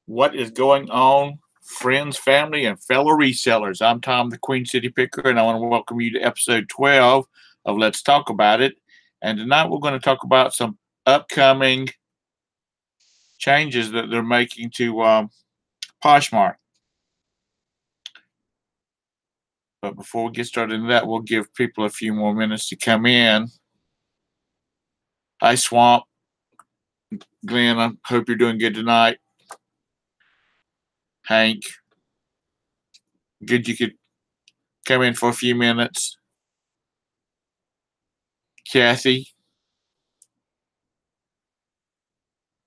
What is going on, friends, family, and fellow resellers? I'm Tom, the Queen City Picker, and I want to welcome you to episode 12 of Let's Talk About It. And tonight we're going to talk about some upcoming changes that they're making to Poshmart. But before we get started in that, we'll give people a few more minutes to come in. Hi, Swamp. Glenn, I hope you're doing good tonight. Hank, good you could come in for a few minutes. Kathy,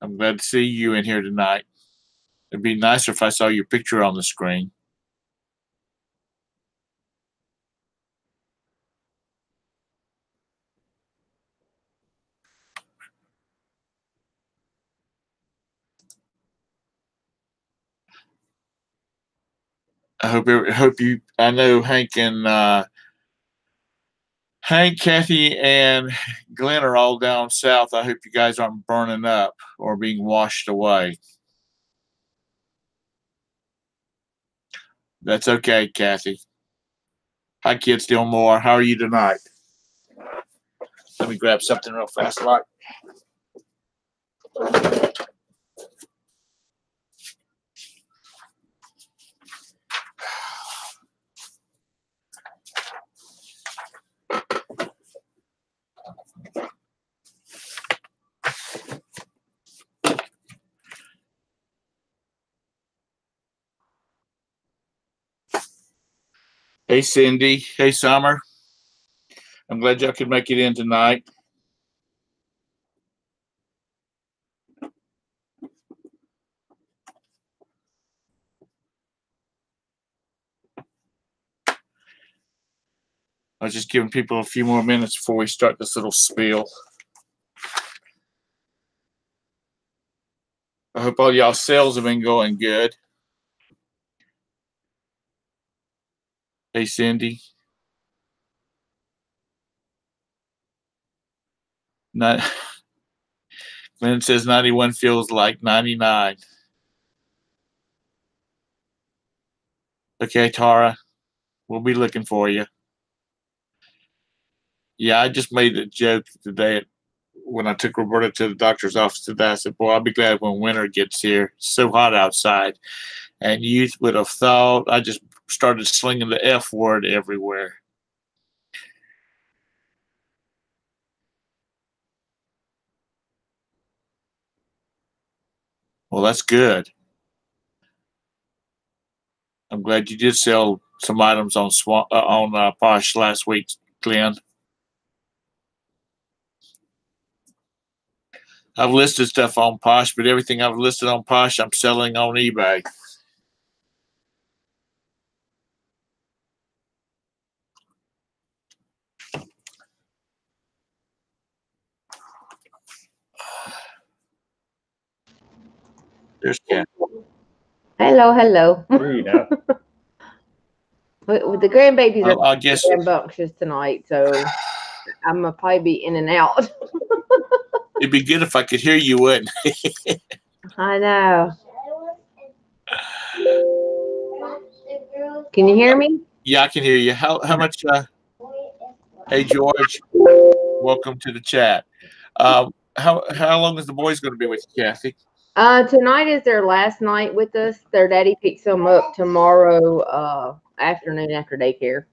I'm glad to see you in here tonight. It'd be nicer if I saw your picture on the screen. I hope you. I know Hank and Kathy, and Glenn are all down south. I hope you guys aren't burning up or being washed away. That's okay, Kathy. Hi, kids, Dillmore. How are you tonight? Let me grab something real fast, like. Hey, Cindy. Hey, Summer. I'm glad y'all could make it in tonight. I was just giving people a few more minutes before we start this little spiel. I hope all y'all sales have been going good. Hey, Cindy. Not. Glenn says 91 feels like 99. Okay, Tara, we'll be looking for you. Yeah, I just made a joke today when I took Roberta to the doctor's office today. I said, boy, I'll be glad when winter gets here. It's so hot outside. And you would have thought I just started slinging the F word everywhere. Well, that's good. I'm glad you did sell some items on Posh last week, Glenn. I've listed stuff on Posh, but everything I've listed on Posh, I'm selling on eBay. There's Ken. Hello. You know. The grandbabies Well, are I guess rambunctious tonight, so I'm gonna probably be in and out. it'd be good if I could hear you, wouldn't it? I know. Can you hear me? Yeah, I can hear you. How much? Hey, George, welcome to the chat. How long is the boys going to be with you, Kathy? Tonight is their last night with us. Their daddy picks them up tomorrow afternoon after daycare.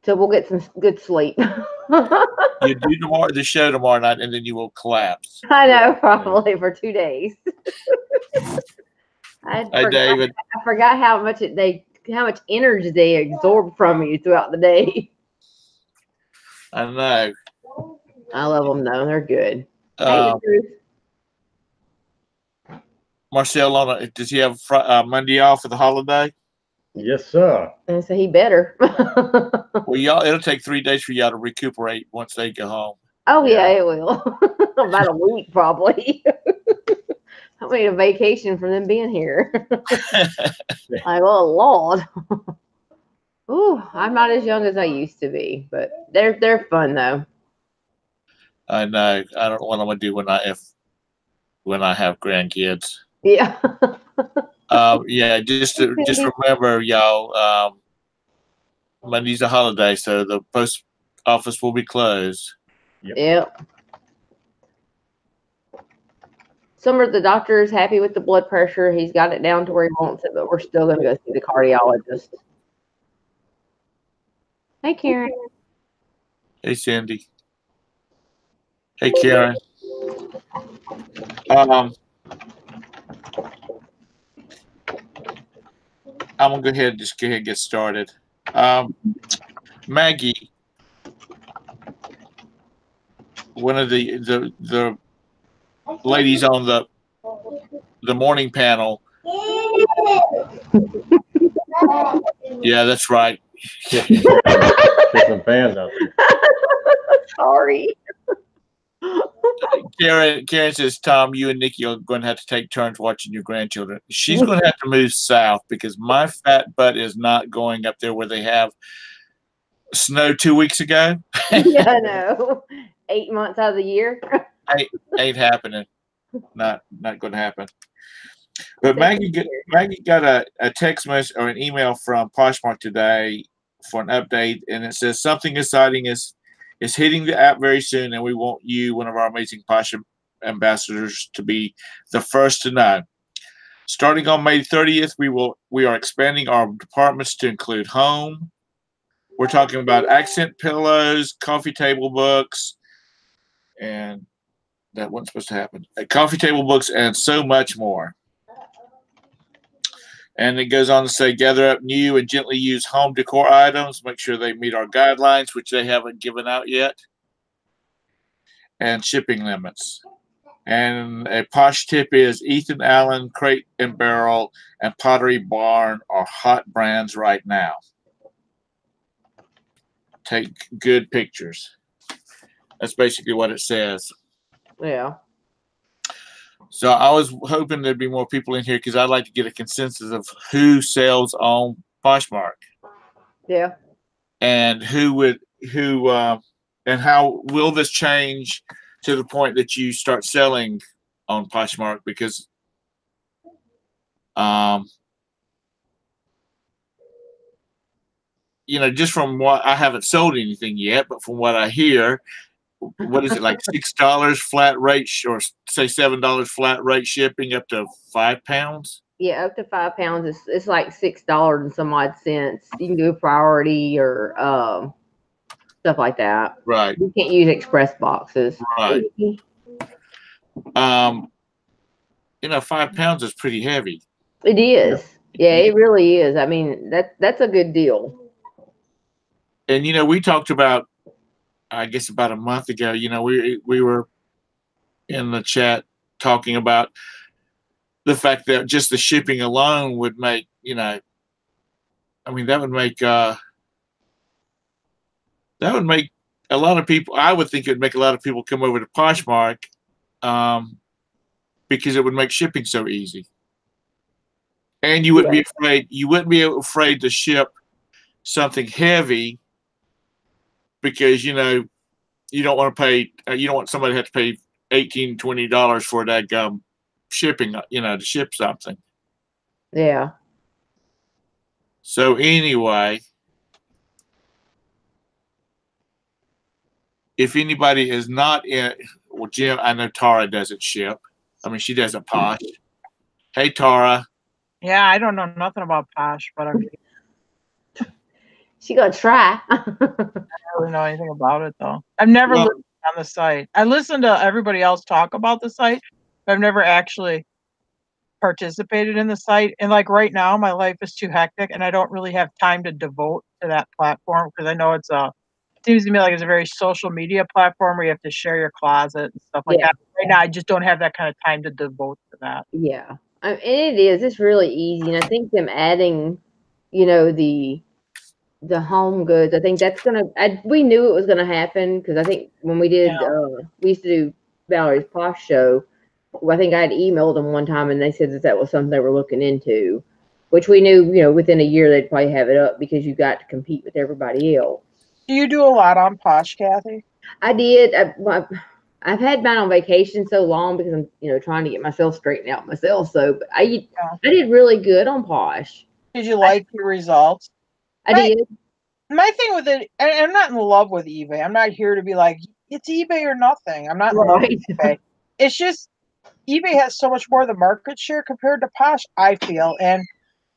So we'll get some good sleep. You do the show tomorrow night, and then you will collapse. I know, probably for 2 days. Hi, David. I forgot how much energy they absorb from you throughout the day. I know. I love them though; they're good. Hey, Marcel, does he have Monday off for the holiday? Yes, sir. And so he better. Well, it'll take 3 days for y'all to recuperate once they go home. Oh yeah, it will. About a week probably. I made a vacation from them being here. Like, oh Lord. Ooh, I'm not as young as I used to be, but they're fun though. I know. I don't know what I'm gonna do when I have grandkids. Yeah. Yeah, just remember, y'all. Monday's a holiday, so the post office will be closed. Yep. Summer, the doctor is happy with the blood pressure. He's got it down to where he wants it, but we're still going to go see the cardiologist. Hey, Karen. Hey, Cindy. Hey, Karen. I'm gonna go ahead and get started. Maggie, one of the ladies on the morning panel. Yeah, that's right. There's some fans out there. Sorry. Karen says, Tom, you and Nikki are going to have to take turns watching your grandchildren. She's going to have to move south because my fat butt is not going up there where they have snow 2 weeks ago. Yeah, I know. 8 months out of the year. Ain't happening. Not going to happen. But Maggie got a text message or an email from Poshmart today for an update, and it says something exciting is hitting the app very soon, and we want you, one of our amazing Posh ambassadors, to be the first to know. Starting on May 30th, we are expanding our departments to include home. We're talking about accent pillows, coffee table books, and that wasn't supposed to happen. Coffee table books and so much more. And it goes on to say, gather up new and gently used home decor items. Make sure they meet our guidelines, which they haven't given out yet. And shipping limits. And a Posh tip is Ethan Allen, Crate and Barrel, and Pottery Barn are hot brands right now. Take good pictures. That's basically what it says. Yeah. So I was hoping there'd be more people in here because I'd like to get a consensus of who sells on Poshmark. Yeah. And and how will this change to the point that you start selling on Poshmark? Because just from what I haven't sold anything yet, but from what I hear, what is it, like $6 flat rate, or say $7 flat rate shipping up to £5? Yeah, up to £5. It's like $6 and some odd cents. You can do a priority or stuff like that. Right. You can't use express boxes. Right. £5 is pretty heavy. It is. Yeah, it really is. I mean, that's a good deal. And we talked about, I guess about a month ago, we were in the chat talking about the fact that just the shipping alone would make, that would make a lot of people, I would think it would make a lot of people come over to Poshmark because it would make shipping so easy. And you wouldn't be afraid to ship something heavy because, you don't want to pay, you don't want somebody to have to pay $18, $20 for that shipping, to ship something. Yeah. So anyway, if anybody is not in, well, Jim, I know Tara doesn't ship. She does a Posh. Hey, Tara. Yeah, I don't know nothing about Posh, but she gonna try. I don't really know anything about it though. I've never listened on the site. I listen to everybody else talk about the site, but I've never actually participated in the site. And like right now, my life is too hectic, and I don't really have time to devote to that platform because I know it seems to me like it's a very social media platform where you have to share your closet and stuff like that. Right now, I just don't have that kind of time to devote to that. Yeah, and it is. It's really easy, and I think them adding, the home goods. I think that's we knew it was gonna happen because I think when we did, we used to do Valerie's Posh show. I think I had emailed them one time, and they said that was something they were looking into, which we knew, within a year they'd probably have it up because you got to compete with everybody else. Do you do a lot on Posh, Kathy? I did. I've had mine on vacation so long because I'm, trying to get myself straightened out myself. So, but I did really good on Posh. Did you like your results? I did. My thing with it, and I'm not in love with eBay. I'm not here to be like, it's eBay or nothing. I'm not in love with eBay. It's just eBay has so much more of the market share compared to Posh, I feel. And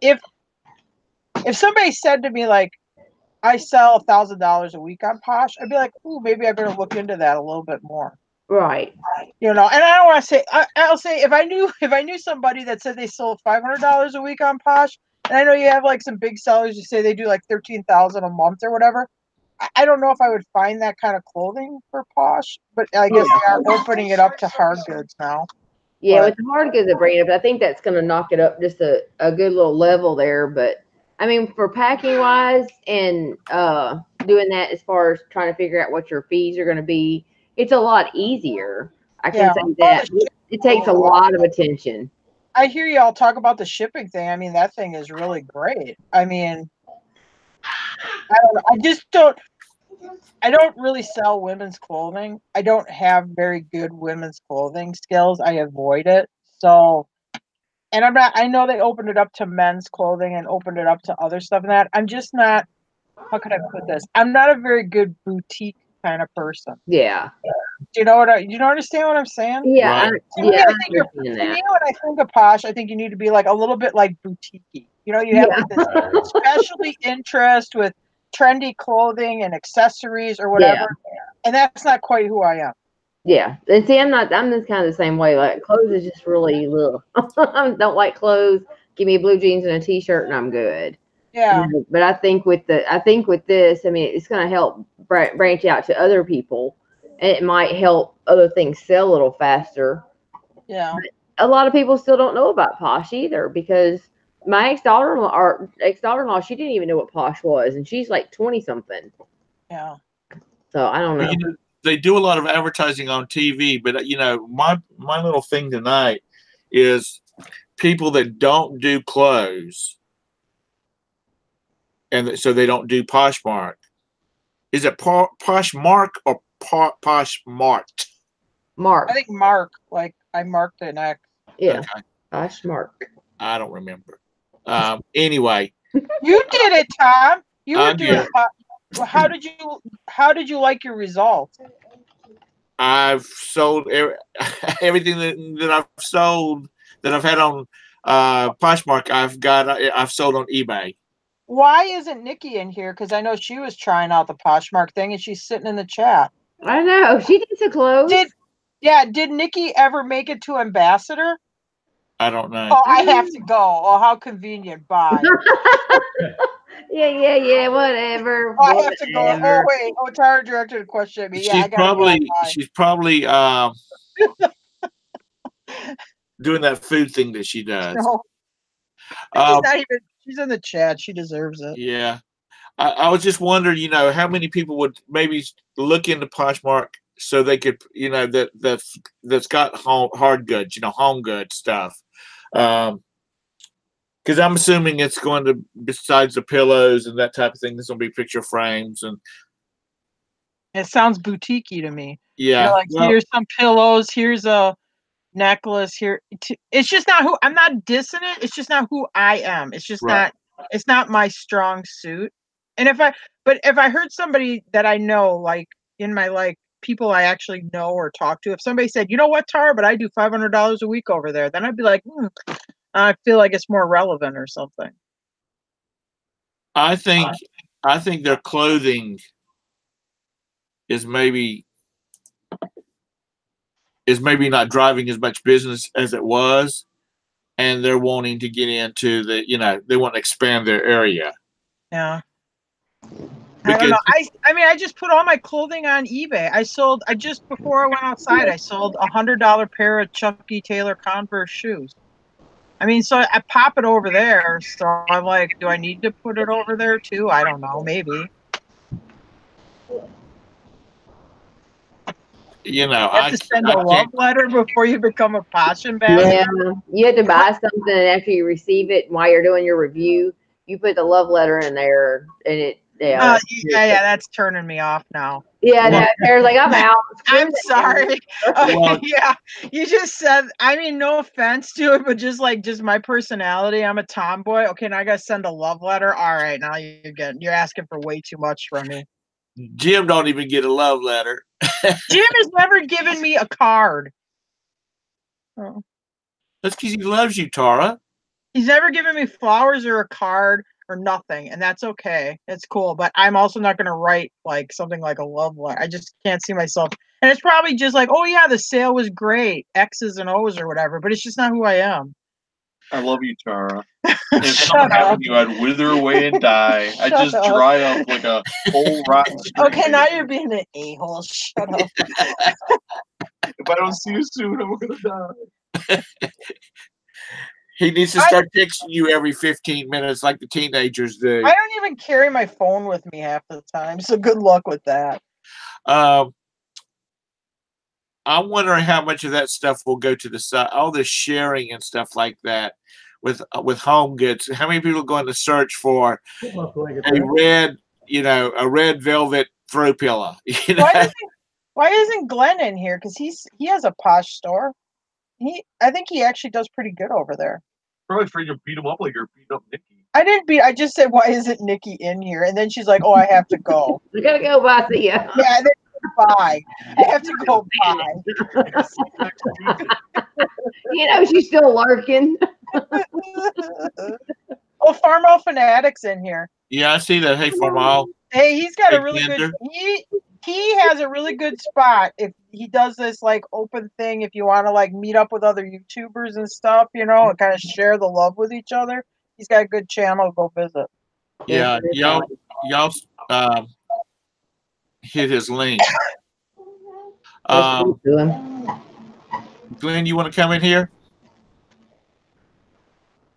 if somebody said to me like, I sell $1,000 a week on Posh, I'd be like, ooh, maybe I better look into that a little bit more. Right. And I don't want to say. I'll say if I knew somebody that said they sold $500 a week on Posh, and I know you have like some big sellers who say they do like 13,000 a month or whatever. I don't know if I would find that kind of clothing for Posh, but I guess they are opening it up to hard goods now. Yeah, with the hard goods, they're bringing it up. I think that's going to knock it up just a good little level there. But I mean, for packing wise and doing that as far as trying to figure out what your fees are going to be, it's a lot easier. I can say that. It takes a lot of attention. I hear y'all talk about the shipping thing. I mean, that thing is really great. I mean, I don't know. I don't really sell women's clothing. I don't have very good women's clothing skills. I avoid it. So, and I know they opened it up to men's clothing and opened it up to other stuff and that. I'm just not, how can I put this? I'm not a very good boutique kind of person. Yeah. Do you understand what I'm saying? Yeah. Right. To me, when I think of Posh, I think you need to be like a little bit like boutique-y. You have like this specialty interest with trendy clothing and accessories or whatever. Yeah. And that's not quite who I am. Yeah. And see, I'm just kind of the same way. Like clothes is just really I don't like clothes. Give me blue jeans and a t-shirt and I'm good. Yeah. But I think with this, I mean, it's going to help branch out to other people. And it might help other things sell a little faster. Yeah. But a lot of people still don't know about Posh either because my ex-daughter-in-law, she didn't even know what Posh was, and she's like 20-something. Yeah. So I don't know. They do a lot of advertising on TV, but my little thing tonight is people that don't do clothes, and so they don't do Poshmark. Is it Poshmark or Poshmart? Mark. I think Mark. Like I marked an X. Yeah. Okay. Poshmark. I don't remember. Anyway. You did it, Tom. You were doing it. How did you like your results? I've sold everything that I've sold that I've had on Poshmark. I've sold on eBay. Why isn't Nikki in here? Because I know she was trying out the Poshmark thing, and she's sitting in the chat. I know she needs to close. Did Nikki ever make it to ambassador? I don't know. Oh, I have to go. Oh, how convenient. Bye. Yeah. Whatever. Oh, I have to go. Oh, wait. Oh, Tara directed a question at me. Yeah, she's probably doing that food thing that she does. No. She's in the chat. She deserves it. Yeah. I was just wondering, how many people would maybe look into Poshmark so they could, that's got hard goods, home goods stuff. Because I'm assuming it's going to, besides the pillows and that type of thing, there's going to be picture frames and. It sounds boutique-y to me. Yeah. Here's some pillows. Here's a necklace. Here, it's just not who I'm not dissing it. It's just not who I am. It's just not. It's not my strong suit. And if I heard somebody that I know, like in my people I actually know or talk to, if somebody said, you know what, Tara, but I do $500 a week over there, then I'd be like, I feel like it's more relevant or something. I think their clothing is maybe not driving as much business as it was, and they're wanting to get into they want to expand their area. Yeah. I don't know. I just put all my clothing on eBay. Just before I went outside, I sold $100 pair of Chucky Taylor Converse shoes. I mean, so I pop it over there. So I'm like, do I need to put it over there too? I don't know. Maybe. You have to send a love letter before you become a Posh ambassador. Yeah, you have to buy something, and after you receive it, while you're doing your review, you put the love letter in there, and it. Yeah, that's turning me off now. Yeah, no, Kara's like, I'm out. I'm sorry. Well- Yeah, you just said. I mean, no offense to it, but just my personality. I'm a tomboy. Okay, now I gotta send a love letter. All right, now you're asking for way too much from me. Jim don't even get a love letter. Jim has never given me a card. Oh. That's because he loves you, Tara. He's never given me flowers or a card or nothing, and that's okay. It's cool, but I'm also not going to write like something like a love letter. I just can't see myself. And it's probably just like, oh yeah, the sale was great, X's and O's or whatever, but it's just not who I am. I love you, Tara. If something happened to you, I'd wither away and die. I'd just Shut up. dry up like a whole rotten string. Okay, now you're being an a-hole. Shut up. If I don't see you soon, I'm gonna die. He needs to start texting you every 15 minutes like the teenagers do. I don't even carry my phone with me half the time, so good luck with that. I'm wondering how much of that stuff will go to the side. All the sharing and stuff like that with home goods. How many people are going to search for a red velvet throw pillow? You know? Why isn't Glenn in here? Because he has a Posh store. I think he actually does pretty good over there. Probably afraid to beat him up like you're beating up Nikki. I just said, why isn't Nikki in here? And then she's like, oh, I have to go. I gotta go. Bye. See ya. Yeah, bye. I have to go. Bye. You know she's still lurking. Oh, Farmall Fanatic's in here. Yeah, I see that. Hey, Farmall. Hey, he's got a Hey, really Ginger. good. He has a really good spot if he does this like open thing. If you want to like meet up with other YouTubers and stuff, and kind of share the love with each other, he's got a good channel. Go visit. Yeah, y'all hit his link. Glenn, you want to come in here?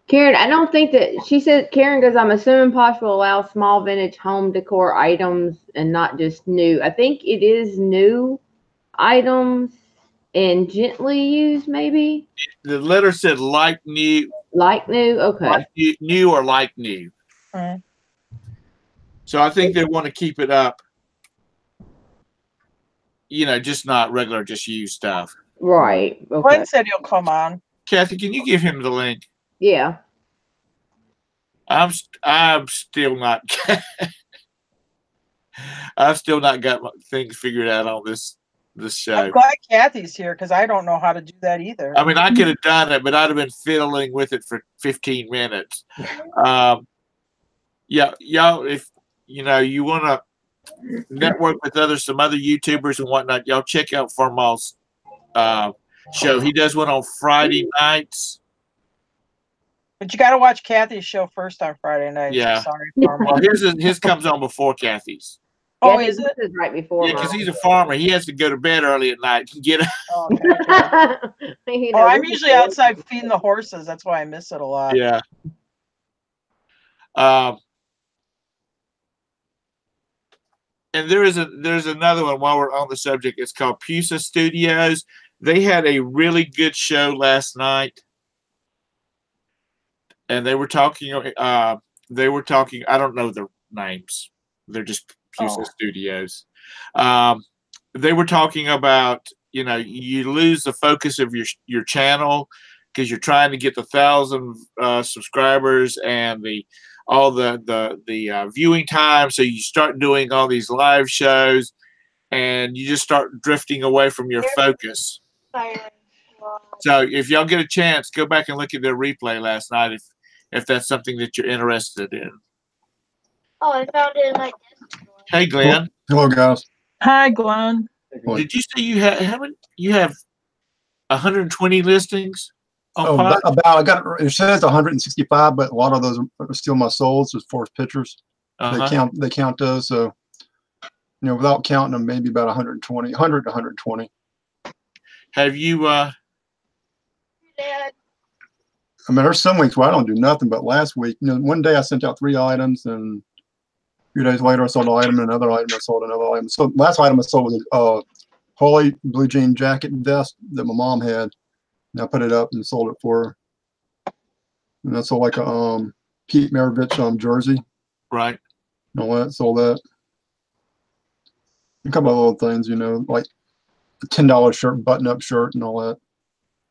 Karen, I don't think that she said. Karen goes, I'm assuming Posh will allow small vintage home decor items and not just new. I think it is new items and gently used, maybe. The letter said like new. Like new, okay. Like new or like new. Mm. So I think they want to keep it up. Just not regular, just used stuff. Right. Okay. Glenn said he'll come on. Kathy, can you give him the link? Yeah. I'm still not. I've still not got things figured out on this show. I'm glad Kathy's here because I don't know how to do that either. I mean, I could have done it, but I'd have been fiddling with it for 15 minutes. Yeah, y'all, if you want to network with some other YouTubers and whatnot, y'all check out Farmall's show. He does one on Friday nights. But you got to watch Kathy's show first on Friday night. Yeah. Sorry, Well, his comes on before Kathy's. Oh, is it? This is right before. Yeah, because he's a farmer. He has to go to bed early at night and get. Oh, okay. I'm usually outside feeding the horses. That's why I miss it a lot. Yeah. And there's another one while we're on the subject. It's called Pusa Studios. They had a really good show last night, and they were talking. I don't know their names. They're just Pusa Studios. They were talking about you lose the focus of your channel because you're trying to get the 1,000 subscribers and all the viewing time. So you start doing all these live shows, and you just start drifting away from your focus. So if y'all get a chance, go back and look at their replay last night if that's something that you're interested in. Oh, I found it in my desk. Hey, Glenn. Hello, guys. Hi, Glenn. Did you say you have 120 listings? It says 165, but a lot of those are still my souls as far as pictures. They count those, so without counting them, maybe about 100 to 120. Have you Dad. I mean, there's some weeks where I don't do nothing, but last week, one day I sent out 3 items, and a few days later I sold an item, and another item I sold another item. So last item I sold was a Holy blue jean jacket and vest that my mom had, and I put it up and sold it for her. And I sold like a Pete Maravich jersey. Right. And all that, sold that. A couple of little things, you know, like a $10 shirt, button-up shirt, and all that.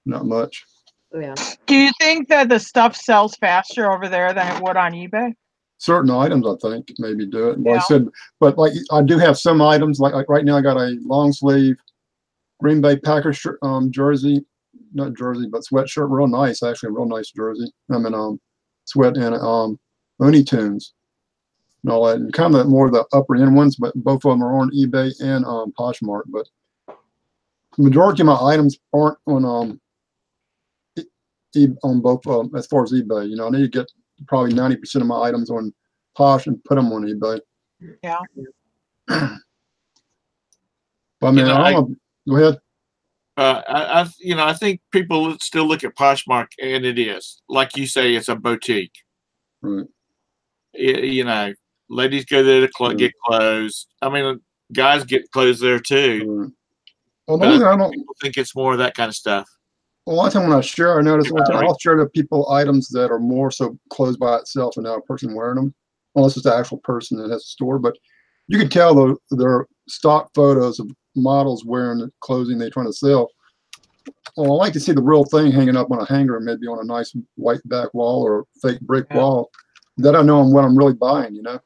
Not much. Yeah. Do you think that the stuff sells faster over there than it would on eBay? Certain items, I think, maybe do it. Like Yeah. I said, but like I do have some items. Like right now, I got a long sleeve Green Bay Packers shirt, jersey, not jersey, but sweatshirt. Real nice, actually, a real nice jersey. I mean, sweat and Looney Tunes and all that, and kind of more of the upper end ones. But both of them are on eBay and Poshmart. But the majority of my items aren't on on both as far as eBay. You know, I need to get probably 90% of my items on Posh and put them on eBay. Yeah. But I mean, I don't know. Go ahead. I think people still look at Poshmark, and it is, like you say, it's a boutique. Right. You know, ladies go there to get clothes. I mean, guys get clothes there too. Right. Well, the But only thing I don't. people think it's more of that kind of stuff. A lot of time when I share, I notice I'll share to people items that are more so clothes by itself and not a person wearing them, unless it's the actual person that has a store. But you can tell though they're stock photos of models wearing the clothing they're trying to sell. Well, I like to see the real thing hanging up on a hanger, maybe on a nice white back wall or fake brick wall. That I know what I'm really buying, you know?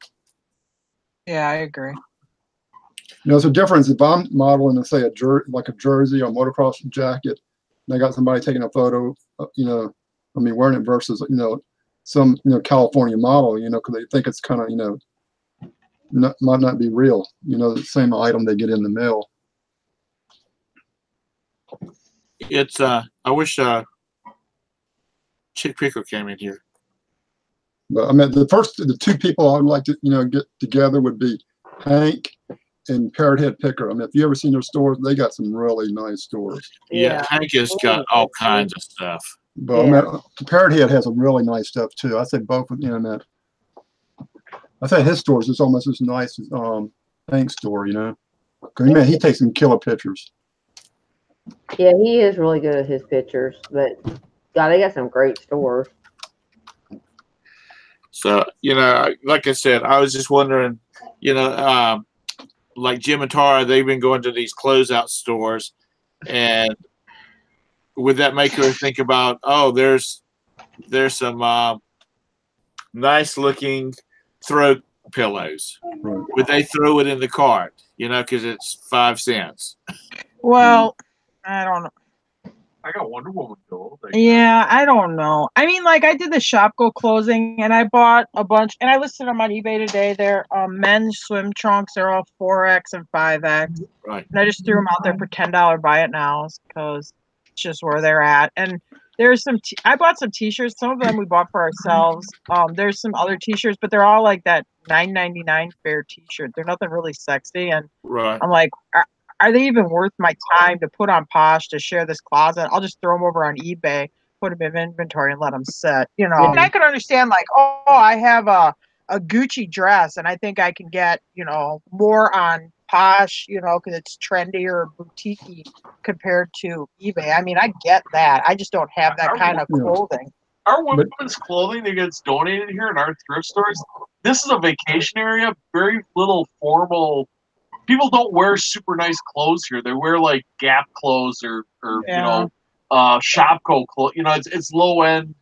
Yeah, I agree. You know, it's a difference if I'm modeling, say, a jersey or a motocross jacket, and I got somebody taking a photo, you know, of me wearing it versus, you know, some, you know, California model, you know, because they think it's kind of, you know, might not be real, you know, the same item they get in the mail. It's I wish Chick Picker came in here. But I mean, the two people I would like to, you know, get together would be Hank and Parrot Head Picker. I mean, if you ever seen their stores, they got some really nice stores. Yeah, Hank has got all kinds of stuff. But I mean, Parrot Head has some really nice stuff too. I say both of them. That I say his stores is almost as nice as Hank's store. You know, because man, he takes some killer pictures. Yeah, he is really good at his pictures, but God, they got some great stores. So, you know, like I said, I was just wondering, you know, like Jim and Tara, they've been going to these closeout stores, and would that make her think about, oh, there's some nice looking throw pillows. Right. Would they throw it in the cart, you know, because it's 5 cents? Well, I don't know. I got Wonder Woman though. Yeah, I don't know. I mean, like I did the shop go closing and I bought a bunch and I listed them on eBay today. They're men's swim trunks. They're all 4X and 5X. Right. And I just threw them out there for $10 buy it now because it's just where they're at. And there's some I bought some t-shirts. Some of them we bought for ourselves. There's some other t-shirts, but they're all like that $9.99 fair t-shirt. They're nothing really sexy. And Right. I'm like, are they even worth my time to put on Posh to share this closet? I'll just throw them over on eBay, put them in inventory, and let them sit. You know, and I could understand like, oh, I have a Gucci dress, and I think I can get, you know, more on Posh, you know, because it's trendy or boutique-y compared to eBay. I mean, I get that. I just don't have that kind of clothing. Our women's clothing that gets donated here in our thrift stores, this is a vacation area, very little formal. People don't wear super nice clothes here. They wear like Gap clothes or you know, Shopko clothes. You know, it's low end.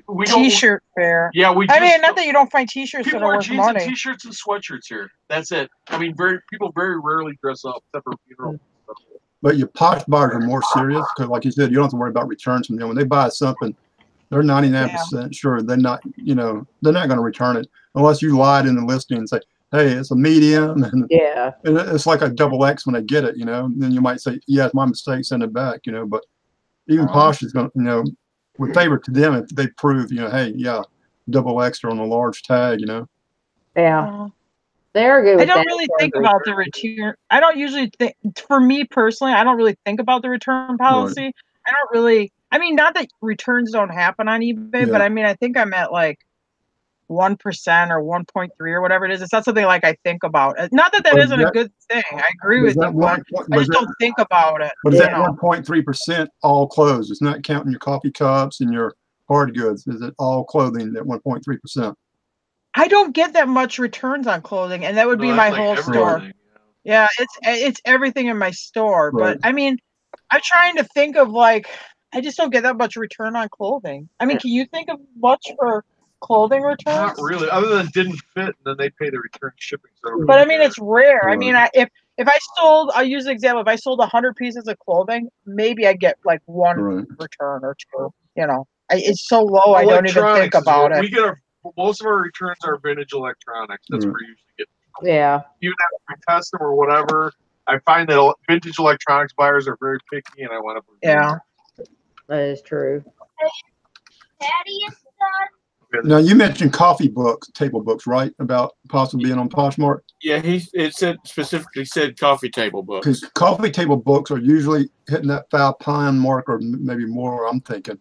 We don't T-shirt fair. Yeah, I mean, not that you don't find T-shirts that people are wear worth jeans money. and T-shirts and sweatshirts here. That's it. I mean, people very rarely dress up except for funeral. But your Posh buyers are more serious because, like you said, you don't have to worry about returns from them. When they buy something, they're 99% sure they're not, you know, they're not going to return it unless you lied in the listing and say, hey, it's a medium. And it's like a XX when they get it, you know. And then you might say, yeah, it's my mistake, send it back, you know. But even Posh is going to, you know, would favor to them if they prove, you know, hey, yeah, XX on a large tag, you know. Yeah. They're good with I don't really think about the return. I don't usually think, for me personally, I don't really think about the return policy. Right. I don't really, I mean, not that returns don't happen on eBay, but I mean, I think I'm at like 1% or 1.3 or whatever it is. It's not something like I think about. Not that that isn't a good thing. I agree with you, but I just don't think about it. But is that 1.3% all clothes? It's not counting your coffee cups and your hard goods. Is it all clothing, that 1.3%? I don't get that much returns on clothing, and that would be my whole store. Yeah, it's everything in my store. Right. But I mean, I'm trying to think of like I just don't get that much return on clothing. I mean, can you think of much for clothing returns? Not really, other than it didn't fit, and then they pay the return shipping. So But I mean, it's rare. I Right. mean, if I sold, I'll use an example. If I sold 100 pieces of clothing, maybe I get like one Right. return or two. You know, it's so low. I don't even think Electronics is about what it. we get most of our returns are vintage electronics. That's Right. where we usually get. Yeah. Even if we test them or whatever, I find that vintage electronics buyers are very picky, and I want to. Yeah. That is true. Daddy is done. Now you mentioned coffee books, table books, right? About possibly being on Poshmart. Yeah, it specifically said coffee table books. Because coffee table books are usually hitting that £5 mark or maybe more. I'm thinking.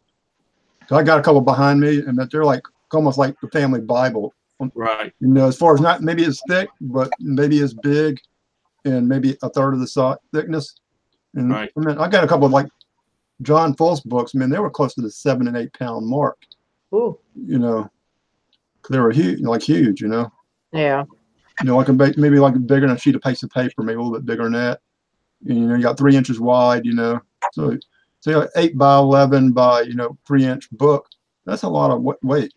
So I got a couple behind me, and that they're like almost like the family Bible. Right. You know, as far as not maybe as thick, but maybe as big, and maybe a third of the thickness. And Right. I mean, I got a couple of like John Fultz books. Man, they were close to the 7 and 8 pound mark. Ooh. You know, they were huge, like huge. You know. Yeah. You know, like maybe like bigger than a sheet of piece of paper, maybe a little bit bigger than that. And, you know, you got 3 inches wide. You know, so say like 8 by 11 by 3-inch book. That's a lot of weight.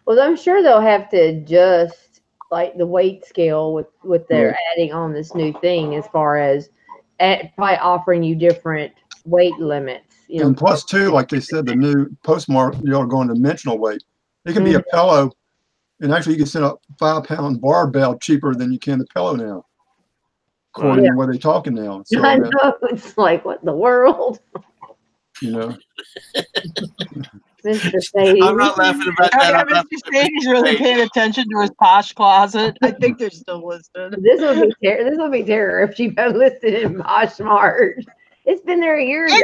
Well, I'm sure they'll have to adjust like the weight scale with their Right. adding on this new thing as far as probably offering you different weight limits. You know, And plus, too, like they said, the new Postmark, you're going dimensional weight. It can be a pillow, and actually, you can set a 5-pound barbell cheaper than you can the pillow now, according to what they're talking now. So, I know, it's like, what in the world? you know, Mr. Sadie. I'm not laughing about that. I'm Mr. laughing Sadie's really paying attention to his Posh closet. I think they're still listed. This would be terror if she listed in Poshmart. It's been there a year ago.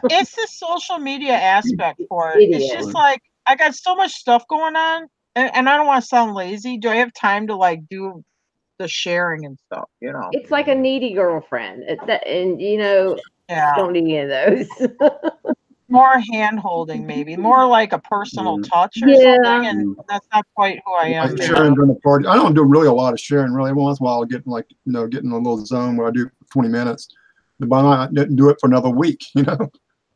It's the social media aspect for it. It's just like I got so much stuff going on, and I don't want to sound lazy. Do I have time to like do the sharing and stuff? You know, It's like a needy girlfriend, and yeah, don't need any of those. more hand holding, maybe more like a personal touch or Yeah. something, and that's not quite who I am. like sharing during the party. I don't do really a lot of sharing. Really, once in a while, I'll get like get in a little zone where I do 20 minutes. But by now, I didn't do it for another week. You know.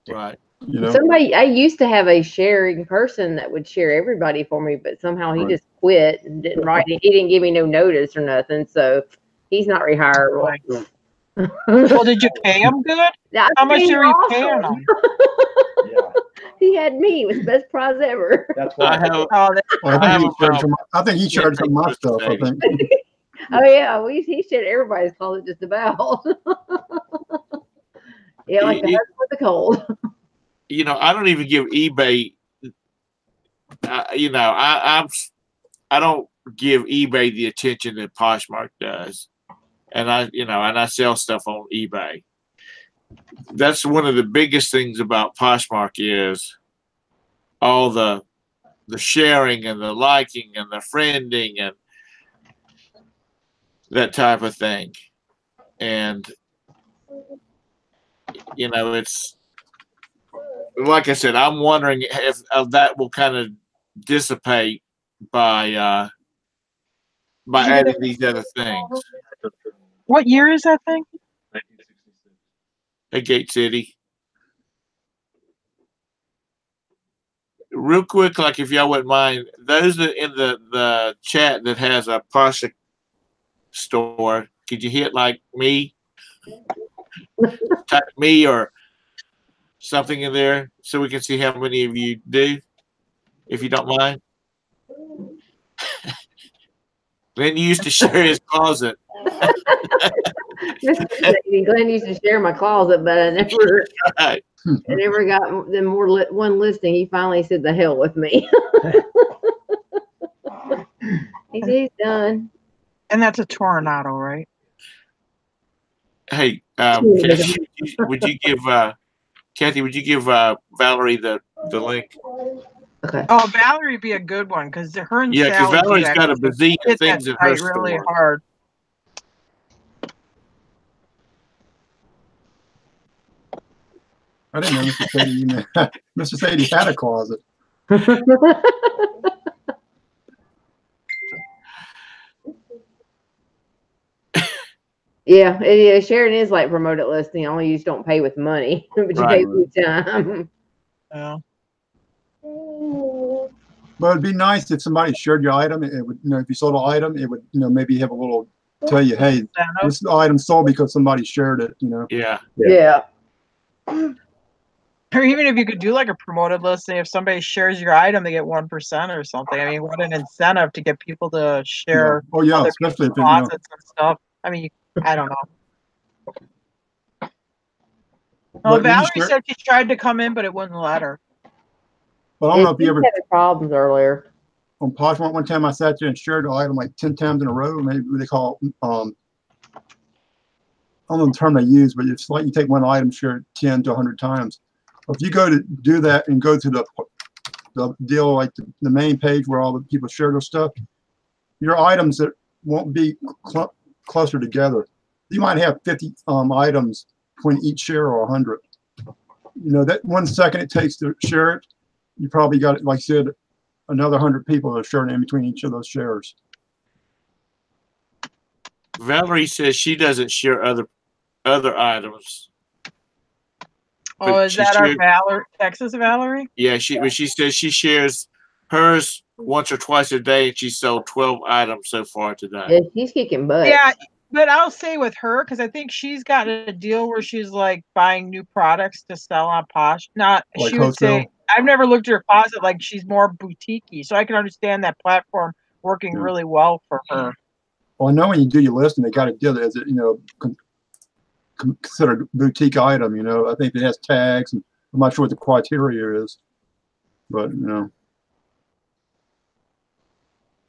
Right. You know. I used to have a sharing person that would share everybody for me, but somehow he just quit and didn't write it. He didn't give me no notice or nothing, so he's not rehirable. Well, did you pay him good? How much are you paying him? Yeah, He had me. It was the best prize ever. that's why. I think he shared some of my stuff. I think. Oh yeah, he shared everybody's closet just about. Yeah, like the husband with the cold. I don't even give eBay. I don't give eBay the attention that Poshmark does, and I sell stuff on eBay. That's one of the biggest things about Poshmark is all the sharing and the liking and the friending and that type of thing. And it's like I said, I'm wondering if that will kind of dissipate by adding these other things. What year is that thing? 1966. Hey, Gate City. Real quick, like if y'all wouldn't mind, those that in the chat that has a Posh store, could you hit like me? Type me or something in there so we can see how many of you do, if you don't mind. Glenn used to share his closet. Glenn used to share my closet, but I never got the one listing. He finally said, "The hell with me." He's done. And that's a Tornado, right? Hey, Kathy, would you give Valerie the link? Okay. Oh, Valerie would be a good one because her and Yeah, because Sally Valerie's got a bazillion things in her really store. hard. I didn't know Mr. Sadie. Mr. Sadie had a closet. Yeah, it is. Sharing is like promoted listing, only you just don't pay with money, but you Right. pay with time. Yeah. But it'd be nice if somebody shared your item. It would, if you sold an item, it would, maybe have a little tell you, hey, this item sold because somebody shared it. Yeah. Yeah. Or even if you could do like a promoted listing, if somebody shares your item, they get 1% or something. I mean, what an incentive to get people to share Oh yeah, other especially if people's closets and stuff. I mean, I don't know. Well, But when you Valerie share, said she tried to come in, but it wouldn't let her. but I don't know if you ever had problems earlier. on Poshmart. One time I sat there and shared an item like 10 times in a row. Maybe they call I don't know the term they use, but it's like you take one item, share it 10 to 100 times. If you go to do that and go to the deal like the main page where all the people share their stuff, your items that won't be closer together. You might have 50 items between each share or 100. That 1 second it takes to share it, you probably got, like I said, another 100 people that are sharing in between each of those shares. Valerie says she doesn't share other items. Oh, is that our Texas Valerie? Yeah, she says she shares hers once or twice a day, and she sold 12 items so far today. Yeah, she's kicking butt. Yeah, but I'll say with her, because I think she's got a deal where she's like buying new products to sell on Posh. Not like she would say, I've never looked at her closet, like she's more boutique-y, so I can understand that platform working really well for her. Well, I know when you do your listing, they got a deal as it, considered boutique item. I think it has tags, and I'm not sure what the criteria is, but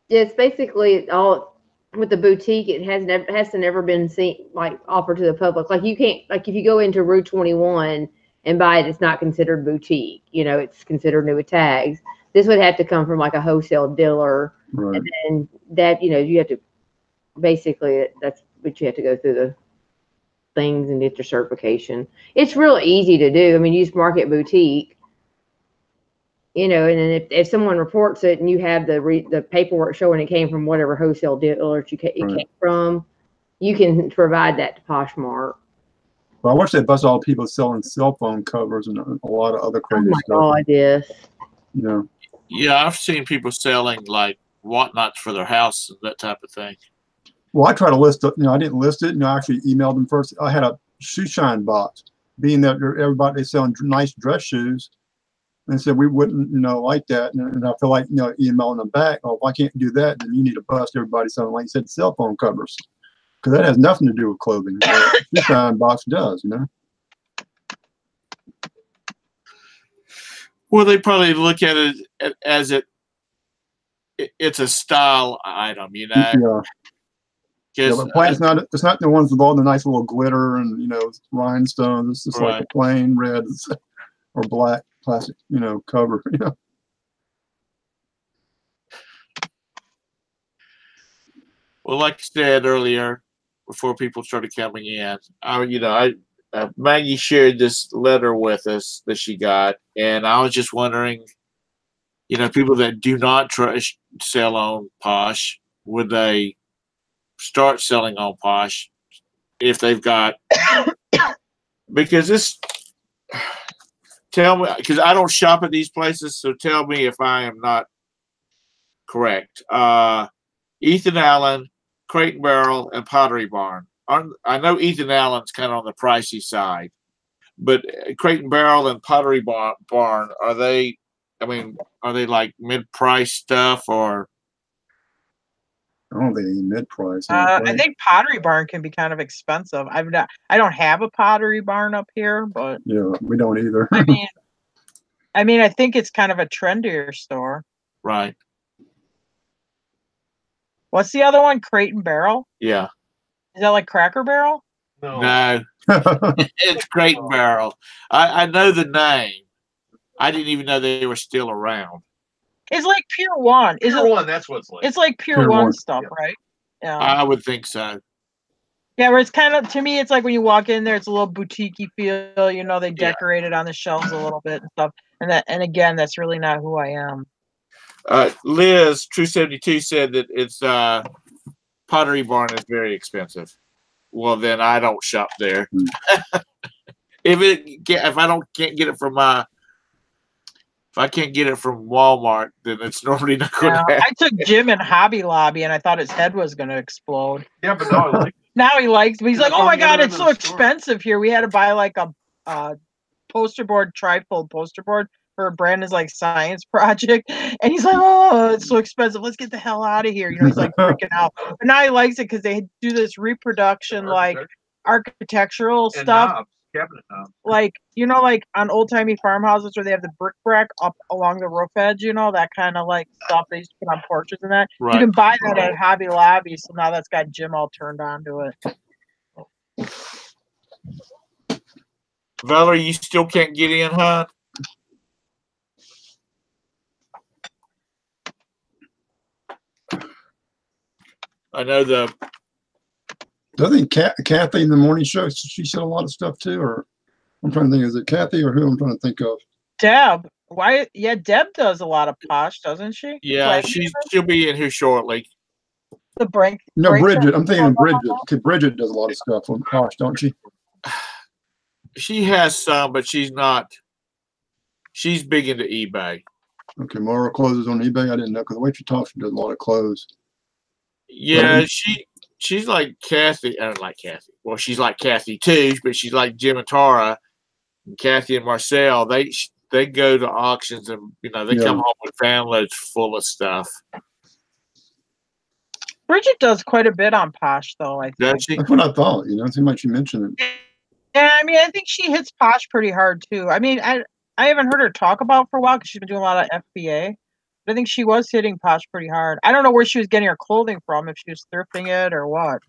Yeah, it's basically all with the boutique. It has to never been seen like offered to the public. Like you can't, like if you go into Route 21 and buy it, it's not considered boutique. It's considered new with tags. This would have to come from like a wholesale dealer, right. And then that you have to basically that's what you have to go through the things and get your certification. It's real easy to do. I mean, you just mark it boutique, and then if someone reports it and you have the paperwork showing it came from whatever wholesale dealer it came from, you can provide that to Poshmart. Well, I wish they bust all people selling cell phone covers and a lot of other crazy stuff. Oh my God, yes. Yeah, I've seen people selling like whatnots for their house and that type of thing. Well, I try to list it. I didn't list it. I actually emailed them first. I had a shoe shine box, being that everybody's selling nice dress shoes, and said we wouldn't, like that. And I feel like, emailing them back. Oh, if I can't do that, then you need to bust everybody selling, like you said, cell phone covers, because that has nothing to do with clothing. Shoe shine box does, Well, they probably look at it as it's a style item, Yeah. Yeah, but it's not the ones with all the nice little glitter and rhinestones. It's just like a plain red or black plastic cover. Well, like I said earlier, before people started coming in, Maggie shared this letter with us that she got, and I was just wondering, people that do not sell on Posh, would they start selling on Posh if they've got? Because tell me, because I don't shop at these places, so tell me if I am not correct. Ethan Allen, Crate and Barrel, and Pottery Barn. I know Ethan Allen's kind of on the pricey side, but Crate and Barrel and Pottery Barn, are they like mid-price stuff or? I don't think any mid-price. I think Pottery Barn can be kind of expensive. I don't have a Pottery Barn up here, but yeah, we don't either. I mean, I think it's kind of a trendier store. Right. What's the other one? Crate and Barrel? Yeah. Is that like Cracker Barrel? No. It's Crate and Barrel. I know the name. I didn't even know they were still around. It's like Pier 1. Pier 1, that's what it's like. It's like Pier 1 stuff, right? Yeah. I would think so. Yeah, where it's kind of, to me, it's like when you walk in there, it's a little boutique-y feel. They decorate it on the shelves a little bit and stuff. And again, that's really not who I am. Liz, True 72, said that it's Pottery Barn is very expensive. well, then I don't shop there. Hmm. If I can't get it from if I can't get it from Walmart, then it's normally not going to happen. I took Jim in Hobby Lobby, and I thought his head was going to explode. Yeah, but now I like it. Now he likes me. He's like, It's "Oh my on the other god, end it's of so the store." expensive here. We had to buy like a poster board, trifold poster board for Brandon's like science project." And he's like, "Oh, it's so expensive. Let's get the hell out of here." You know, he's like freaking out. But now he likes it because they do this reproduction, like architectural And stuff. knobs, cabinet knobs. Like, you know, like on old timey farmhouses where they have the brick up along the roof edge, you know, that kind of like stuff they used to put on porches and that. Right. You can buy that at Hobby Lobby. So now that's got Jim all turned on to it. Valerie, you still can't get in, huh? I know I think Kathy in the morning show, she said a lot of stuff too, or I'm trying to think, is it Kathy or who I'm trying to think of? Deb. Why? Yeah, Deb does a lot of Posh, doesn't she? yeah, Like, she'll be in here shortly. the break. No, break Bridget. I'm thinking that- Bridget. Okay, Bridget does a lot of stuff on Posh, don't she? She has some, but she's not. She's big into eBay. Okay, Mara closes on eBay. I didn't know because the way she talks, she does a lot of clothes. Yeah, Right. she's like Kathy. I don't like Kathy. Well, she's like Kathy too, but she's like Jim and Tara, and Kathy and Marcel. They go to auctions and they Yeah. come home with van loads full of stuff. Bridget does quite a bit on Posh, though. I Does think. she? That's what I thought. It seemed like she mentioned it. Yeah, I mean, I think she hits Posh pretty hard too. I mean, I haven't heard her talk about it for a while because she's been doing a lot of FBA. But I think she was hitting Posh pretty hard. I don't know where she was getting her clothing from, if she was thrifting it or what.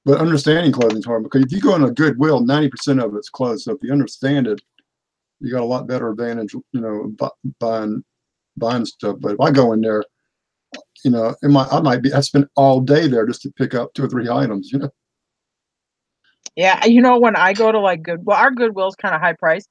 But understanding clothing is hard because if you go in a Goodwill, 90% of it's clothes. So if you understand it, you got a lot better advantage, buying stuff. But if I go in there, I spend all day there just to pick up 2 or 3 items. Yeah, when I go to like Goodwill, our Goodwill's kind of high price.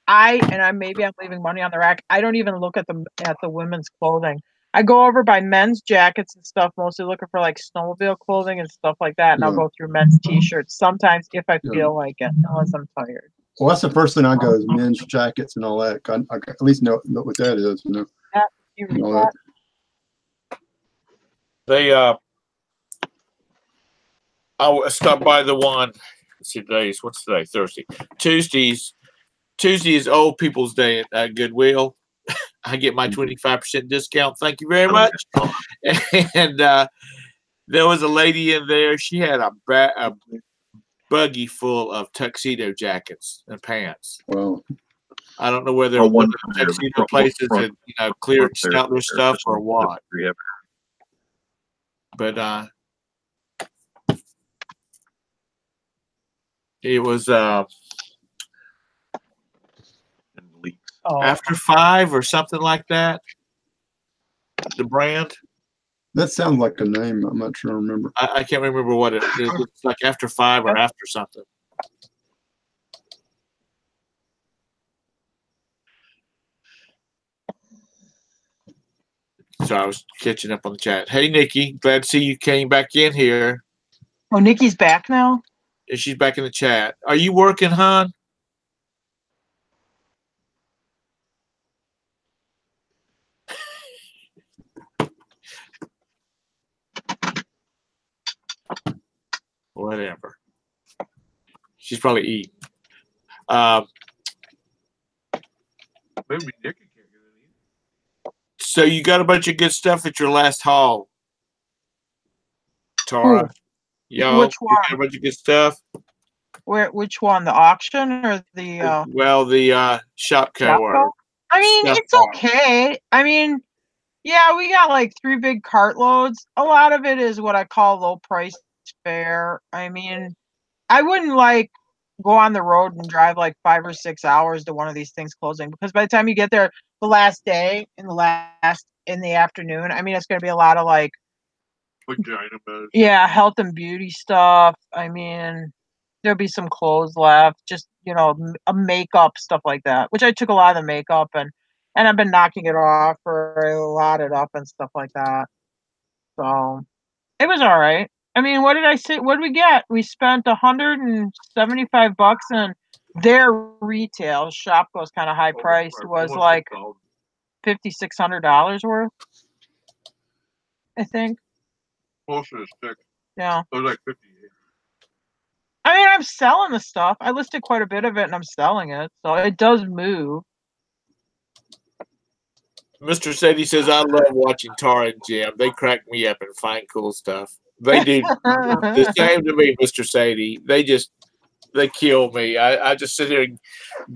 Maybe I'm leaving money on the rack. I don't even look at the women's clothing. I go over by men's jackets and stuff, mostly looking for like snowmobile clothing and stuff like that. And I'll Yeah. go through men's t-shirts sometimes if I Yeah. feel like it, unless I'm tired. Well, that's the first thing I go is men's jackets and all that. I at least know what that is. Yeah, you read all that? They I stopped by the one. Let's see, what's today? Thursday. Tuesday is Old People's Day at Goodwill. I get my 25% discount. Thank you very much. And there was a lady in there. She had a buggy full of tuxedo jackets and pants. Well, I don't know whether one of the tuxedo places had cleared out their stuff or what. But it was After 5 or something like that. The brand. that sounds like a name. I'm not sure I remember. I can't remember what it is. It's like After 5 or After something. So I was catching up on the chat. Hey, Nikki, glad to see you came back in here. Oh, Nikki's back now? And she's back in the chat. Are you working, hon? Whatever. She's probably eating. Maybe Nicky can't get it either. So you got a bunch of good stuff at your last haul, Tara. Yo, Which you one? got a bunch of good stuff. Which one? The auction or the the Shopco or I mean, Stuff it's Bar. okay. I mean, yeah, we got like 3 big cartloads. A lot of it is what I call low price fare. I mean, I wouldn't like go on the road and drive like 5 or 6 hours to one of these things closing, because by the time you get there the last day in the afternoon, I mean, it's going to be a lot of like Vagina mode. yeah, health and beauty stuff. I mean, there'll be some clothes left, just a makeup, stuff like that, which I took a lot of the makeup and I've been knocking it off or I lot it up and stuff like that. So it was all right. I mean, what did I say? What did we get? We spent $175, and their retail shop was kind of high priced. Was like $5,600 worth, I think. Closer to 6. Yeah. It was like 58. I mean, I'm selling the stuff. I listed quite a bit of it, and I'm selling it, so it does move. Mr. Sadie says, I love watching Tara and Jim. They crack me up and find cool stuff. They do the same to me, Mr. Sadie. They kill me. I just sit here and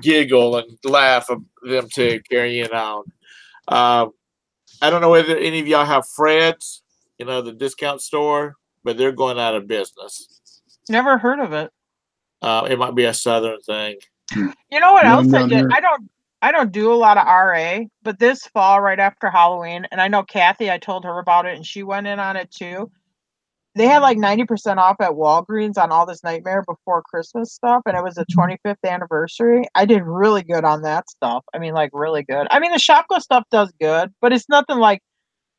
giggle and laugh at them too, carrying on. I don't know whether any of y'all have Fred's, the discount store, but they're going out of business. Never heard of it. It might be a Southern thing. You know what else I down did? here. I don't do a lot of RA, but this fall, right after Halloween, and I know Kathy, I told her about it, and she went in on it too. They had like 90% off at Walgreens on all this Nightmare Before Christmas stuff, and it was the 25th anniversary. I did really good on that stuff. I mean, like really good. I mean, the Shopko stuff does good, but it's nothing like.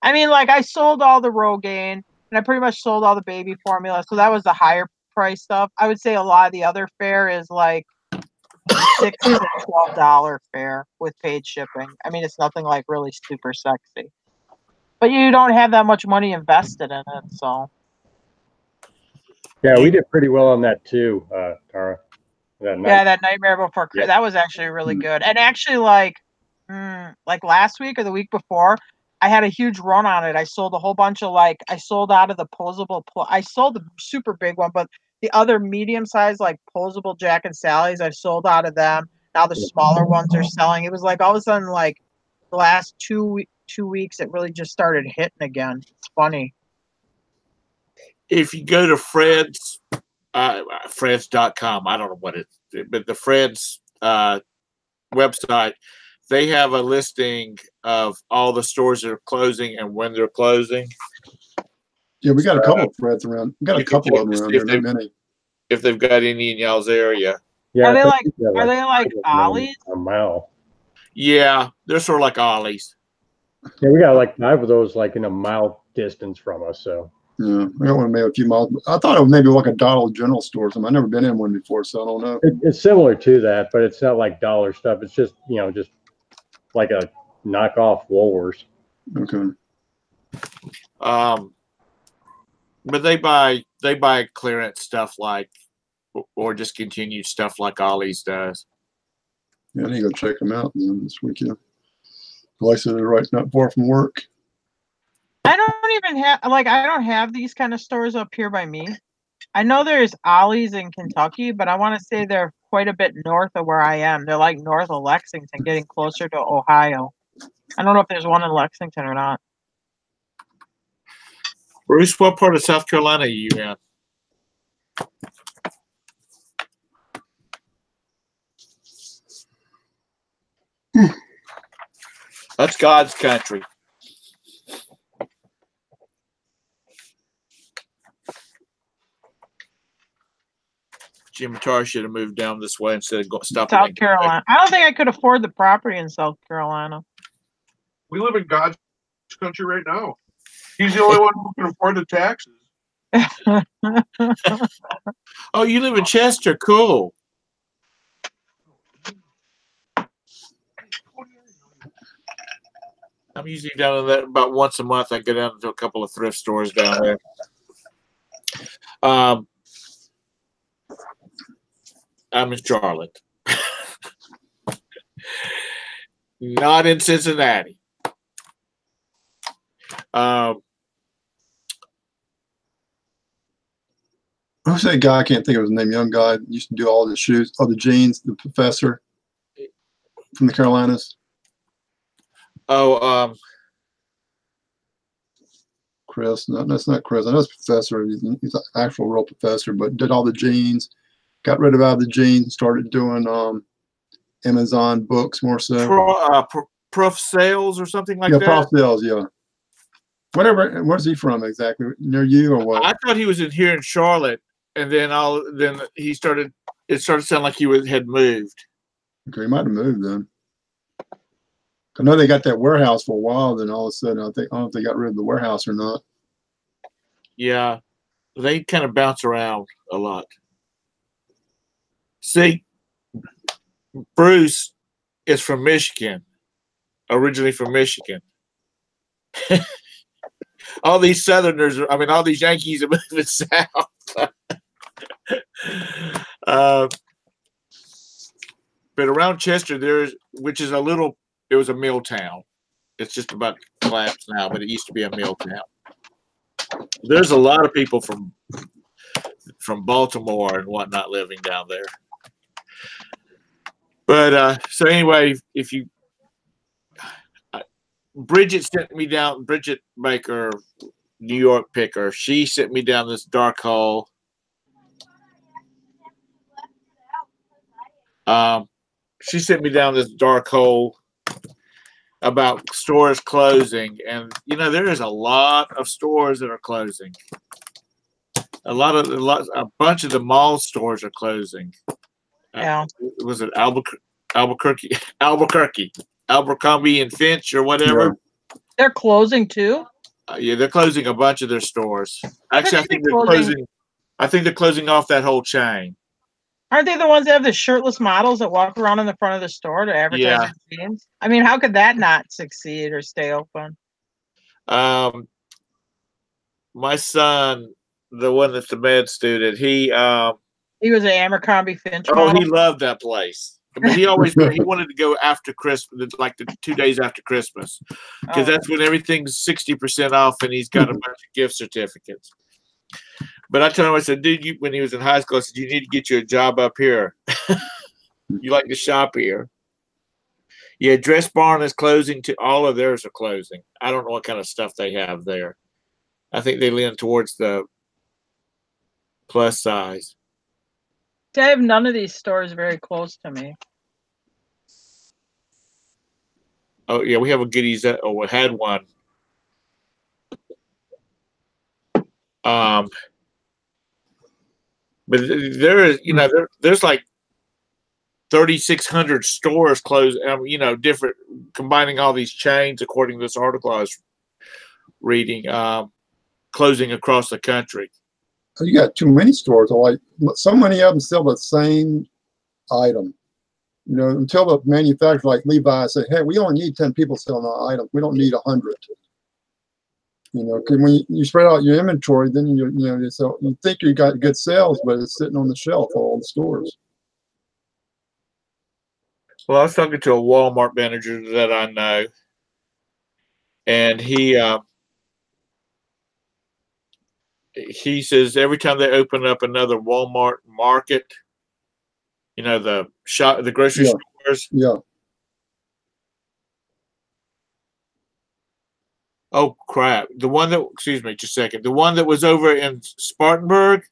I mean, like I sold all the Rogaine, and I pretty much sold all the baby formula, so that was the higher price stuff. I would say a lot of the other fare is like $6 to $12 fare with paid shipping. I mean, it's nothing like really super sexy, but you don't have that much money invested in it, so. Yeah, we did pretty well on that too, Tara. Yeah, that Nightmare Before Christmas, that was actually really good. And actually, like last week or the week before, I had a huge run on it. I sold a whole bunch of I sold out of the posable. I sold the super big one, but the other medium size posable Jack and Sally's, I sold out of them. Now the smaller ones are selling. It was like all of a sudden, like the last 2 weeks, it really just started hitting again. It's funny. If you go to Fred's, Freds.com, I don't know what it is, but the Fred's website, they have a listing of all the stores that are closing and when they're closing. Yeah, we got a couple of Freds around. We got a couple of them around here, not many. If they've got any in y'all's area. Yeah, are they like Ollie's? A mile. Yeah, they're sort of like Ollie's. Yeah, we got like 5 of those like in a mile distance from us, so. Yeah, I got one maybe a few miles. I thought it was maybe like a Dollar General store. I've never been in one before, so I don't know. It's similar to that, but it's not like dollar stuff. It's just, just like a knockoff Woolworths. Okay. But they buy clearance stuff or discontinued stuff like Ollie's does. Yeah, I need to go check them out this weekend. Like I said, they're right not far from work. I don't have these kind of stores up here by me. I know there's Ollie's in Kentucky, but I want to say they're quite a bit north of where I am. They're like north of Lexington, getting closer to Ohio. I don't know if there's one in Lexington or not. Bruce, what part of South Carolina are you in? That's God's country. Jim and Tara should have moved down this way instead of stopping. South Carolina. I don't think I could afford the property in South Carolina. We live in God's country right now. He's the only one who can afford the taxes. Oh, you live in Chester. Cool. I'm usually down in that about once a month. I go down to a couple of thrift stores down there. I'm in Charlotte. Not in Cincinnati. Who's that guy? I can't think of his name. Young guy used to do all the shoes, all the jeans. The professor from the Carolinas. Oh, Chris. No, that's not Chris. I know it's professor. He's an actual real professor, but did all the jeans. Got rid of all the jeans. Started doing Amazon books more so. Prof Sales or something like that. Yeah, Prof Sales. Yeah. Whatever. Where's he from exactly? Near you or what? I thought he was in here in Charlotte, and then he started. It started sounding like he had moved. Okay, he might have moved then. I know they got that warehouse for a while. Then all of a sudden, I don't know if they got rid of the warehouse or not. Yeah, they kind of bounce around a lot. See, Bruce is from Michigan, originally from Michigan. All these Southerners, all these Yankees are moving south. But around Chester, which is it was a mill town. It's just about to collapse now, but it used to be a mill town. There's a lot of people from Baltimore and whatnot living down there. But so anyway, Bridget Baker, New York picker, she sent me down this dark hole. She sent me down this dark hole about stores closing, and there is a lot of stores that are closing. A bunch of the mall stores are closing. Yeah. Was it Albuquerque, Abercrombie and Finch or whatever? Yeah. They're closing too. Yeah, they're closing a bunch of their stores. Actually, I think they're closing off that whole chain. Aren't they the ones that have the shirtless models that walk around in the front of the store to advertise their jeans? How could that not succeed or stay open? My son, the one that's the med student, he was an Abercrombie Finch model. Oh, he loved that place. But he wanted to go after Christmas, like the 2 days after Christmas, because that's when everything's 60% off, and he's got a bunch of gift certificates. But I told him, I said, dude, when he was in high school, I said, you need to get you a job up here. You like to shop here. Yeah, Dress Barn is closing too. All of theirs are closing. I don't know what kind of stuff they have there. I think they lean towards the plus size. I have none of these stores very close to me. Oh, yeah, we have a Goodies. We had one. But there is, there's like 3,600 stores closed. Different, combining all these chains, according to this article I was reading, closing across the country. You got too many stores. Like so many of them sell the same item. Until the manufacturer like Levi say, "Hey, we only need 10 people selling our item. We don't need 100." Because when you spread out your inventory, then you think you got good sales, but it's sitting on the shelf for all the stores. Well, I was talking to a Walmart manager that I know, and he says every time they open up another Walmart market, the grocery stores. Yeah. Oh crap! Excuse me, just a second. The one that was over in Spartanburg.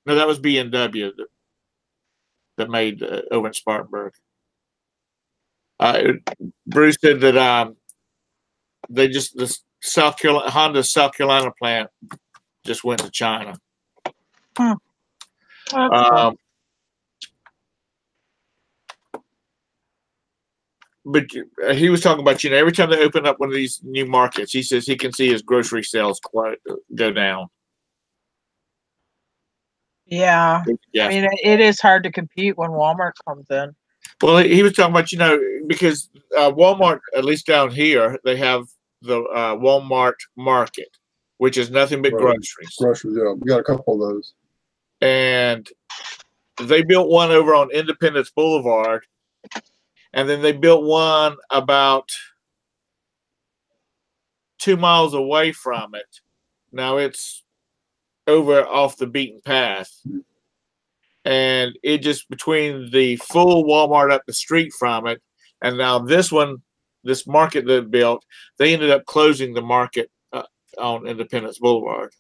No, that was B&W that made over in Spartanburg. Bruce said that the Honda South Carolina plant just went to China. Cool. But he was talking about, every time they open up one of these new markets, he says he can see his grocery sales go down. Yeah. It is hard to compete when Walmart comes in. Well, he was talking about, because Walmart, at least down here, they have the Walmart Market, which is nothing but groceries. Groceries, yeah. We got a couple of those. And they built one over on Independence Boulevard. And then they built one about 2 miles away from it. Now it's over off the beaten path. And it just between the full Walmart up the street from it, and now this market that built, they ended up closing the market on Independence Boulevard.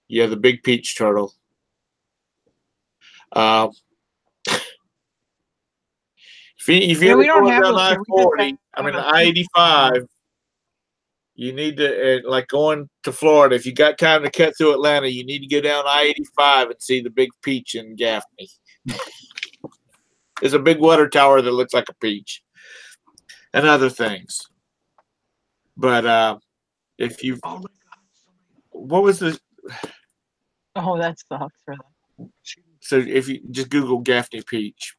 Yeah, the big peach turtle. If you ever go down I-40, I-85, you need to, like going to Florida, if you got time to cut through Atlanta, you need to go down I-85 and see the big peach in Gaffney. There's a big water tower that looks like a peach and other things. But if you what was the? Oh, that sucks for them. So if you just Google Gaffney peach.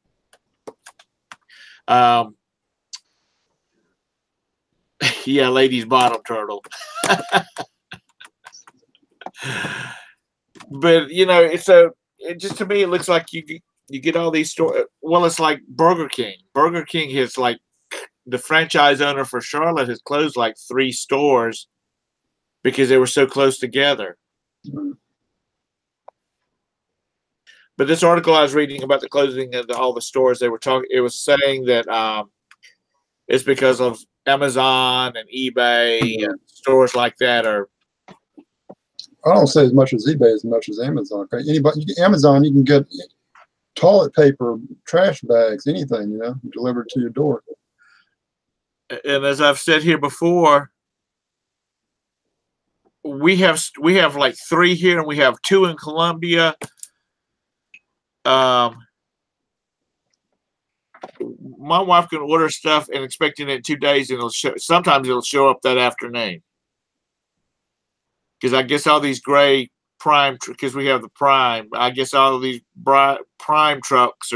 Yeah, ladies' bottom turtle. But you know, it just to me it looks like you get all these stores. Well, it's like Burger King. Burger King has like the franchise owner for Charlotte has closed like 3 stores because they were so close together. But this article I was reading about the closing of all the stores, they were talking. It was saying that it's because of Amazon and eBay and stores like that are. I don't say as much as eBay as much as Amazon. Amazon, you can get toilet paper, trash bags, anything, you know, delivered to your door. And as I've said here before, we have like 3 here, and we have 2 in Columbia. My wife can order stuff and expecting it in 2 days, and sometimes it'll show up that afternoon. Because I guess all these gray Prime, because we have the Prime, I guess all of these Prime trucks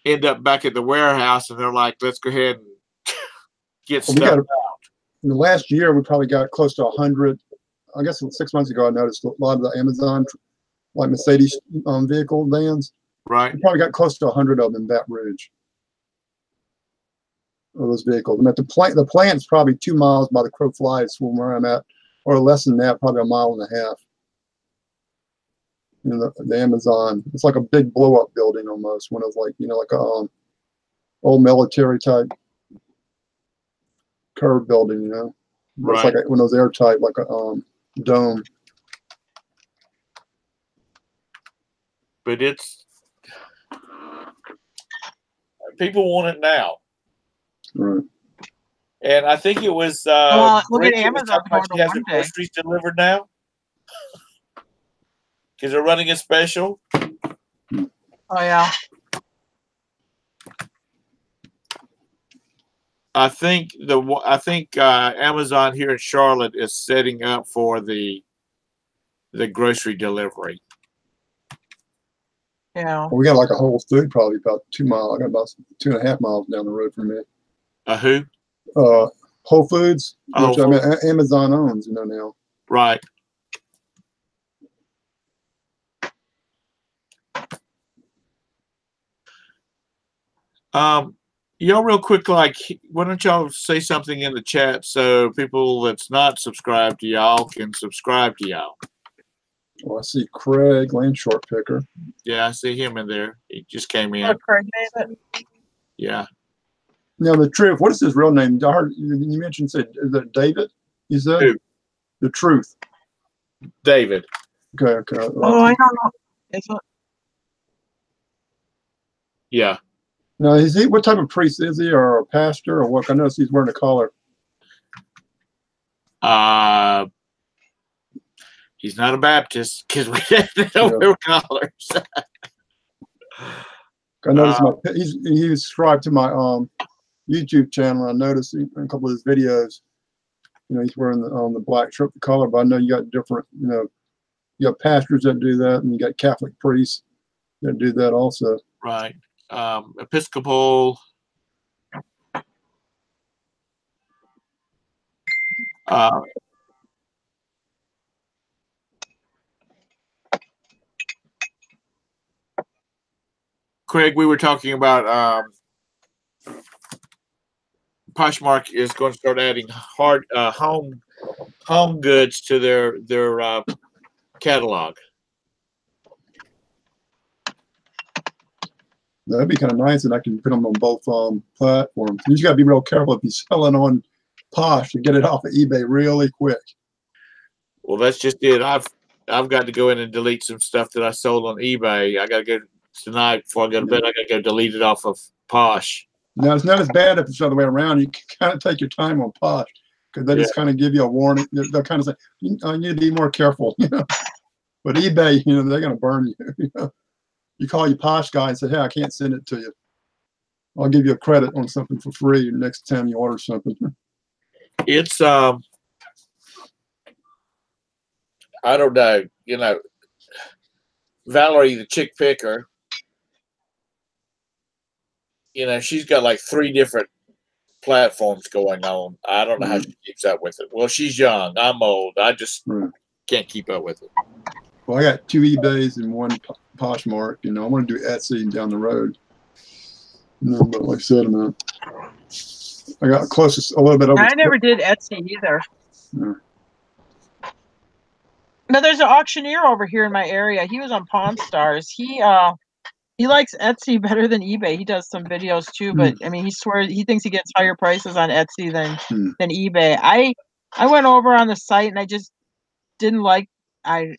end up back at the warehouse, and they're like, let's go ahead and get stuff out. In the last year, we probably got close to 100. I guess 6 months ago, I noticed a lot of the Amazon, like Mercedes vehicle vans. Right. We probably got close to 100 of them in Baton Rouge. Of those vehicles. And at the plant's probably 2 miles by the crow flies from where I'm at, or less than that, probably 1.5 miles. You know, the Amazon, it's like a big blow-up building almost. One of like, you know, like a old military type curved building, you know. Right. It's like one of those airtight, like a dome. But people want it now. Right. And I think it was look at Amazon she has her groceries delivered now. Because they're running a special. Oh yeah. I think Amazon here in Charlotte is setting up for the grocery delivery. Yeah. Well, we got like a Whole Food probably about 2 miles. I got about 2.5 miles down the road from me. A who? Whole Foods, which I mean, Amazon owns, you know, now. Right. Y'all real quick, like, why don't y'all say something in the chat so people that's not subscribed to y'all can subscribe to y'all? Well, I see Craig Landshort Picker. Yeah, I see him in there. He just came in. Oh, Craig David. Yeah. Now, the truth, what is his real name? I heard you mentioned, is it David? You said? Who? The Truth. David. Okay. Oh, I don't know. Is it? Yeah. Now, is he, what type of priest is he, or a pastor, or what? I noticed he's wearing a collar. He's not a Baptist because we don't wear collars. I noticed he's subscribed to my YouTube channel. I noticed in a couple of his videos, you know, he's wearing the black shirt, the collar. But I know you got different, you know, you got pastors that do that, and you got Catholic priests that do that also. Right. Episcopal. Craig, we were talking about Poshmark is going to start adding home goods to their catalog. That'd be kind of nice, and I can put them on both platforms. You just got to be real careful if you're selling on Posh to get it off of eBay really quick. Well, that's just it. I've got to go in and delete some stuff that I sold on eBay. I got to go tonight before I go to bed. I got to go delete it off of Posh. Now, it's not as bad if it's the other way around. You can kind of take your time on Posh because they just kind of give you a warning. They'll kind of say, you need to be more careful, you know. But eBay, you know, they're going to burn you. You know? You call your Posh guy and say, hey, I can't send it to you. I'll give you a credit on something for free next time you order something. It's I don't know. Valerie, the chick picker, she's got like 3 different platforms going on. I don't know how she keeps up with it. Well, she's young. I'm old. I just can't keep up with it. Well, I got 2 eBays and 1 Poshmart. I want to do Etsy down the road. But like I said, I got closest a little bit over. I never did Etsy either. Yeah. No, there's an auctioneer over here in my area. He was on Pawn Stars. He likes Etsy better than eBay. He does some videos too, but I mean, he swears he thinks he gets higher prices on Etsy than eBay. I went over on the site and I just didn't like. I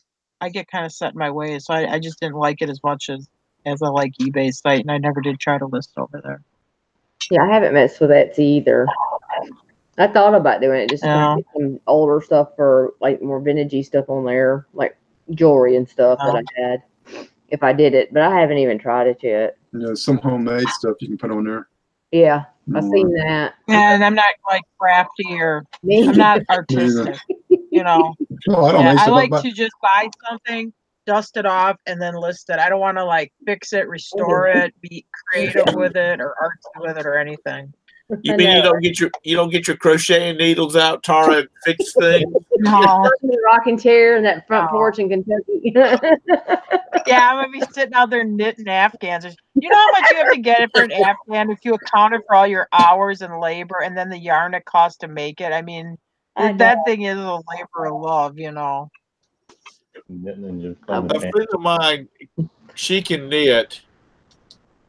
get kind of set in my ways, so I just didn't like it as much as I like eBay's site, and I never did try to list over there. Yeah, I haven't messed with Etsy either. I thought about doing it just to get some older stuff for like more vintagey stuff on there, like jewelry and stuff that I had if I did it, but I haven't even tried it yet. Some homemade stuff you can put on there. Yeah, I've seen that. And I'm not like crafty or I'm not artistic, No, I don't. I like to just buy something, dust it off, and then list it. I don't want to like fix it, restore it, be creative with it, or artsy with it, or anything. You mean you don't get your crocheting needles out, Tara, and fix things? No. The rocking chair and that front porch in Kentucky. Yeah, I'm gonna be sitting out there knitting Afghans. You know how much you have to get it for an Afghan if you accounted for all your hours and labor, and then the yarn it costs to make it. I mean, that thing is a labor of love, A friend of mine, she can knit,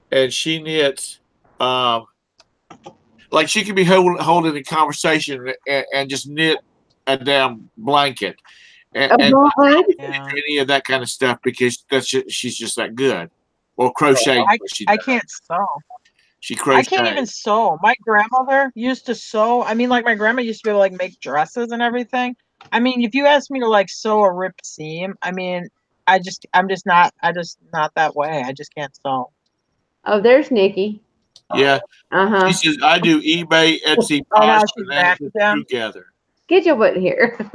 and she knits. Like she could be holding a conversation and just knit a damn blanket, and any of that kind of stuff because she's just that good. Or crochet. I can't sew. She crochets. I can't even sew. My grandmother used to sew. I mean, like my grandma used to be able to like make dresses and everything. I mean, if you ask me to like sew a ripped seam, I mean, I'm just not that way. I just can't sew. Oh, there's Nikki. Yeah. She says I do eBay, Etsy, Posh, and together. Get your butt here.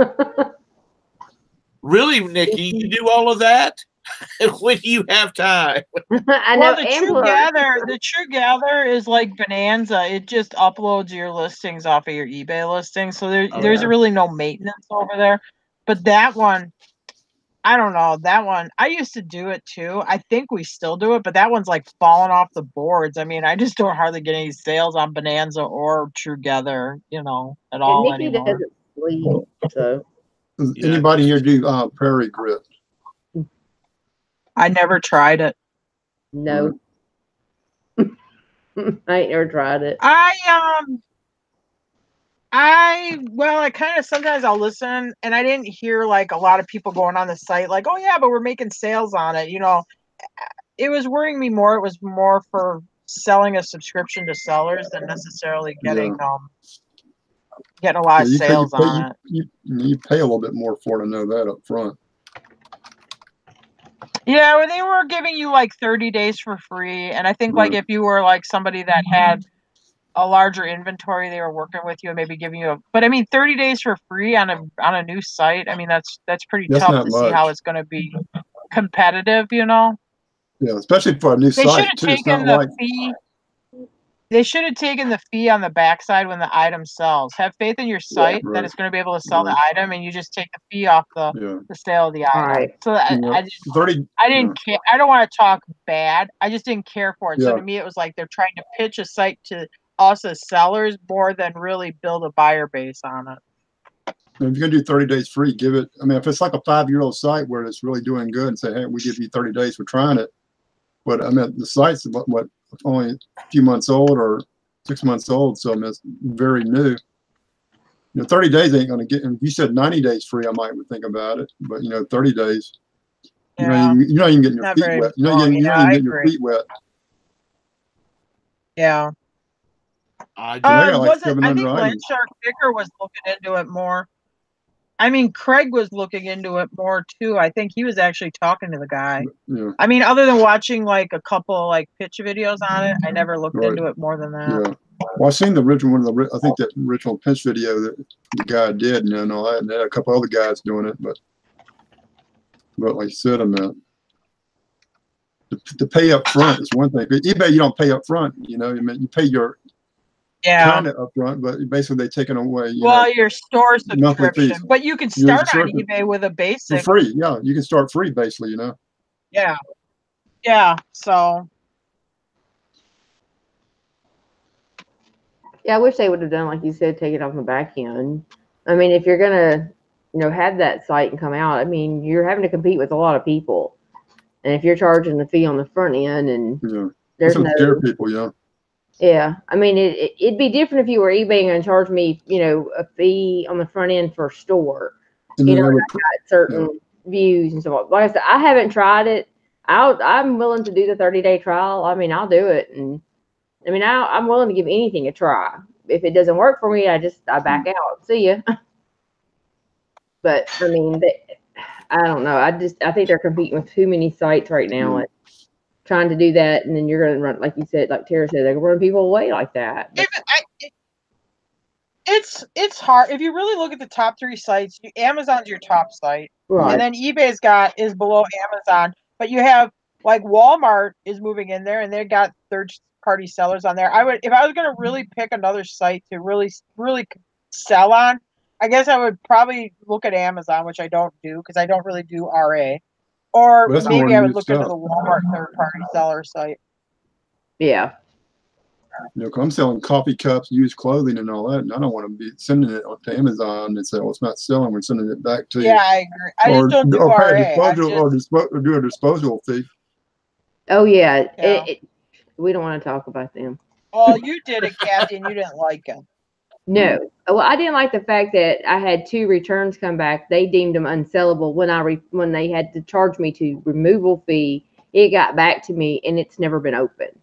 Really, Nikki? You do all of that? When do you have time? I know. The True Gather is like Bonanza. It just uploads your listings off of your eBay listings, so there's really no maintenance over there. But that one, I don't know. That one, I used to do it too. I think we still do it, but that one's like falling off the boards. I mean, I just don't hardly get any sales on Bonanza or True Gather, at all Nikki anymore. doesn't sleep, so. Does anybody here do prairie grit? I never tried it. No. I ain't never tried it. I kind of sometimes I'll listen and I didn't hear like a lot of people going on the site like, oh yeah, but we're making sales on it. It was worrying me more. It was more for selling a subscription to sellers than necessarily getting a lot of sales on it. You pay a little bit more for it to know that up front. Yeah, well, they were giving you like 30 days for free. And I think like if you were like somebody that had a larger inventory, they were working with you and maybe giving you but I mean 30 days for free on a new site. I mean that's pretty tough to see how it's going to be competitive, Yeah, especially for a new site too. It's not like They should have taken the fee on the backside when the item sells. Have faith in your site that it's going to be able to sell the item, and you just take the fee off the sale of the item. Right. So I didn't care. I don't want to talk bad. I just didn't care for it. So to me, it was like they're trying to pitch a site to us as sellers more than really build a buyer base on it. If you're going to do 30 days free, give it. I mean, if it's like a 5-year-old site where it's really doing good and say, hey, we give you 30 days for trying it. But I mean, the site's what only a few months old or 6 months old, so I mean, it's very new. 30 days ain't going to get. If you said 90 days free, I might think about it. But 30 days, you're not even getting your feet wet. You're not even getting your feet wet. Yeah. I got like I think 700 items. Landshark Picker was looking into it more. I mean, Craig was looking into it more too. I think he was actually talking to the guy. Yeah. I mean, other than watching like a couple like pitch videos on it, I never looked into it more than that. Yeah. Well, I've seen the original one. I think that original pitch video that the guy did, and all that, and there are a couple other guys doing it. But But like I said, I mean, the pay up front is one thing. But eBay, you don't pay up front. You know, I mean, you pay your kind of up front, but basically they take it away. Your store monthly subscription, fees. but you can start on eBay with a For basic free. Yeah, you can start free, basically. You know. Yeah. Yeah. So. Yeah, I wish they would have done, like you said, take it off the back end. I mean, if you're gonna, have that site and come out, I mean, you're having to compete with a lot of people, and if you're charging the fee on the front end, and there's no scare people, yeah, I mean, it'd be different if you were eBay and charge me, a fee on the front end for a store. And I got certain views and stuff. Like I said, I haven't tried it. I'm willing to do the 30-day trial. I mean, I'll do it, and I mean, I'm willing to give anything a try. If it doesn't work for me, I back out. See ya. But I mean, I don't know. I think they're competing with too many sites right now at trying to do that, and then you're going to run, like you said, like Tara said, they're going to run people away like that. It's hard if you really look at the top 3 sites. Amazon's your top site, right? And then eBay's is below Amazon, but you have like Walmart is moving in there, and they've got third-party sellers on there. If I was going to really pick another site to really sell on, I guess I would probably look at Amazon, which I don't do because I don't really do RA, or maybe I would look into the Walmart third-party seller site. Yeah. I'm selling coffee cups, used clothing, and all that, and I don't want to be sending it to Amazon and say, "Well, it's not selling." We're sending it back to you. Yeah, I agree. I just don't do RA. Or do a disposal fee. Oh yeah, we don't want to talk about them. Well, you did it, Kathy, and you didn't like it. No, well, I didn't like the fact that I had 2 returns come back. They deemed them unsellable when they had to charge me to removal fee. It got back to me, and it's never been opened.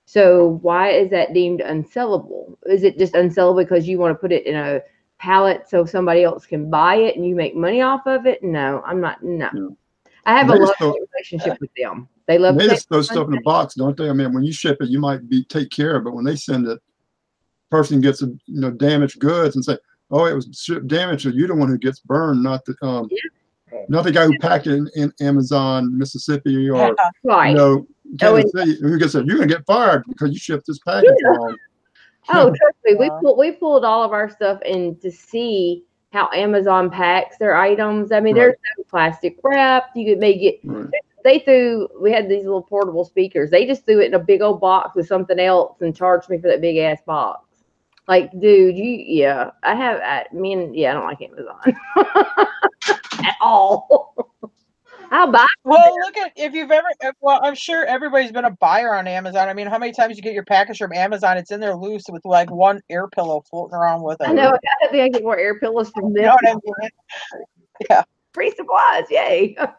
So why is that deemed unsellable? Is it just unsellable because you want to put it in a pallet so somebody else can buy it and you make money off of it? No, I'm not. No, I have a love relationship with them. They just throw stuff in a box, don't they? I mean, when you ship it, you might take care of it. But when they send it, person gets damaged goods and say, "Oh, it was shipped damaged," so you're the one who gets burned, not the guy who packed it in Amazon, Mississippi, or Tennessee, who gets said, "You're gonna get fired because you shipped this package wrong." Oh, trust me, we pulled all of our stuff in to see how Amazon packs their items. I mean, there's no plastic wrap. You could make it. We had these little portable speakers. They just threw it in a big old box with something else and charged me for that big ass box. Like, dude, I don't like Amazon at all. I'll buy. Well, look at I'm sure everybody's been a buyer on Amazon. I mean, how many times you get your package from Amazon? It's in there loose with like one air pillow floating around with it. I know. I think I get more air pillows from them. You know what I mean? Yeah. Free supplies, yay! Now,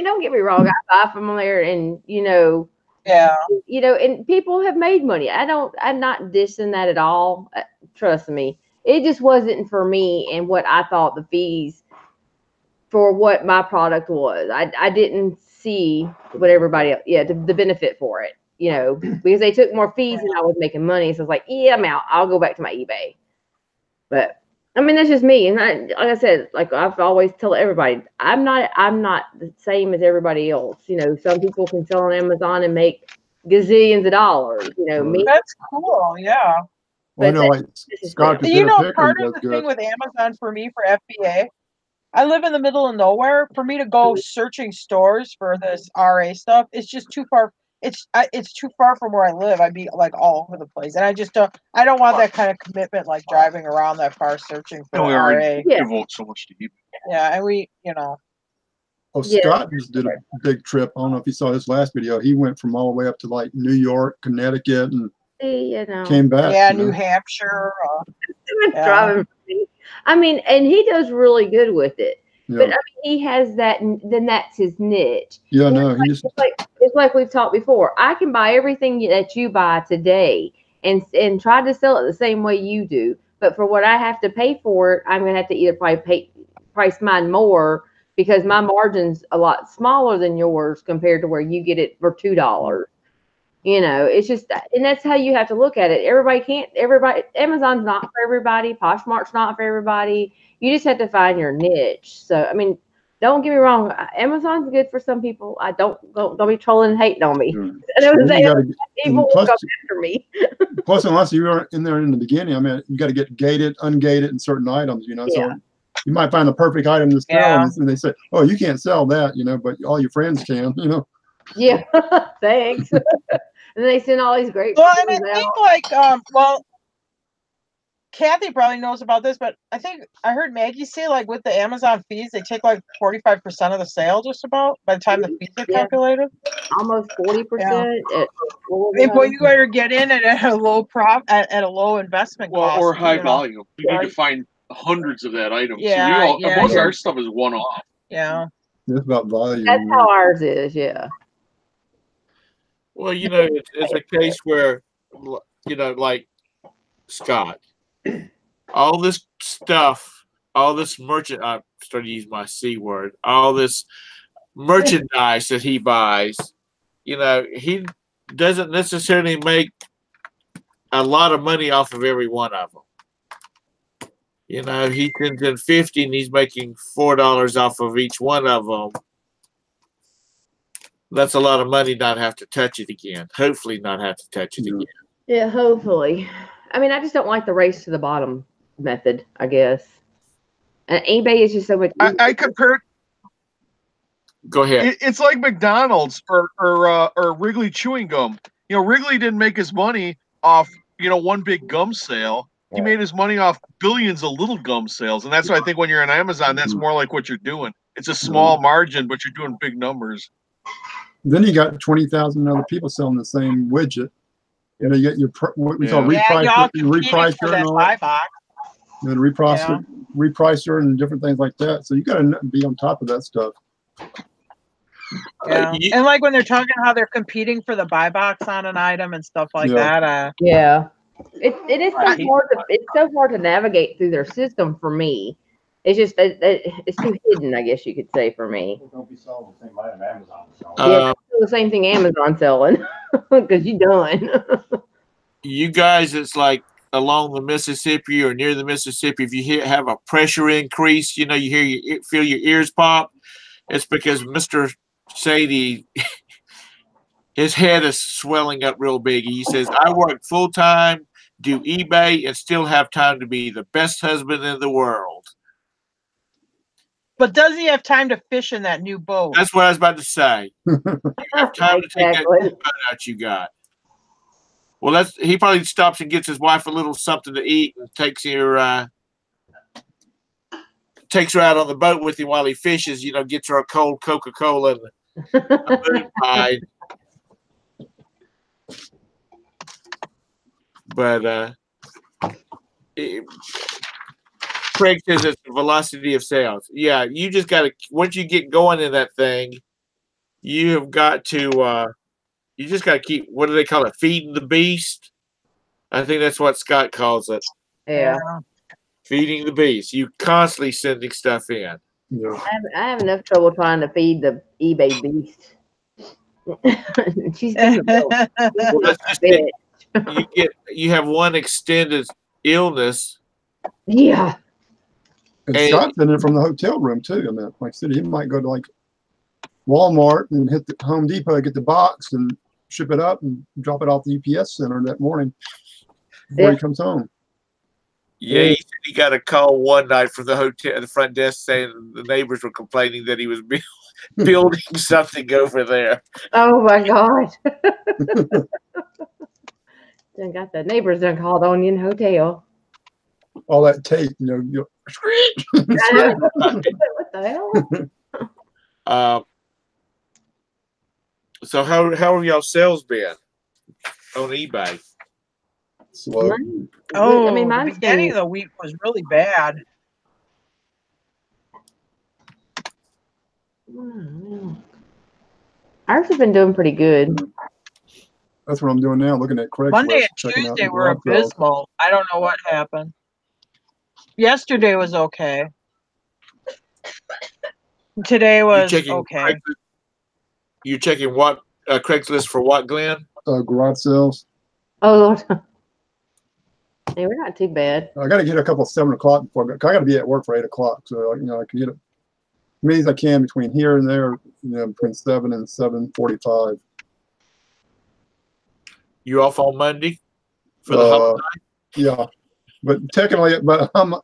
don't get me wrong. I buy from there, and and people have made money. I'm not dissing that at all. Trust me, it just wasn't for me and what I thought the fees for what my product was. I didn't see what everybody else, the benefit for it, because they took more fees and I was making money. So I was like, I'm out. I'll go back to my eBay. But I mean, that's just me. And like I said, like I've always tell everybody, I'm not the same as everybody else. Some people can sell on Amazon and make gazillions of dollars. Me. That's cool. Yeah. Well, Scott, part of the thing with Amazon for me for FBA, I live in the middle of nowhere. For me to go searching stores for this RA stuff, it's just too far. It's too far from where I live. I'd be like all over the place, and I don't want that kind of commitment, like driving around that far searching for RA. Devote so much to eBay. Yeah, and Scott just did a big trip. I don't know if you saw his last video. He went from all the way up to like New York, Connecticut, and came back. Yeah, New Hampshire. Driving. I mean, and he does really good with it. Yeah. But I mean, he has that. Then that's his niche. Yeah, no, it's like we've talked before. I can buy everything that you buy today and try to sell it the same way you do. But for what I have to pay for it, I'm going to have to either price mine more because my margin's a lot smaller than yours compared to where you get it for $2. It's just, and that's how you have to look at it. Amazon's not for everybody. Poshmart's not for everybody. You just have to find your niche. So, I mean, Don't get me wrong. Amazon's good for some people. I don't be trolling and hating on me. Yeah. I know Then they you gotta, people and will come after me. plus, unless you were in there in the beginning, I mean, you got to get gated, ungated, and certain items. You know, Yeah. so you might find the perfect item to sell, Yeah. and they say, "Oh, you can't sell that," you know, but all your friends can. You know. Yeah. Thanks. And then they send all these great Well, and I photos think out. well, Kathy probably knows about this, but I think I heard Maggie say like with the Amazon fees, they take like 45% of the sale just about by the time the fees are Yeah. calculated. Almost 40%. Well, you better get in at a low at a low investment cost. or high you know. volume. You Right. need to find hundreds of that item. Yeah, so most yeah. of our stuff is one off. Yeah. It's about volume. That's how ours is. Yeah. Well, you know, it's a case where, you know, like Scott, all this stuff, all this merchant, I started to use my C word, all this merchandise that he buys, you know, he doesn't necessarily make a lot of money off of every one of them. You know, he sends in 50 and he's making $4 off of each one of them. That's a lot of money, not have to touch it again. Hopefully not have to touch it again. Yeah, hopefully. I mean, I just don't like the race to the bottom method, I guess. And eBay is just so much easier. I compared. Go ahead. It's like McDonald's or Wrigley chewing gum. You know, Wrigley didn't make his money off one big gum sale. He made his money off billions of little gum sales, and that's why I think when you're on Amazon, that's more like what you're doing. It's a small margin, but you're doing big numbers. Then you got 20,000 other people selling the same widget. You know, you get your what we call repricer, repricer and all that. And then repricer and different things like that. So you got to be on top of that stuff. Yeah. And like when they're talking how they're competing for the buy box on an item and stuff like that. Yeah. It is so hard to navigate through their system for me. It's just it's too hidden, I guess you could say, for me. Don't be selling the same item Amazon is selling. Yeah, the same thing Amazon selling because you done. You guys, it's like along the Mississippi or near the Mississippi. If you have a pressure increase, you know, you feel your ears pop. It's because Mr. Sadie, his head is swelling up real big. He says, "I work full time, do eBay, and still have time to be the best husband in the world." But does he have time to fish in that new boat? That's what I was about to say. You have time to take that new boat out you got. Well, he probably stops and gets his wife a little something to eat and takes her out on the boat with him while he fishes. You know, gets her a cold Coca-Cola and a moon pie. But Craig says it's the velocity of sales. Yeah, you just got to, once you get going in that thing, you have got to, you just got to keep, what do they call it? Feeding the beast. I think that's what Scott calls it. Yeah. Feeding the beast. You constantly sending stuff in. Yeah. I have enough trouble trying to feed the eBay beast. She's doing you have one extended illness. Yeah. And Scott's in it from the hotel room too. I mean, like I said, he might go to like Walmart and hit the Home Depot, get the box and ship it up and drop it off the UPS center that morning before he comes home. Yeah, he said he got a call one night from the hotel, the front desk, saying the neighbors were complaining that he was building something over there. Oh my God! Done got the neighbors done called on you in the hotel. All that tape, you know. What the hell? So how have y'all sales been on eBay? Slow. Oh, I mean, the beginning of the week was really bad. Ours have been doing pretty good. That's what I'm doing now, looking at Craigslist. Monday and Tuesday were abysmal. I don't know what happened. Yesterday was okay. Today was okay. You're checking what Craigslist for what, Glenn? Garage sales. Oh Lord. Hey, we're not too bad. I got to get a couple at 7 o'clock before I got to be at work for 8 o'clock, so you know I can get it Means I can between here and there, between 7 and 7:45. You off on Monday for the holiday? Yeah, but technically, I'm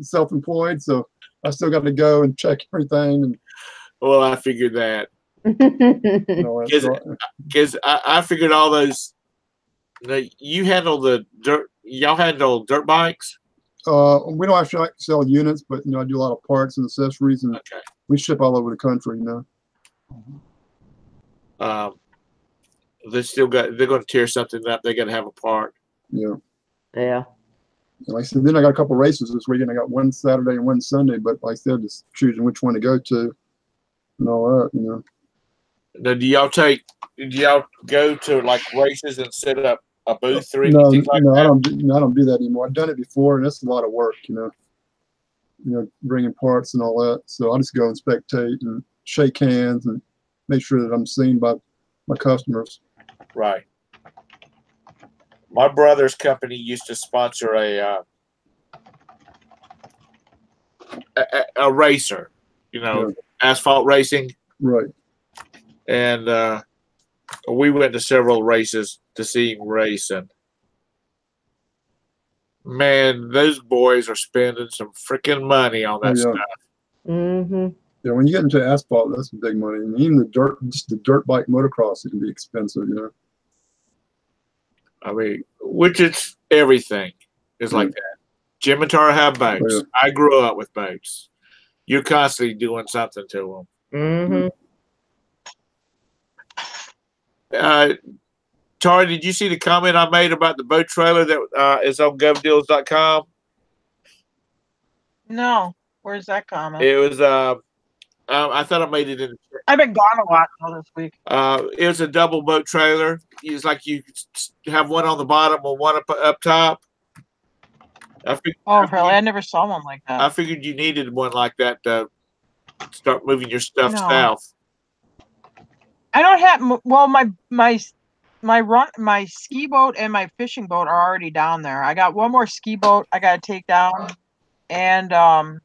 self-employed, so I still got to go and check everything. And Well, I figured that because I figured all those. You handle the dirt. Y'all handle dirt bikes. We don't actually sell units, but I do a lot of parts and accessories, and we ship all over the country. They're going to tear something up. They got to have a part. Yeah. Yeah. Like I said, then I got a couple races this weekend. I got one Saturday and one Sunday, but like I said, just choosing which one to go to and all that. Now, do y'all go to like races and set up a booth or No, anything like that? I don't do that anymore. I've done it before, and it's a lot of work. Bringing parts and all that. So I just go and spectate and shake hands and make sure that I'm seen by my customers. Right. My brother's company used to sponsor a racer, asphalt racing. Right. And we went to several races to see him race, and man, those boys are spending some freaking money on that stuff. Mm-hmm. Yeah, when you get into asphalt, that's big money. And even just the dirt bike motocross, it can be expensive. I mean, which it's everything is like that. Jim and Tara have boats. Oh, yeah. I grew up with boats. You're constantly doing something to Mm-hmm. them. Tara, did you see the comment I made about the boat trailer that is on govdeals.com? No. Where's that comment? It was I thought I made it in. I've been gone a lot this week. It was a double boat trailer. It's like you have one on the bottom and one up top. Really? I never saw one like that. I figured you needed one like that to start moving your stuff south. I don't have. Well, my ski boat and my fishing boat are already down there. I got one more ski boat I got to take down, and a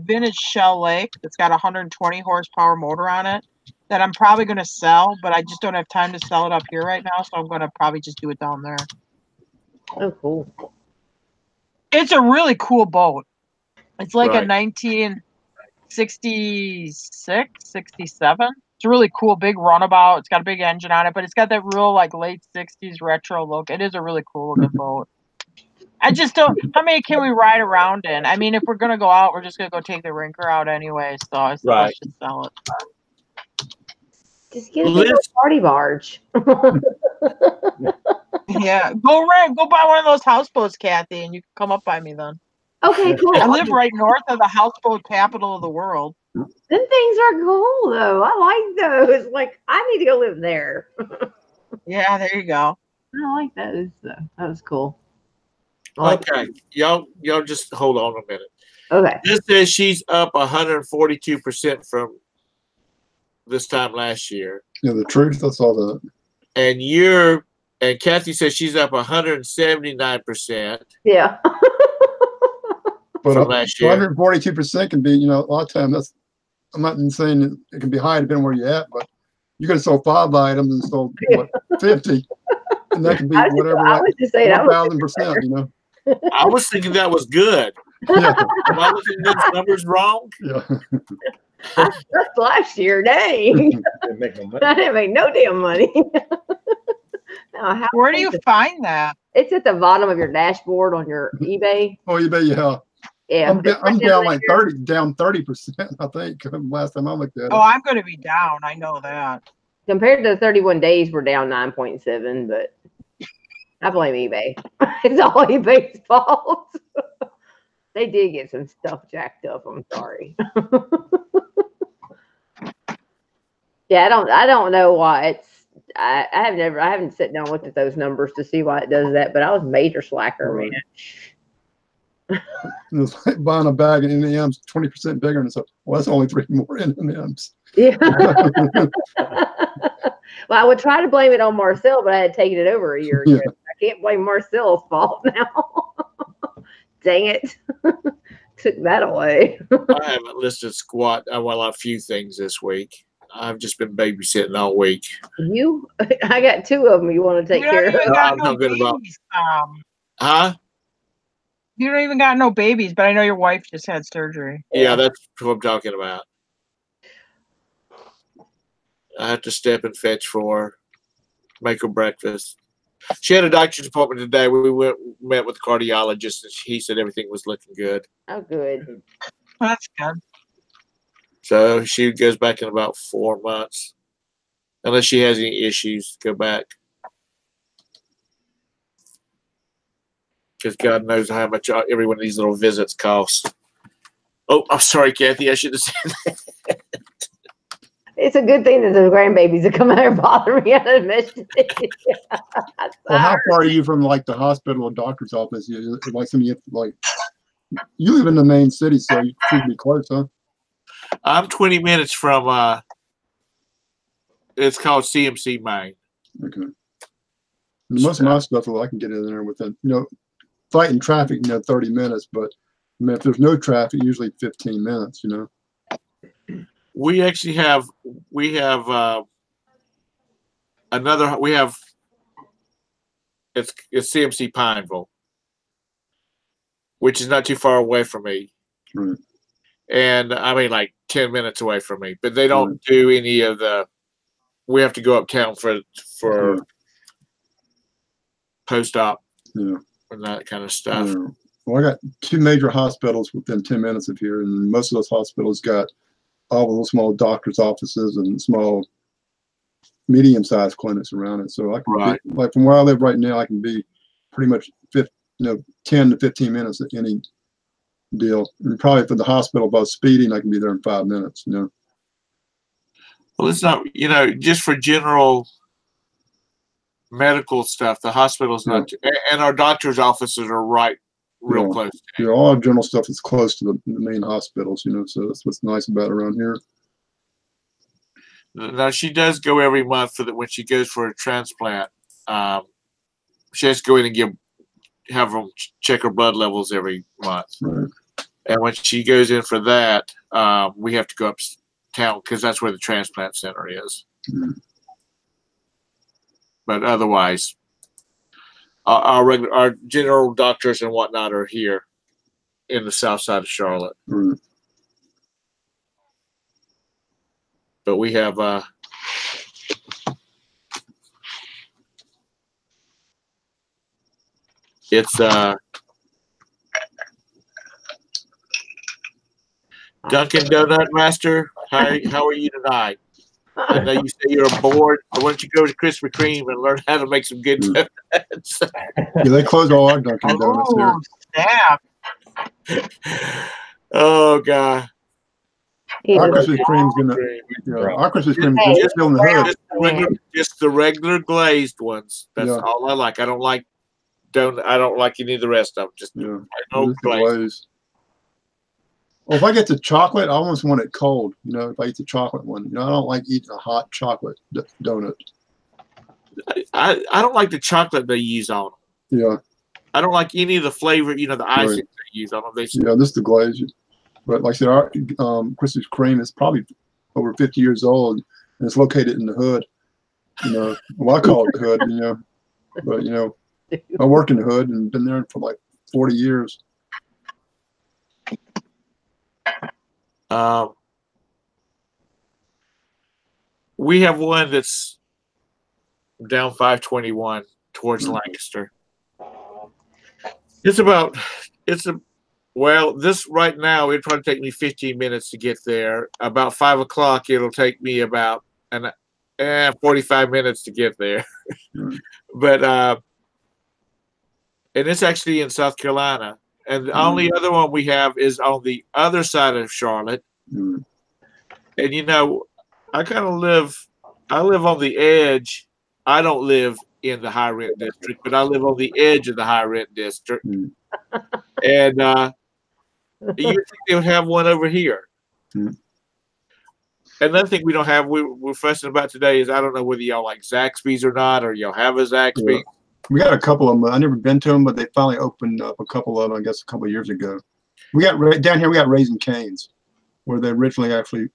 vintage Shell Lake that's got a 120 horsepower motor on it that I'm probably going to sell, but I just don't have time to sell it up here right now, so I'm going to probably just do it down there. Oh, cool. It's a really cool boat. It's like a 1966, 67. It's a really cool big runabout. It's got a big engine on it, but it's got that real like late 60s retro look. It is a really cool looking boat. I just don't. How many can we ride around in? I mean, if we're gonna go out, we're just gonna go take the rinker out anyway. So I said let's just sell it. Just get a little party barge. Yeah, go buy one of those houseboats, Kathy, and you can come up by me then. Okay, cool. I live right north of the houseboat capital of the world. Them things are cool though. I like those. Like I need to go live there. Yeah, there you go. I like those though. That was cool. Okay, y'all just hold on a minute. Okay. This says she's up 142% from this time last year. Yeah, the truth. I saw that. And Kathy says she's up 179%. Yeah. But from last year. 142% can be, a lot of times I'm not saying it can be high depending where you're at, but you could have sold 5 items and sold 50, and that could be whatever. I was just saying 1,000%. I was thinking that was good. Yeah. Am I looking at those numbers wrong? Yeah. That's last year. Dang. I didn't make no damn money. Where do you find that? It's at the bottom of your dashboard on your eBay. Oh, eBay, yeah. Yeah. I'm down like 30%, I think, last time I looked at it. Oh, I'm going to be down. I know that. Compared to the 31 days, we're down 9.7, but I blame eBay. It's all eBay's fault. They did get some stuff jacked up. I'm sorry. Yeah, I don't know why I haven't sat down and looked at those numbers to see why it does that, but I was major slacker, man. It's like buying a bag of M&M's 20% bigger, and it's like, well, that's only 3 more M&M's. Yeah. Well, I would try to blame it on Marcel, but I had taken it over a year ago. Yeah. I can't blame Marcel's fault now. Dang it. Took that away. I haven't listed squat. Well, a few things this week. I've just been babysitting all week. You? I got 2 of them you want to take You care don't even of. got I'm no not good about- babies, Huh? You don't even got no babies, but I know your wife just had surgery. Yeah, that's what I'm talking about. I have to step and fetch for her, make her breakfast. She had a doctor's appointment today. We met with the cardiologist, and he said everything was looking good. Oh, good. That's good. So she goes back in about 4 months, unless she has any issues. Go back, because God knows how much every one of these little visits cost. Oh, I'm sorry, Kathy. I should have said that. It's a good thing that the grandbabies that come out and bother me on admission. Well, how far are you from like the hospital or doctor's office? Like some you live in the main city, so you should be close, huh? I'm 20 minutes from. It's called CMC Main. Okay. Most of my stuff, I can get in there within, fighting traffic, 30 minutes. But I mean, if there's no traffic, usually 15 minutes. We actually have another. We have it's CMC Pineville, which is not too far away from me. Right. And I mean, like 10 minutes away from me. But they don't do any of the. We have to go uptown for post-op and that kind of stuff. Yeah. Well, I got 2 major hospitals within 10 minutes of here, and most of those hospitals got all the little small doctor's offices and small, medium-sized clinics around it. So I can be, like from where I live right now, I can be pretty much 10 to 15 minutes at any deal. And probably for the hospital, about speeding, I can be there in 5 minutes. Well, it's not, just for general medical stuff, the hospital's not, and our doctor's offices are real close. Yeah, all our general stuff is close to the main hospitals, so that's what's nice about around here. Now, she does go every month when she goes for a transplant. She has to go in and have them check her blood levels every month. Right. And when she goes in for that, we have to go uptown because that's where the transplant center is. Mm-hmm. But otherwise, our general doctors and whatnot are here in the south side of Charlotte. Mm-hmm. But we have it's Dunkin' Donut Master. How are you tonight? I know you say you're bored. Why don't you go to Krispy Kreme and learn how to make some good donuts? Yeah, they close all our Dunkin' Donuts here. Snap. Oh God. Our Krispy Kreme's our Krispy Kreme is still in the hood. Just the regular glazed ones. That's all I like. I don't like any of the rest of them. Just glazed. Well, if I get the chocolate, I almost want it cold. If I eat the chocolate one, I don't like eating a hot chocolate donut. I don't like the chocolate they use on them. Yeah. I don't like any of the flavor, the icing they use on them. This is the glaze. But like I said, our Krispy Kreme is probably over 50 years old, and it's located in the hood. Well, I call it the hood, but I worked in the hood and been there for like 40 years. We have one that's down 521 towards Lancaster. This right now, it'd probably take me 15 minutes to get there. About 5 o'clock, it'll take me about 45 minutes to get there. But, and it's actually in South Carolina. And the only other one we have is on the other side of Charlotte. And, I live on the edge. I don't live in the high rent district, but I live on the edge of the high rent district. And you think they would have one over here. Another thing we don't have, we're fussing about today is I don't know whether y'all like Zaxby's or not, or y'all have a Zaxby. Yeah. We got a couple of them. I've never been to them, but they finally opened up a couple of them, I guess, a couple of years ago. We got down here. We got Raising Cane's, where they originally actually,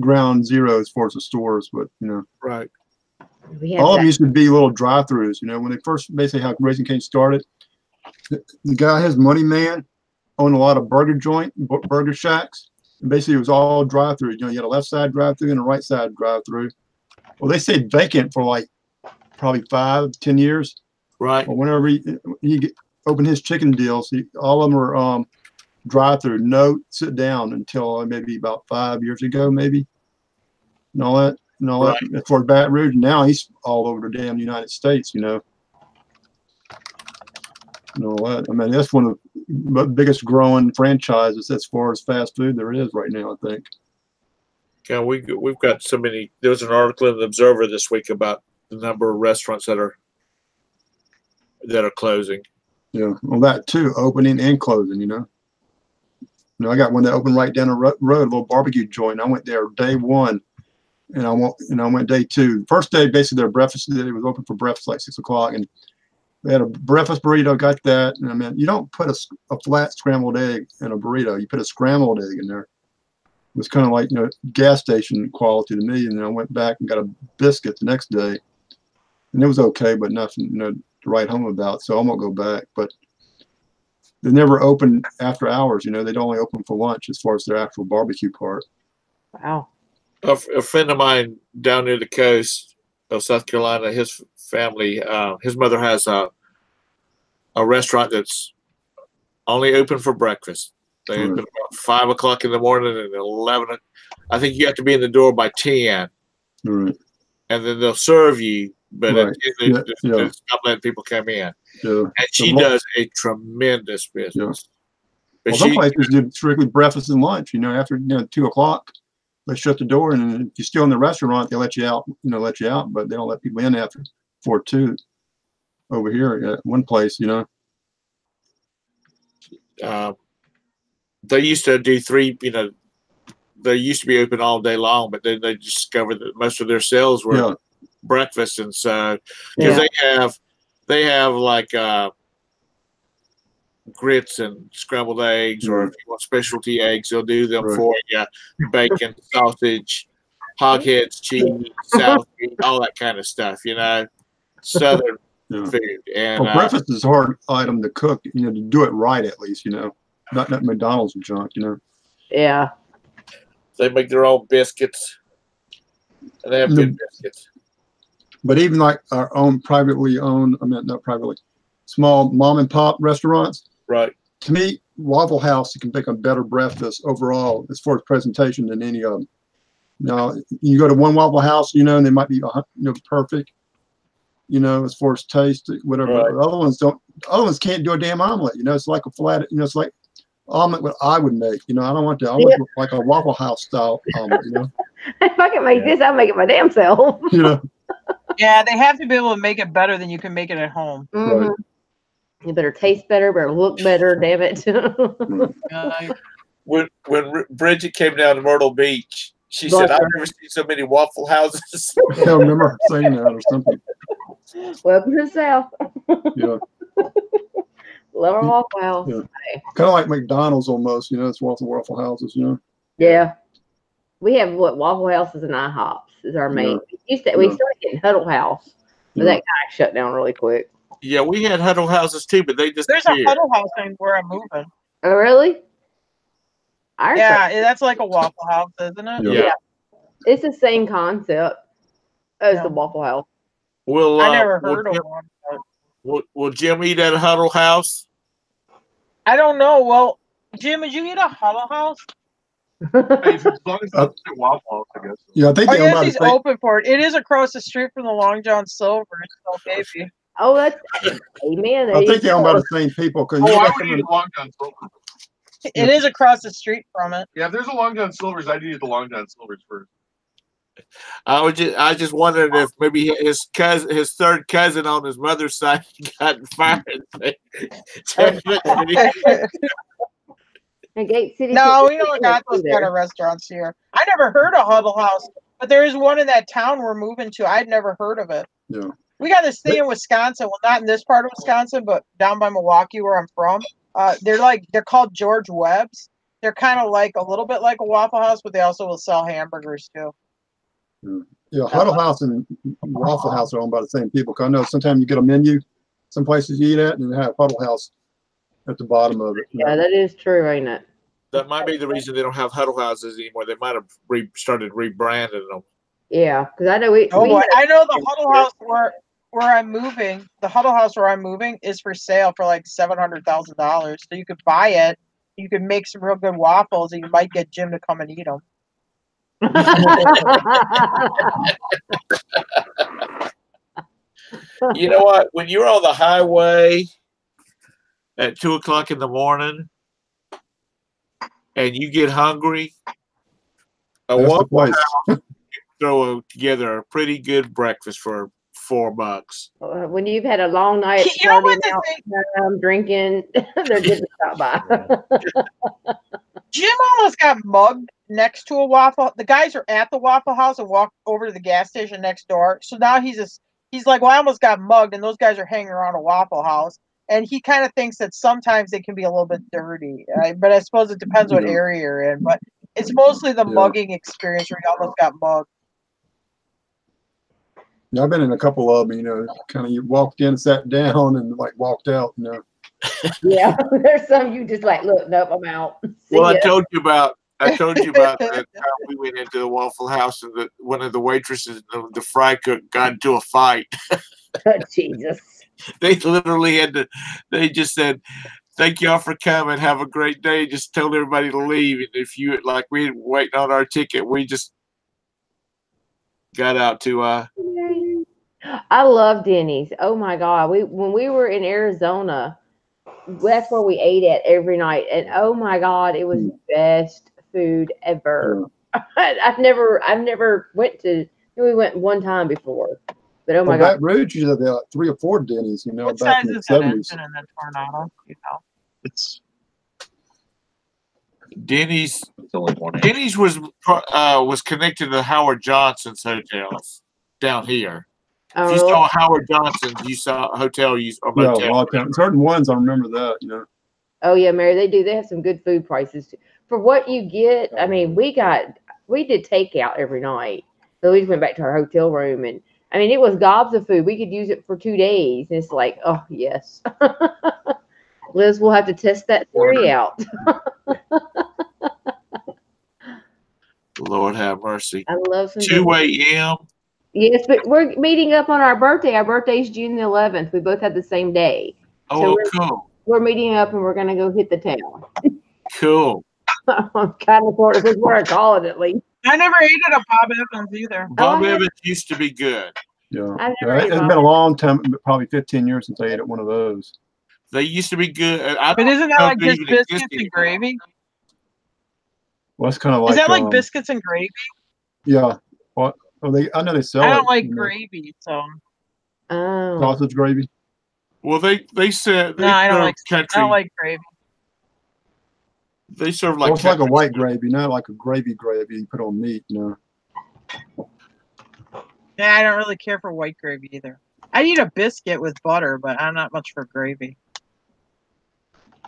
ground zero as far as the stores, but Right. all of them used to be little drive-throughs. When they first basically how Raising Cane's started, the guy, his money man, owned a lot of burger shacks. And basically, it was all drive-through. You had a left side drive-through and a right side drive-through. Well, they stayed vacant for like probably 5-10 years. Right. Or whenever he opened his chicken deals, all of them were drive-through, no sit down until maybe about 5 years ago, maybe. And all that. Right. As far as Baton Rouge, now he's all over the damn United States. And all that. I mean, that's one of the biggest growing franchises as far as fast food there is right now, I think. Yeah, we've got so many. There was an article in the Observer this week about the number of restaurants that are closing. Yeah, well, that too, opening and closing. I got one that opened right down the road, a little barbecue joint. I went there day one, and I went day two. First day, basically, their breakfast. It was open for breakfast like 6 o'clock, and they had a breakfast burrito. Got that, and I mean, you don't put a flat scrambled egg in a burrito. You put a scrambled egg in there. It was kind of like gas station quality to me. And then I went back and got a biscuit the next day, and it was okay, but nothing to write home about. So I won't go back. But they never open after hours. They'd only open for lunch as far as their actual barbecue part. Wow. A friend of mine down near the coast of South Carolina, his family, his mother has a restaurant that's only open for breakfast. They open about 5 o'clock in the morning and 11. I think you have to be in the door by 10. Right. And then they'll serve you, but they stop letting people come in. Yeah. And she does a tremendous business. Yeah. Well, some places do strictly breakfast and lunch. After 2 o'clock, they shut the door, and if you're still in the restaurant, they let you out. But they don't let people in after 4-2. Over here at one place, They used to do 3. They used to be open all day long, but then they discovered that most of their sales were breakfast, and so because they have like grits and scrambled eggs, or if you want specialty eggs, they'll do them for you. Bacon, sausage, hog heads, cheese, sour cream, all that kind of stuff. Southern food. And breakfast is a hard item to cook. To do it right at least. Not McDonald's junk. Yeah. They make their own biscuits, and they have good biscuits. But even like our own privately owned, not privately, small mom and pop restaurants. Right. To me, Waffle House can make a better breakfast overall as far as presentation than any of them. Now, you go to one Waffle House, and they might be perfect, as far as taste, whatever. Right. The other ones don't. Other ones can't do a damn omelet. It's like a flat. It's like omelet what I would make. I don't want that. I want like a Waffle House style omelet. If I can make this, I'll make it my damn self. Yeah, they have to be able to make it better than you can make it at home. Mm-hmm. Right. You better taste better, better look better, damn it. When Bridget came down to Myrtle Beach, she said, "I've never seen so many Waffle Houses." I remember her saying that or something. Welcome to the South. Yeah. Love our Waffle House. Yeah. Kind of like McDonald's almost, it's Waffle Houses, Yeah. We have Waffle Houses and IHOPs is our main. We started getting Huddle House, but that kind of shut down really quick. Yeah, we had Huddle Houses too, but they just there's a Huddle House thing where I'm moving. Oh, really? That's like a Waffle House, isn't it? Yeah. It's the same concept as the Waffle House. I never heard of one. Will Jim eat at a Huddle House? I don't know. Well, Jim, would you eat a Huddle House? As long as it's a Waffle House, I guess. Yeah, I think he's open for it. It is across the street from the Long John Silver. So maybe. Oh, that's amen. I think they're owned by the same people. I would eat a Long John Silver. It is across the street from it. Yeah, if there's a Long John Silver's, I'd eat the Long John Silver's first. I just wondered if maybe his third cousin on his mother's side got fired. Gate City. No, we don't got those kind of restaurants here. I never heard of Huddle House, but there is one in that town we're moving to. I'd never heard of it. Yeah. We got this thing in Wisconsin. Well, not in this part of Wisconsin, but down by Milwaukee, where I'm from. They're called George Webb's. They're kind of like a little bit like a Waffle House, but they also will sell hamburgers too. Yeah, Huddle House and Waffle House are owned by the same people. 'Cause I know sometimes you get a menu, some places you eat at, and they have Huddle House at the bottom of it. Yeah, that is true, ain't it? That might be the reason they don't have huddle houses anymore. They might have started rebranding them. Yeah, because I know we. Oh we boy, had- I know the Huddle House where I'm moving. The Huddle House where I'm moving is for sale for like $700,000. So you could buy it. You could make some real good waffles, and you might get Jim to come and eat them. You know what? When you're on the highway at 2:00 in the morning and you get hungry, a That's the Waffle place. House throw together a pretty good breakfast for $4. When you've had a long night You know what partying the out, drinking, they're good to stop by. Jim almost got mugged next to a Waffle. The guys are at the Waffle House and walked over to the gas station next door. So now he's like, well, I almost got mugged, and those guys are hanging around a Waffle House. And he kind of thinks that sometimes they can be a little bit dirty. But I suppose it depends what area you're in. But it's mostly the mugging experience where he almost got mugged. Yeah, I've been in a couple of them, kind of you walked in, sat down, and like walked out, Yeah, there's some you just like, look, nope, I'm out. See Well, ya. I told you about that time we went into the Waffle House and one of the waitresses, the fry cook, got into a fight. Jesus. They literally had to. They just said, "Thank y'all for coming. Have a great day." Just told everybody to leave. And if you we were waiting on our ticket, we just got out to. I love Denny's. Oh my God. When we were in Arizona, that's where we ate at every night. And oh my God, it was the best food ever. I've never went to, we went one time before, but oh my God. Baton Rouge used to have like 3 or 4 Denny's, What back size in the is that 70s. engine in the Tornado? It's Denny's. it's only one. Denny's was connected to Howard Johnson's hotels down here. If you saw Howard Johnson, you saw a hotel or Yeah, a motel. lot of times. Certain ones, I remember that, Oh yeah, Mary, they do. They have some good food prices too. For what you get. I mean, we did takeout every night. So we just went back to our hotel room, and I mean, it was gobs of food. We could use it for 2 days. And it's like, oh yes. Liz, we'll have to test that theory out. Lord have mercy. I love some 2 a.m. Yes, but we're meeting up on our birthday. Our birthday's June the 11th. We both have the same day. Oh, cool. We're meeting up and we're going to go hit the town. Cool. Kind of sort of is what I call it, at least. I never ate at a Bob Evans either. Bob Evans used to be good. Yeah. I've never It's been a long time, probably 15 years since I ate at one of those. They used to be good. But isn't that like just biscuits and gravy? Well, it's kind of like. Is that like biscuits and gravy? Yeah. Well, I know they sell it. I don't like gravy, so. Oh. Sausage gravy. Well, they said No, I don't like country. I don't like gravy. They serve like. Well, it's like a white gravy, not like a gravy you put on meat. Yeah, I don't really care for white gravy either. I'd eat a biscuit with butter, but I'm not much for gravy.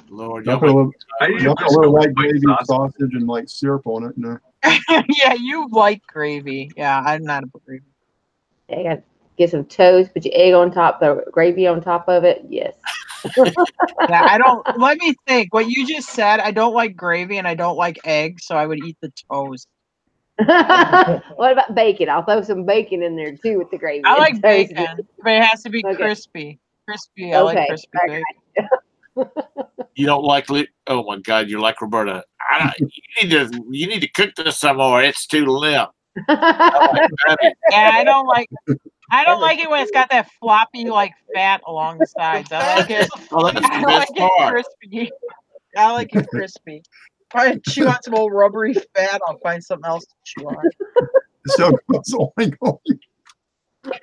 Lord, I put a little white gravy, sausage. and like syrup on it. Yeah, you like gravy. Yeah, I'm not a gravy. You got to get some toast, put your egg on top, the gravy on top of it. Yes. Yeah, I don't. Let me think. What you just said, I don't like gravy and I don't like eggs, so I would eat the toast. What about bacon? I'll throw some bacon in there too with the gravy. I like Toast. bacon, but it has to be Okay. crispy. Crispy. I like crispy Okay. bacon. You don't like? Oh my God, you're like Roberta. You need to cook this some more. It's too limp. Yeah, I don't like it when it's got that floppy like fat along the sides. I like it. Well, that's the I best like it part. crispy. I like it crispy. If I chew on some old rubbery fat, I'll find something else to chew on. So it's only going.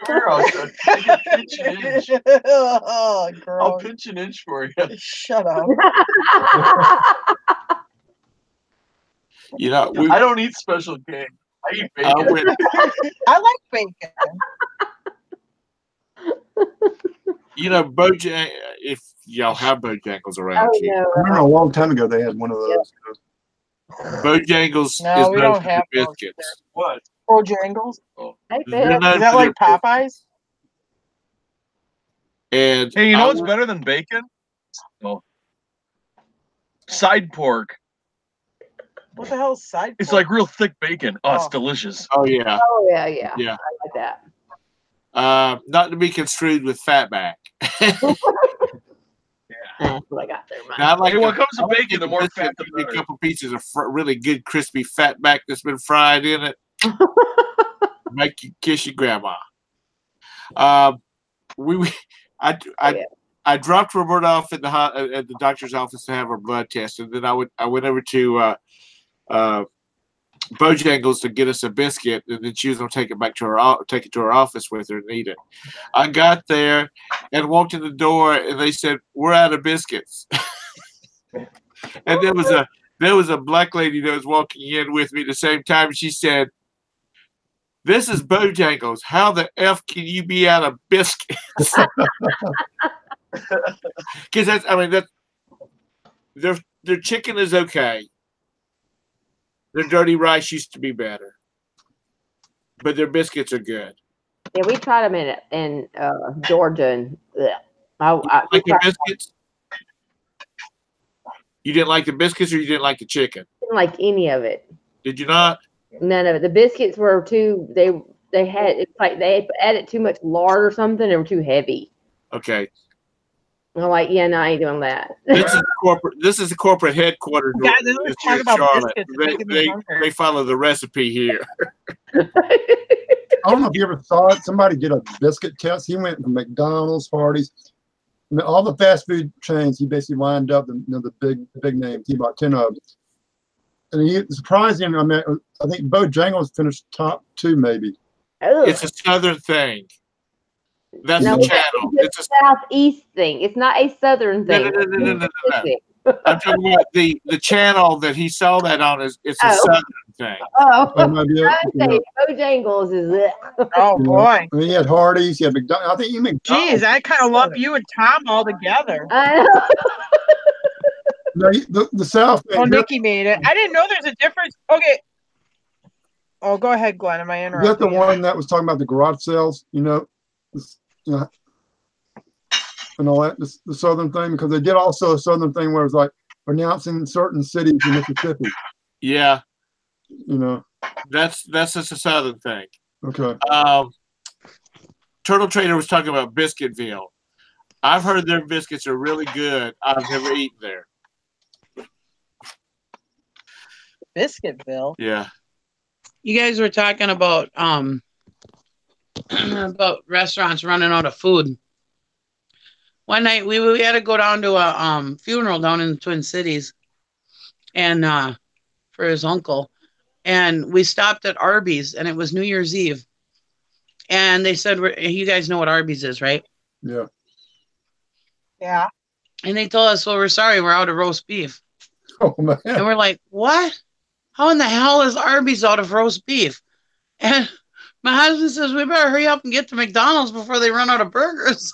Here, I'll pinch an inch. Oh, I'll gross. pinch an inch for you. Shut up. You know, I don't eat special K. I eat I bacon. went, I like bacon. You know, Bojang. If y'all have Bojangles around Oh you, no. I remember a long time ago they had one of those. Bojangles No, is we known don't for have the those biscuits. What? Bojangles. Hey, They're Beth. known Is that for like their Popeyes? and Hey, you I know what's went- better than bacon? Oh. Side pork. What the hell is side? It's pork? like real thick bacon. Oh, it's Oh. delicious. Oh yeah, Oh yeah, yeah. yeah. I like that. Not to be construed with fatback. That's what I got there, man. Now, I like Hey, when the- it comes to I like bacon, the more biscuit fat, the that give me better. a couple pieces of really good crispy fatback that's been fried in it. Make you kiss your grandma. We I yeah. I dropped Roberta off at the doctor's office to have her blood tested. Then I went over to Bojangles to get us a biscuit, and then she was going to take it to her office with her and eat it. I got there and walked in the door, and they said, "We're out of biscuits." And there was a black lady that was walking in with me at the same time. She said, "This is Bojangles. How the F can you be out of biscuits?" Because their chicken is okay. Their dirty rice used to be better, but their biscuits are good. Yeah, we tried them in Georgia, and we Like the tried biscuits? You didn't like the biscuits, or you didn't like the chicken? didn't like any of it. Did you not? None of it. The biscuits were too. They had it's like they added too much lard or something. They were too heavy. Okay. I'm like, yeah, no, I ain't doing that. This is the corporate headquarters Guys, let's here talk in about Charlotte. biscuits. It's making me hungry. They follow the recipe here. I don't know if you ever saw it. Somebody did a biscuit test. He went to McDonald's parties. I mean, all the fast food chains, he basically lined up the big names. He bought 10 of them. And he surprised him. I mean, I think Bojangles finished top 2, maybe. Ugh. It's a southern thing. That's No, the channel. it's a southeast thing. It's not a southern thing. No. I'm talking about the channel that he saw that on. It's a Oh. southern thing. Oh, That might be it. I say Bojangles is it. Oh You know, boy. I mean, he had Hardee's. He had McDonald's. I think he McDonald's. Jeez, I kind of lump you and Tom all together. I know. No, the South. Oh, Nikki made it. I didn't know there's a difference. Okay. Oh, go ahead, Glenn. Am I Is that interrupting? the one that was talking about the garage sales? You know, and all that. The Southern thing, because they did also a Southern thing where it was like announcing certain cities in Mississippi. Yeah, You know. that's just a southern thing. Okay. Turtle Trader was talking about Biscuitville. I've heard their biscuits are really good. I've never eaten there. Biscuitville. Yeah. You guys were talking about restaurants running out of food. One night we had to go down to a funeral down in the Twin Cities, and for his uncle, and we stopped at Arby's, and it was New Year's Eve, and they said, "You guys know what Arby's is, right?" Yeah. Yeah. And they told us, "Well, we're sorry, we're out of roast beef." Oh man. And we're like, "What? How in the hell is Arby's out of roast beef?" And my husband says, "We better hurry up and get to McDonald's before they run out of burgers."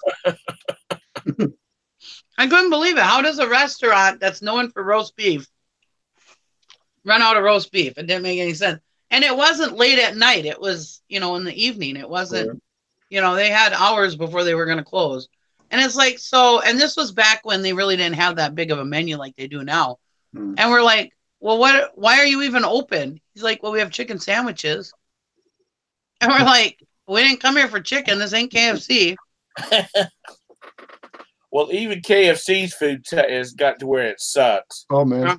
I couldn't believe it. How does a restaurant that's known for roast beef run out of roast beef? It didn't make any sense. And it wasn't late at night. It was, in the evening. It wasn't, they had hours before they were going to close. And it's like, and this was back when they really didn't have that big of a menu like they do now. Mm. And we're like, well, why are you even open? He's like, well, we have chicken sandwiches. And we're like, we didn't come here for chicken. This ain't KFC. Well, even KFC's food has got to where it sucks. Oh man,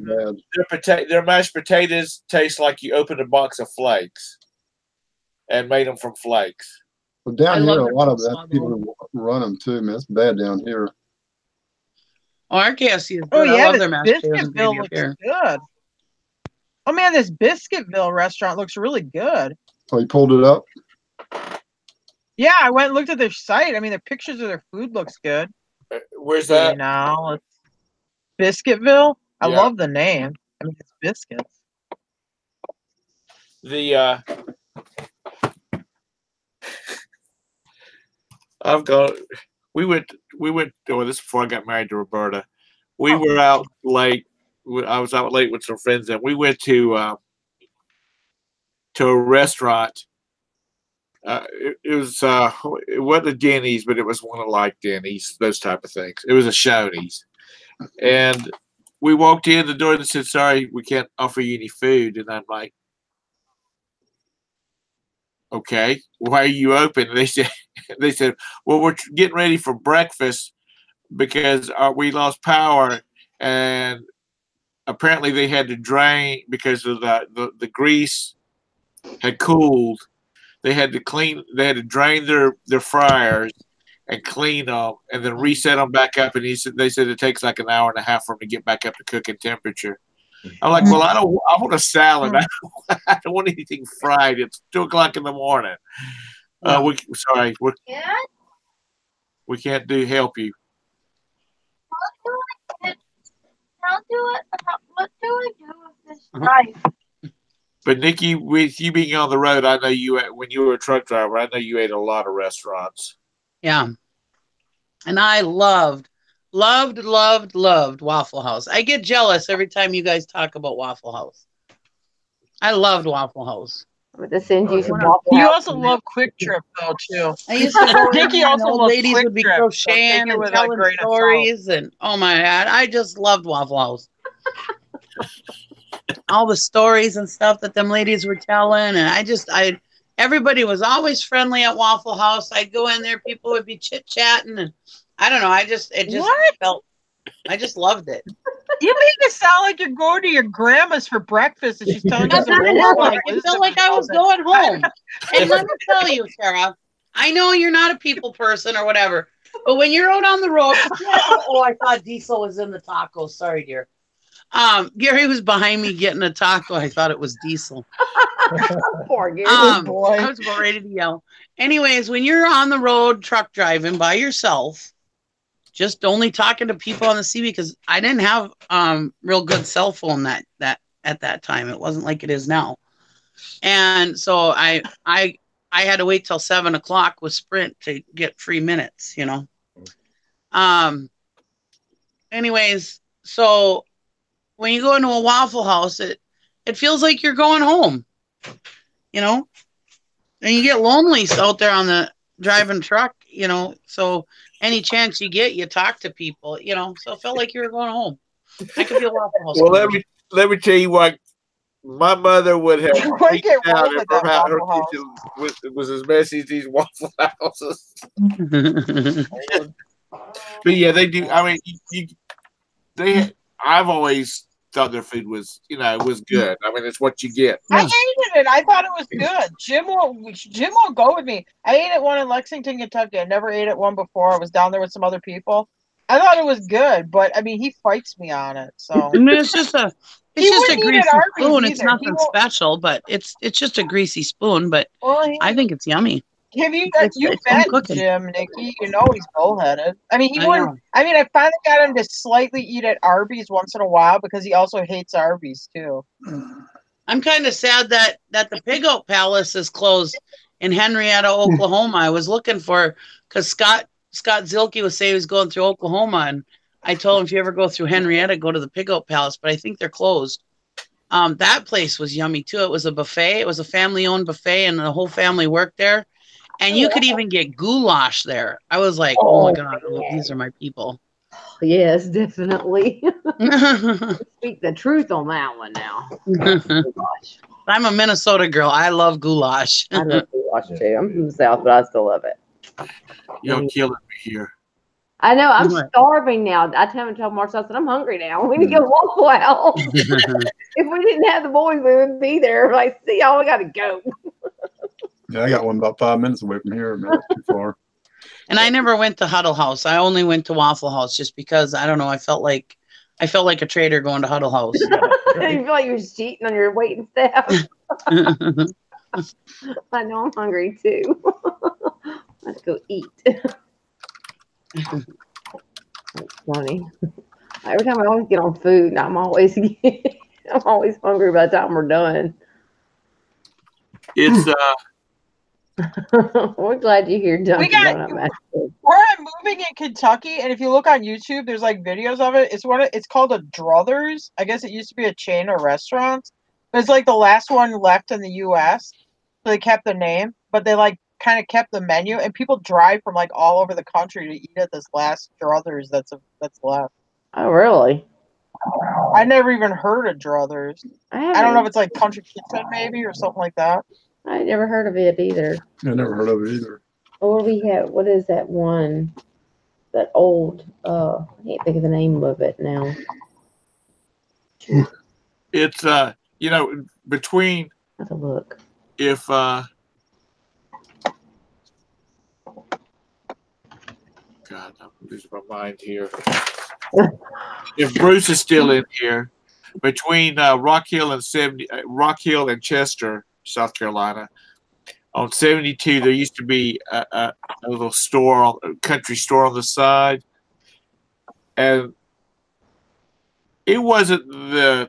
it's bad. Their mashed potatoes taste like you opened a box of flakes and made them from flakes. Well, down I here, love a their lot of coleslaw, that people who run them too, man. It's bad down here. Oh, our KFC is good. Oh I yeah, love their this mashed potatoes and Biscuitville gravy up looks here. good. Oh man, this Biscuitville restaurant looks really good. Oh, you pulled it up? Yeah, I went and looked at their site. I mean, their pictures of their food looks good. Where's that? Now, Biscuitville. I Yeah. love the name. I mean, it's biscuits. I've got we went. Oh, this is before I got married to Roberta. We were out late. I was out late with some friends, and we went to a restaurant. It wasn't a Denny's, but it was one of like Denny's, those type of things. It was a Shoney's, and we walked in the door and said, "Sorry, we can't offer you any food." And I'm like, "Okay, why are you open?" And they said, "Well, we're getting ready for breakfast because we lost power, and apparently they had to drain because of the grease had cooled. They had to clean. They had to drain their fryers and clean them, and then reset them back up." And they said it takes like an hour and a half for them to get back up to cooking temperature. I'm like, "Well, I want a salad. I don't want anything fried. It's 2:00 in the morning. Sorry, we can't help you." What do I do with this knife? But Nikki, with you being on the road, I know when you were a truck driver, I know you ate a lot of restaurants. Yeah. And I loved Waffle House. I get jealous every time you guys talk about Waffle House. I loved Waffle House. I'm going to send you some You Waffle House. also love Quick Trip though too. I used to go in Dickie there and also old loves ladies Quick would be Trip, so crocheting take it and with a telling grain of salt. stories, and oh my God, I just loved Waffle House. All the stories and stuff that them ladies were telling, and everybody was always friendly at Waffle House. I'd go in there, people would be chit chatting, and I don't know, I just loved it. You make it sound like you're going to your grandma's for breakfast and she's telling you That's some what it more. felt like. It felt like I was going home. And let me tell you, Sarah, I know you're not a people person or whatever, but when you're out on the road, I thought Diesel was in the tacos. Sorry, dear. Gary was behind me getting a taco. I thought it was Diesel. Poor Gary. I was about ready to yell. Anyways, when you're on the road truck driving by yourself, just only talking to people on the CB, because I didn't have real good cell phone that at that time. It wasn't like it is now. And so I had to wait till 7:00 with Sprint to get free minutes, you know. Anyways, so when you go into a Waffle House, it feels like you're going home, you know, and you get lonely out there on the driving truck, you know, so any chance you get, you talk to people, you know, so it felt like you were going home. I could be a Waffle House. Well, let me tell you what, my mother would have freaked out if her kitchen was as messy as these Waffle Houses. But yeah, they do. I mean, I've always thought their food was good. I mean, it's what you get. I hated it. I thought it was good. Jim won't go with me. I ate at one in Lexington, Kentucky. I never ate at one before. I was down there with some other people. I thought it was good, but I mean, he fights me on it. So I mean, it's just a greasy spoon. It's nothing special, but it's just a greasy spoon. But I think it's yummy. Have you met Jim, Nikki? You know he's bullheaded. I mean, he wouldn't. I mean, I finally got him to slightly eat at Arby's once in a while because he also hates Arby's too. I'm kind of sad that the Pig Oak Palace is closed in Henrietta, Oklahoma. I was looking for, because Scott Zilke was saying he was going through Oklahoma, and I told him if you ever go through Henrietta, go to the Pig Oak Palace, but I think they're closed. That place was yummy too. It was a buffet. It was a family-owned buffet, and the whole family worked there. And you could even get goulash there. I was like, oh my God, these are my people. Yes, definitely. Speak the truth on that one now. I'm a Minnesota girl. I love goulash. I love goulash too. I'm from the South, but I still love it. You're killing me here. I know. I'm starving now. I haven't told Marcel, I said, I'm hungry now. We need to go Waffle House. If we didn't have the boys, we wouldn't be there. Like, see y'all, we got to go. Yeah, I got one about 5 minutes away from here. Not too far. And I never went to Huddle House. I only went to Waffle House just because, I don't know, I felt like a traitor going to Huddle House. You feel like you're cheating on your waiting staff. I know, I'm hungry too. Let's go eat. That's funny. Every time I always get on food, I'm always hungry by the time we're done. It's We're glad you're here, Dunkin' got- Donut Master. Where I'm moving in Kentucky, and if you look on YouTube, there's like videos of it. It's called a Druthers. I guess it used to be a chain of restaurants, but it's like the last one left in the U.S. So they kept the name, but they like kind of kept the menu, and people drive from like all over the country to eat at this last Druthers that's left. Oh, really? I never even heard of Druthers. I don't know if haven't. it's like Country Kitchen maybe or something like that. I never heard of it either. I never heard of it either. What do we have? What is that one? That old, I can't think of the name of it now. It's between Let's look. if God, I'm losing my mind here. If Bruce is still in here, between Rock Hill and Chester, South Carolina, on 72, there used to be a little store, a country store on the side, and it wasn't the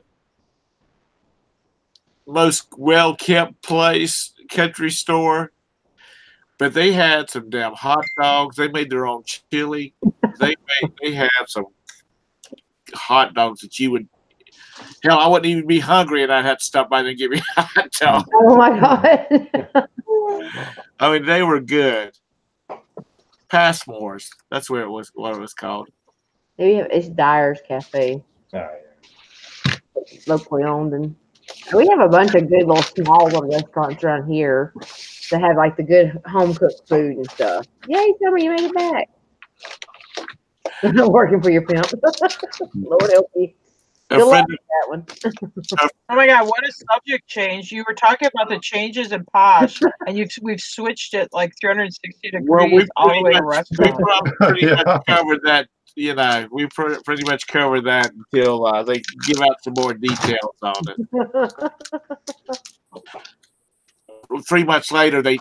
most well-kept country store, but they had some damn hot dogs. They made their own chili. They had some hot dogs that you would. Hell, I wouldn't even be hungry, and I'd have to stop by there and get me a hot dog. Oh my God. I mean, they were good. Passmores. That's what it was called. Maybe it's Dyer's Cafe, Oh, yeah. locally owned, and we have a bunch of good little small little restaurants around here that have like the good home cooked food and stuff. Yay, Summer, you made it back. Working for your pimp. Lord help you. A Good luck friend, with that one. Oh my God, what a subject change. You were talking about the changes in Posh, and we've switched it like 360 degrees well, all the way to restaurant. pretty Yeah. much covered that. We pretty much covered that until they give out some more details on it. 3 months later, they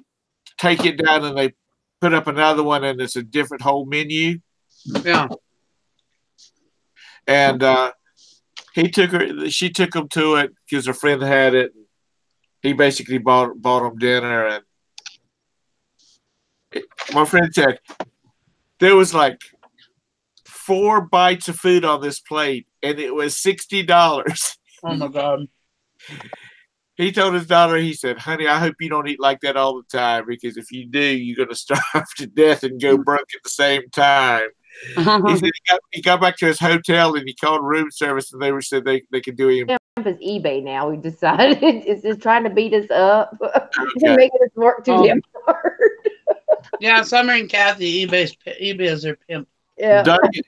take it down and they put up another one, and it's a different whole menu. Yeah. And she took him to it because her friend had it. He basically bought him dinner, and my friend said there was like 4 bites of food on this plate, and it was $60. Oh my God. He told his daughter, he said, "Honey, I hope you don't eat like that all the time, because if you do, you're going to starve to death and go broke at the same time." He said he got back to his hotel and he called room service, and they said they could do him. It's eBay now. We decided it's just trying to beat us up. Okay. Making us work too damn hard. Yeah, Summer and Kathy, eBay is their pimp. Yeah. Dunkin'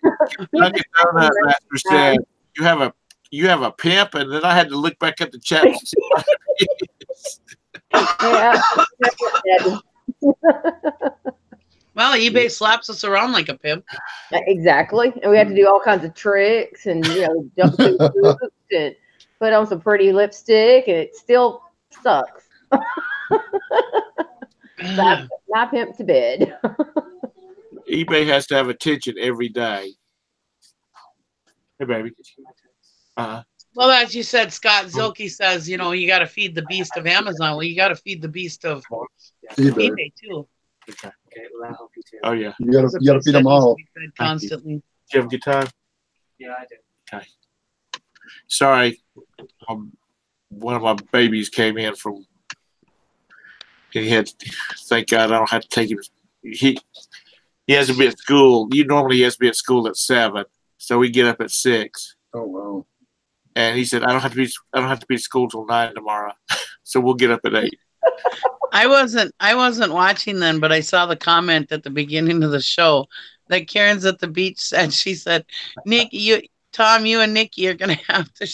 Donut Master said, "You have a pimp," and then I had to look back at the chat. And see what it is. Yeah. Well, eBay slaps us around like a pimp. Exactly. And we have to do all kinds of tricks and jump through hoops and put on some pretty lipstick, and it still sucks. My pimp to bed. eBay has to have attention every day. Hey, baby. Well, as you said, Scott Zilke says, you got to feed the beast of Amazon. Well, you got to feed the beast of eBay too. Okay. Oh yeah. You gotta feed them all. Constantly. Did you have a good time? Yeah, I did. Okay. Sorry, one of my babies came in from. He had. Thank God I don't have to take him. He has to be at school. Normally he has to be at school at 7, so we get up at 6. Oh wow. And he said I don't have to be at school till 9 tomorrow, so we'll get up at 8. I wasn't watching then, but I saw the comment at the beginning of the show that Karen's at the beach said. She said, "Nick, Tom, you and Nikki are gonna have to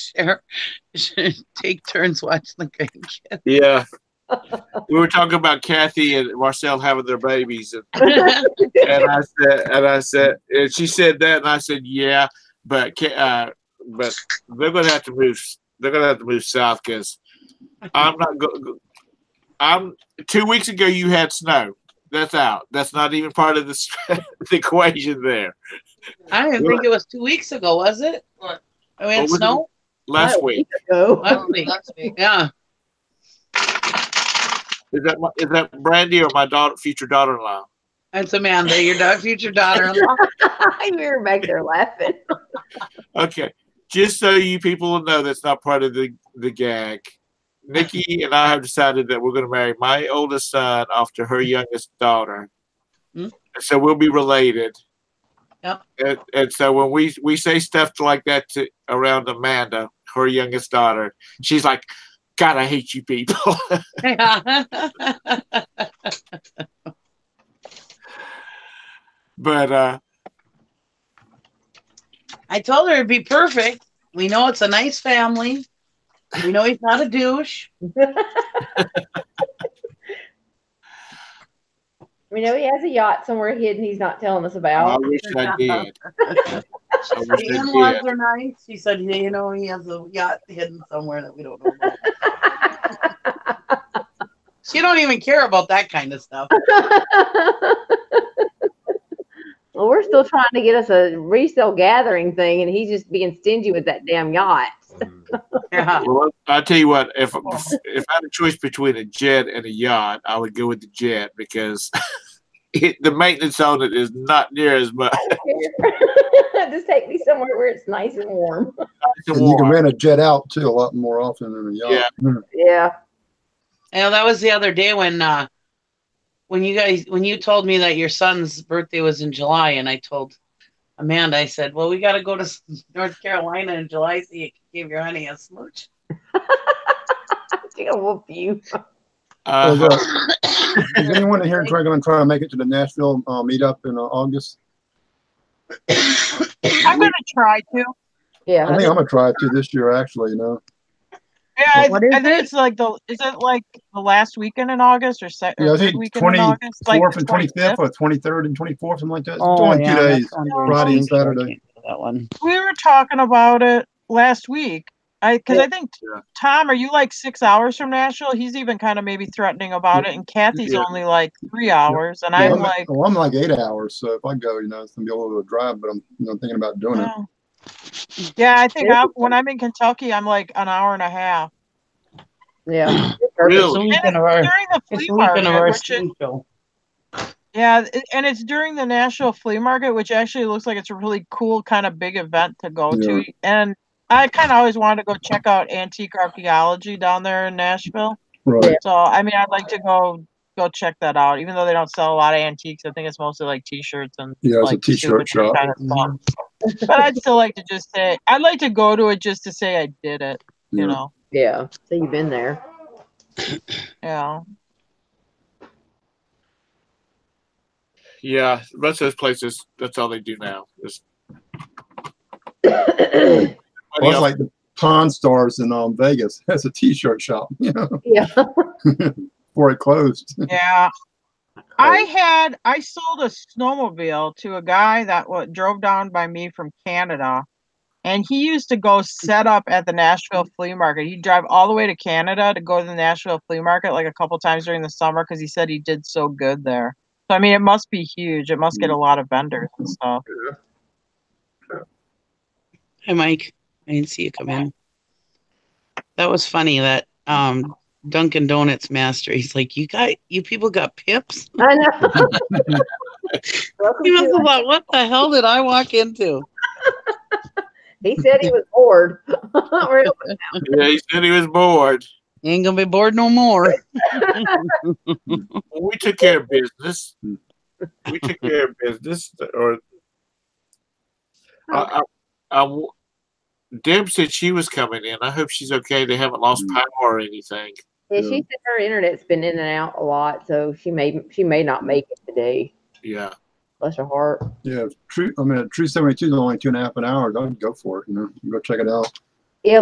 take turns watching the grandkids." Yeah. We were talking about Kathy and Marcel having their babies, and I said, and she said that, and I said, yeah, but they're going to have to move. They're going to have to move south because I'm not going. 2 weeks ago you had snow. That's out. That's not even part of the equation there. I didn't think it was 2 weeks ago, was it? What? We had snow last week. Last week. Yeah. Is that Brandy or my future daughter-in-law? That's Amanda, your future daughter-in-law. You were back there laughing. Okay, just so you people know, that's not part of the gag. Nikki and I have decided that we're going to marry my oldest son off to her youngest daughter. Hmm? So we'll be related. Yep. And so when we say stuff like that around Amanda, her youngest daughter, she's like, God, I hate you people. But I told her it'd be perfect. We know it's a nice family. We know he's not a douche. We know he has a yacht somewhere hidden he's not telling us about. I wish I did. The in-laws are nice. She said, you know, he has a yacht hidden somewhere that we don't know about. She don't even care about that kind of stuff. Well, we're still trying to get us a resale gathering thing, and he's just being stingy with that damn yacht. Yeah. Well, I'll tell you what, if I had a choice between a jet and a yacht, I would go with the jet because the maintenance on it is not near as much. Just take me somewhere where it's nice and warm. And you can rent a jet out too a lot more often than a yacht. Yeah. And that was the other day when you told me that your son's birthday was in July, and I told Amanda, I said, well, we got to go to North Carolina in July so you can give your honey a smooch. She's gonna whoop you. Is anyone in here going to try to make it to the Nashville meetup in August? I'm going to try to. Yeah, I think I'm going to try it too this year, actually, you know. Yeah, I think it's like is it like the last weekend in August or I think weekend in August? 24th and 25th or 23rd and 24th, something like that. It's Oh, only 2 yeah, days, Friday and Saturday. That one. We were talking about it last week. I think Tom, are you like 6 hours from Nashville? He's even kind of maybe threatening about it, and Kathy's only like 3 hours, and I'm like, I'm like 8 hours. So if I go, you know, it's gonna be a little bit of a drive, but I'm thinking about doing it. Yeah, I think when I'm in Kentucky, I'm like an hour and a half. Yeah, Really? During the flea market, yeah, and it's during the Nashville Flea Market, which actually looks like it's a really cool kind of big event to go to. And I kind of always wanted to go check out antique archaeology down there in Nashville. Right. So I mean, I'd like to go check that out. Even though they don't sell a lot of antiques, I think it's mostly like T-shirts and it's a T-shirt shop. Kind of stuff. But I'd still like to just say I'd like to go to it just to say I did it. You know. Yeah. So you've been there. Yeah. Yeah, most of those places, that's all they do now. Well, it's like the Pawn Stars in Vegas. That's a T-shirt shop, you know. Yeah. Before it closed. Yeah. I sold a snowmobile to a guy that drove down by me from Canada, and he used to go set up at the Nashville Flea Market. He'd drive all the way to Canada to go to the Nashville Flea Market like a couple times during the summer because he said he did so good there. So I mean, it must be huge. It must get a lot of vendors and stuff. Hi, Mike. I didn't see you come in. That was funny. That Dunkin' Donuts master. He's like, you people got pips. I know. He must have thought, what the hell did I walk into? He said he was bored. Yeah, he said he was bored. You ain't gonna be bored no more. We took care of business. Deb said she was coming in. I hope she's okay. They haven't lost power or anything. Yeah, she said her internet's been in and out a lot, so she may not make it today. Yeah. Bless her heart. Yeah, True 72 is only 2.5 hours. I'd go for it. You know, go check it out. Yeah,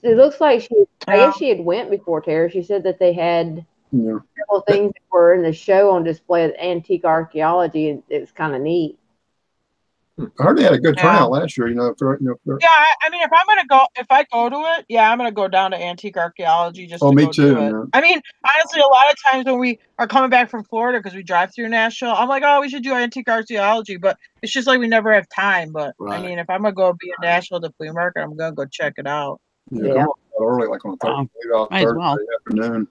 it looks like I guess she had went before, Tara. She said that they had several things that were in the show on display of antique archaeology, and it was kind of neat. I heard they had a good turnout last year. Yeah, I mean, if I go to it, I'm gonna go down to antique archaeology just to me go too. do it. I mean, honestly, a lot of times when we are coming back from Florida because we drive through Nashville, I'm like, oh, we should do antique archaeology, but it's just like we never have time. But I mean, if I'm gonna go be in Nashville at the flea market, I'm gonna go check it out. Yeah, come on early, like on Thursday afternoon.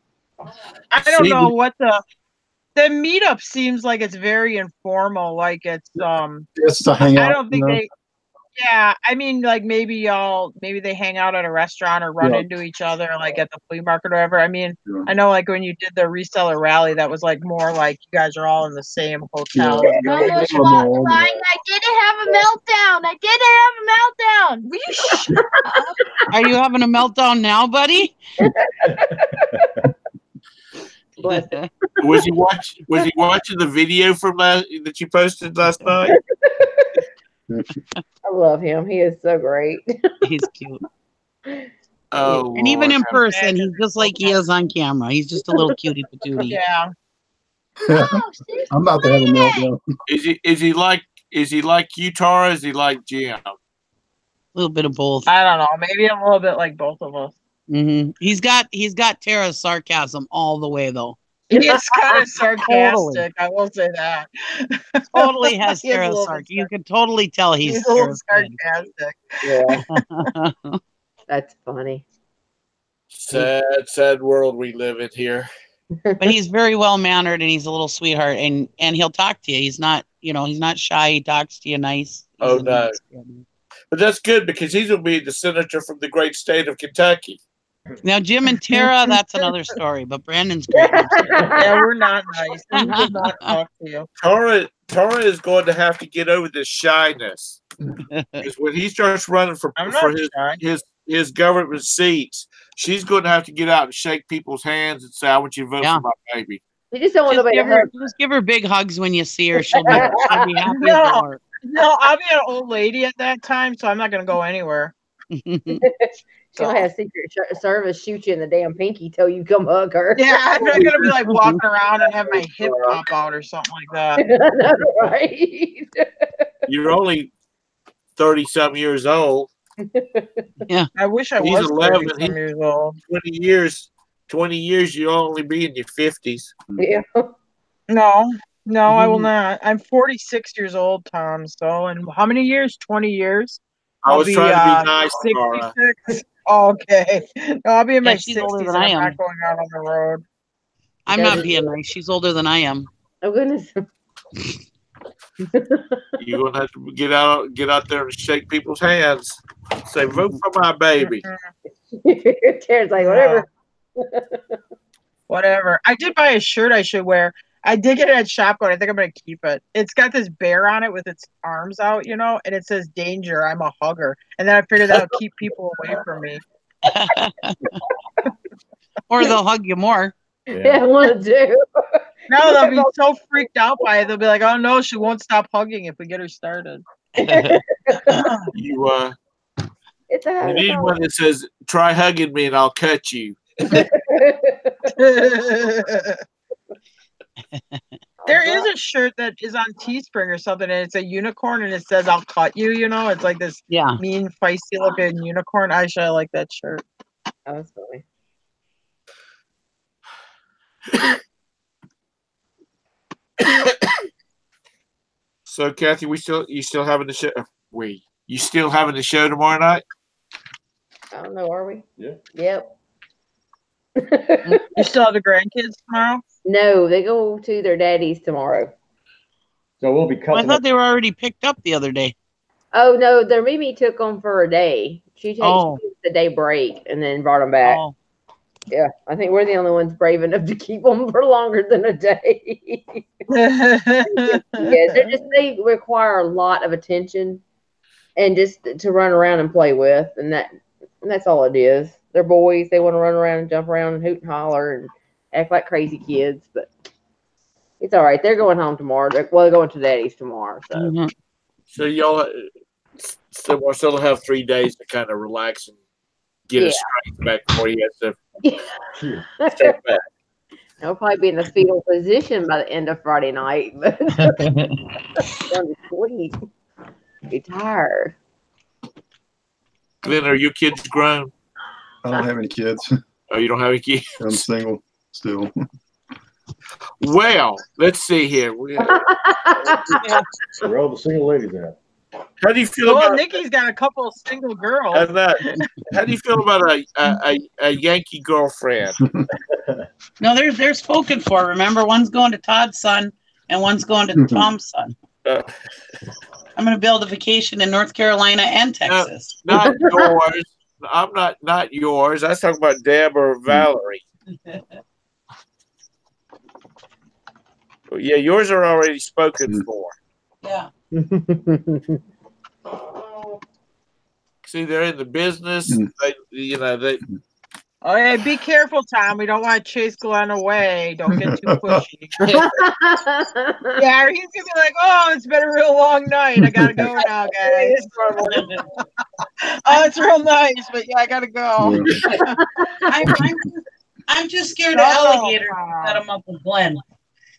I don't See, know what the meetup seems like. It's very informal. Like it's It's a hangout. I don't think you know? they. Yeah, I mean, like maybe they hang out at a restaurant or run Yeah. into each other, like at the flea market or whatever. I mean, Yeah. I know like when you did the reseller rally, that was like more like you guys are all in the same hotel. Yeah. and Mom going was to- crying. I didn't have a meltdown. Will you shut up? Are you having a meltdown now, buddy? Bless it. was he watching the video from that you posted last night? I love him. He is so great. He's cute. Oh, And even in Lord. person, he's just like he is on camera. He's just a little cutie patootie. Yeah. Oh, she's I'm about to have a meltdown. Is he like you, Tara? Is he like Jim? A little bit of both. I don't know. Maybe a little bit like both of us. He's got Tara's sarcasm all the way though. He's kind of sarcastic. I will say that. Totally has He is a Tara's little sarcasm. bit You can totally tell He's a little Tara's kid. sarcastic. Yeah, that's funny. Sad world we live in here. But he's very well mannered and he's a little sweetheart and he'll talk to you. He's not shy. He talks to you nice. Oh, no. But that's good because he's going to be the senator from the great state of Kentucky. Now Jim and Tara, that's another story. But Brandon's great. Yeah, we're not nice. We will not talk to you. Tara is going to have to get over this shyness. Because when he starts running for his government seats, she's going to have to get out and shake people's hands and say, "I want you to vote for my baby." You just don't want nobody to hug. Just give her big hugs when you see her. She'll be happy as Lord. No, I'll be an old lady at that time, so I'm not going to go anywhere. She'll have Secret Service shoot you in the damn pinky till you come hug her. Yeah, I'm not going to be like walking around and have my hip pop out or something like that. Right? You're only 30-some years old. Yeah, I wish I He's was 11. 30-some years old. 20 years, you'll only be in your 50s. Yeah. No, I will not. I'm 46 years old, Tom. So, in how many years? 20 years? I was trying to be nice, Tara. 66. Okay. No, I'll be in my she's 60s older and than I I'm am. not going out on the road. I'm not being nice. She's older than I am. Oh goodness. You're going to have to get out there and shake people's hands. Say, vote for my baby. Tara's like, whatever. Whatever. I did buy a shirt I should wear. I did get it at Shopko. I think I'm going to keep it. It's got this bear on it with its arms out, and it says, "Danger, I'm a hugger." And then I figured that'll keep people away from me. Or they'll hug you more. Yeah, one do. No, they'll be so freaked out by it. They'll be like, "Oh no, she won't stop hugging if we get her started." You It's a need one that says, "Try hugging me and I'll cut you." There is a shirt that is on Teespring or something, and it's a unicorn, and it says, "I'll cut you." It's like this mean, feisty looking unicorn. I like that shirt. Oh, that's funny. So, Kathy, you still having the show? You still having the show tomorrow night? I don't know, are we? Yeah. Yep. You still have the grandkids tomorrow? No, they go to their daddy's tomorrow. So we'll be cutting. I thought they were already picked up the other day. Oh no, their Mimi took them for a day. She takes the day break and then brought them back. Oh. Yeah, I think we're the only ones brave enough to keep them for longer than a day. They require a lot of attention and just to run around and play with, and that's all it is. They're boys; they want to run around and jump around and hoot and holler and act like crazy kids. But it's all right. They're going home tomorrow. They're going to daddy's tomorrow. So, So y'all still have 3 days to kind of relax and get his strength back before he has to step back. I'll probably be in the fetal position by the end of Friday night, but going to sleep. Be tired. Glenn, are your kids grown? I don't have any kids. Oh, you don't have any kids? I'm single still. Well, let's see here. Where all the single ladies at? How do you feel Well, about Nikki's got a couple of single girls. how do you feel about a Yankee girlfriend? No, they're spoken for. Remember, one's going to Todd's son and one's going to Tom's son. Uh, I'm going to build a vacation in North Carolina and Texas. Not yours. I'm not yours. I was talking about Deb or Valerie. Well, yeah, yours are already spoken for. Yeah. See, they're in the business. They Oh, hey, be careful, Tom. We don't want to chase Glenn away. Don't get too pushy. Yeah, or he's gonna be like, "Oh, it's been a real long night. I gotta go now, guys." Oh, it's real nice, but yeah, I gotta go. I'm just scared of alligators. Set them up with Glenn.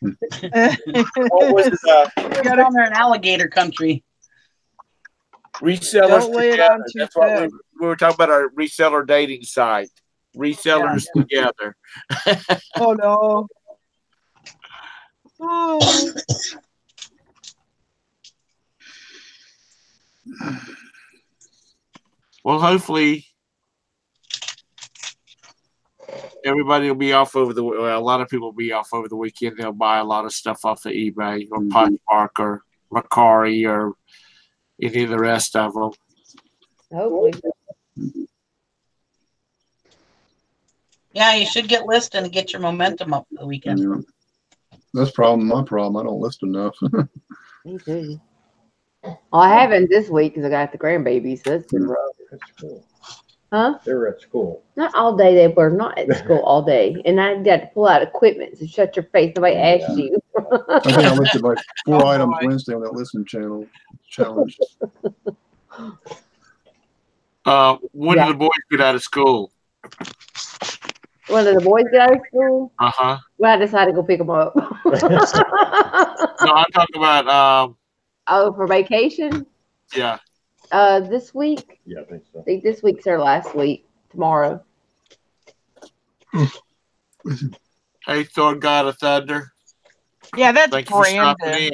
what was it? You're down there in alligator country. Resellers Don't lay it together. on too That's what thick. we were talking about, our reseller dating site. Resellers together. Oh no. Oh. Well, hopefully everybody will be off over a lot of people will be off over the weekend. They'll buy a lot of stuff off of eBay or Poshmark or Macari or any of the rest of them. Hopefully. Yeah, you should get listed and get your momentum up for the weekend. Yeah. That's my problem. I don't list enough. Me too. Well, I haven't this week because I got the grandbabies. So that's been rough. At school. Huh? They're at school. Not all day. They were not at school all day. And I got to pull out equipment. So shut your face. Nobody asked you. I think I listed like 4 items Wednesday on that listen challenge. When do the boys get out of school? When did the boys get out of school? Uh-huh. Well, I decided to go pick them up. No, I'm talking about Oh, for vacation? yeah. This week? Yeah, I think so. I think this week's our last week. Tomorrow. Hey, Thor, God of Thunder. Yeah, that's Thank you for stopping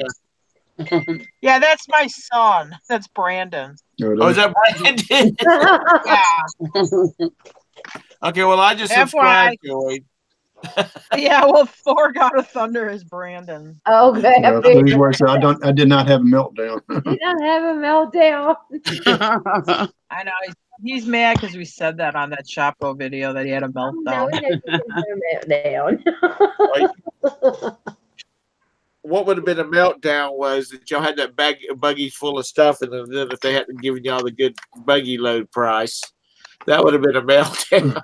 Brandon. in. Yeah, that's my son. That's Brandon. Oh, is that Brandon? Yeah. Okay, well, I just subscribed to him. Yeah, well, Thor God of Thunder is Brandon. Okay. Yeah, please work. So I did not have a meltdown. Did not have a meltdown. I know. He's mad because we said that on that Chapo video that he had a meltdown. No, he didn't have a meltdown. What would have been a meltdown was that y'all had that buggy full of stuff, and then if they hadn't given y'all the good buggy load price, that would have been a meltdown.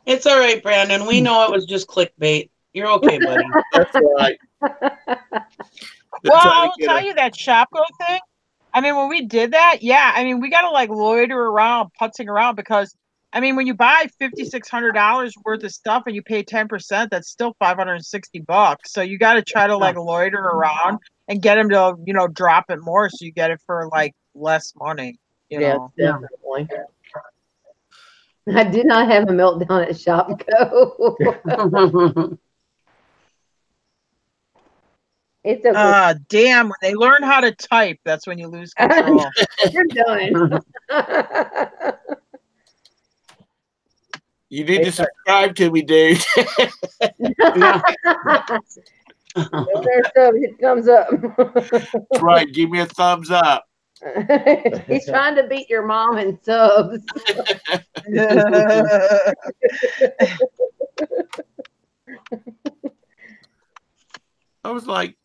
It's all right, Brandon. We know it was just clickbait. You're okay, buddy. That's right. Well, I will tell you that Shopko thing. I mean, when we did that, yeah, I mean, we got to like loiter around, putzing around because, I mean, when you buy $5,600 worth of stuff and you pay 10%, that's still $560. So you got to try to like loiter around and get them to, drop it more so you get it for like less money. You know? Definitely. I did not have a meltdown at Shopko. It's okay. Damn, when they learn how to type, that's when you lose control. You're done. You need to subscribe to me, dude. Hit thumbs up. That's right. Give me a thumbs up. He's trying to beat your mom in subs. I was like,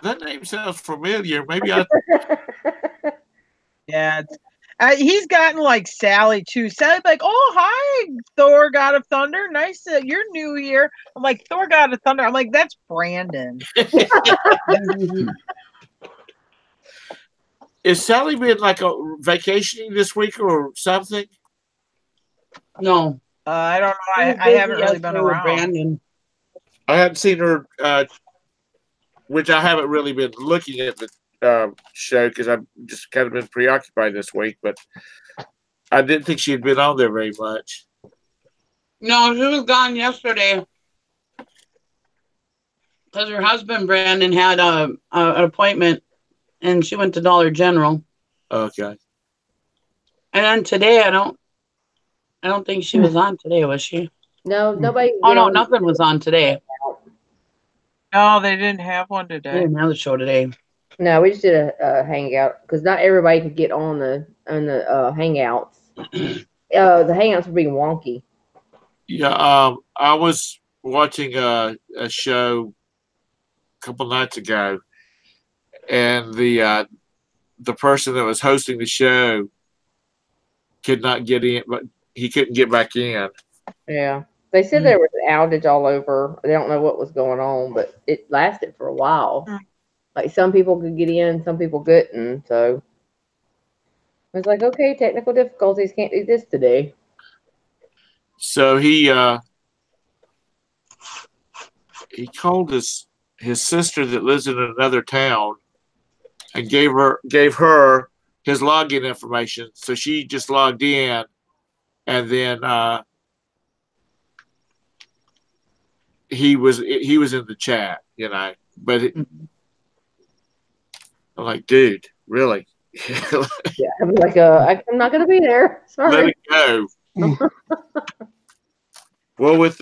that name sounds familiar. Maybe I. Yeah. He's gotten like Sally too. Sally's like, "Oh, hi, Thor God of Thunder. Nice that you're new here." I'm like, "Thor God of Thunder." I'm like, "That's Brandon." Is Sally been like a vacationing this week or something? No. I don't know. I haven't really been around. Brandon. I hadn't seen her, which I haven't really been looking at the show because I've just kind of been preoccupied this week, but I didn't think she had been on there very much. No, she was gone yesterday because her husband Brandon had an appointment and she went to Dollar General. Okay. And then today, I don't think she was on today, was she? No, nobody. Oh no, nothing was on today. No, they didn't have one They today. didn't have the show today. No, we just did a hangout because not everybody could get on the hangouts. The hangouts were being wonky. Yeah. I was watching a show a couple nights ago, and the person that was hosting the show could not get in, but he couldn't get back in. Yeah, they said there was an outage all over. They don't know what was going on, but it lasted for a while. Like some people could get in, some people couldn't. So I was like, okay, technical difficulties, can't do this today. So he called his sister that lives in another town and gave her his login information. So she just logged in, and then he was in the chat, But I'm like, dude, really? Yeah, I'm like, I'm not gonna be there. Sorry. Let it go. Well, with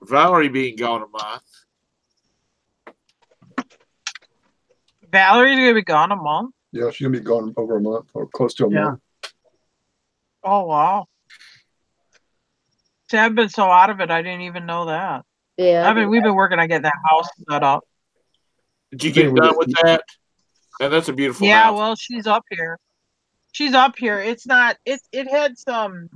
Valerie being gone a month. Valerie's gonna be gone a month. Yeah, she's gonna be gone over a month or close to a month. Oh wow. See, I've been so out of it, I didn't even know that. Yeah. We've been working on getting that house set up. Did you get done with that? And that's a beautiful house. Well, she's up here. It's not. It had some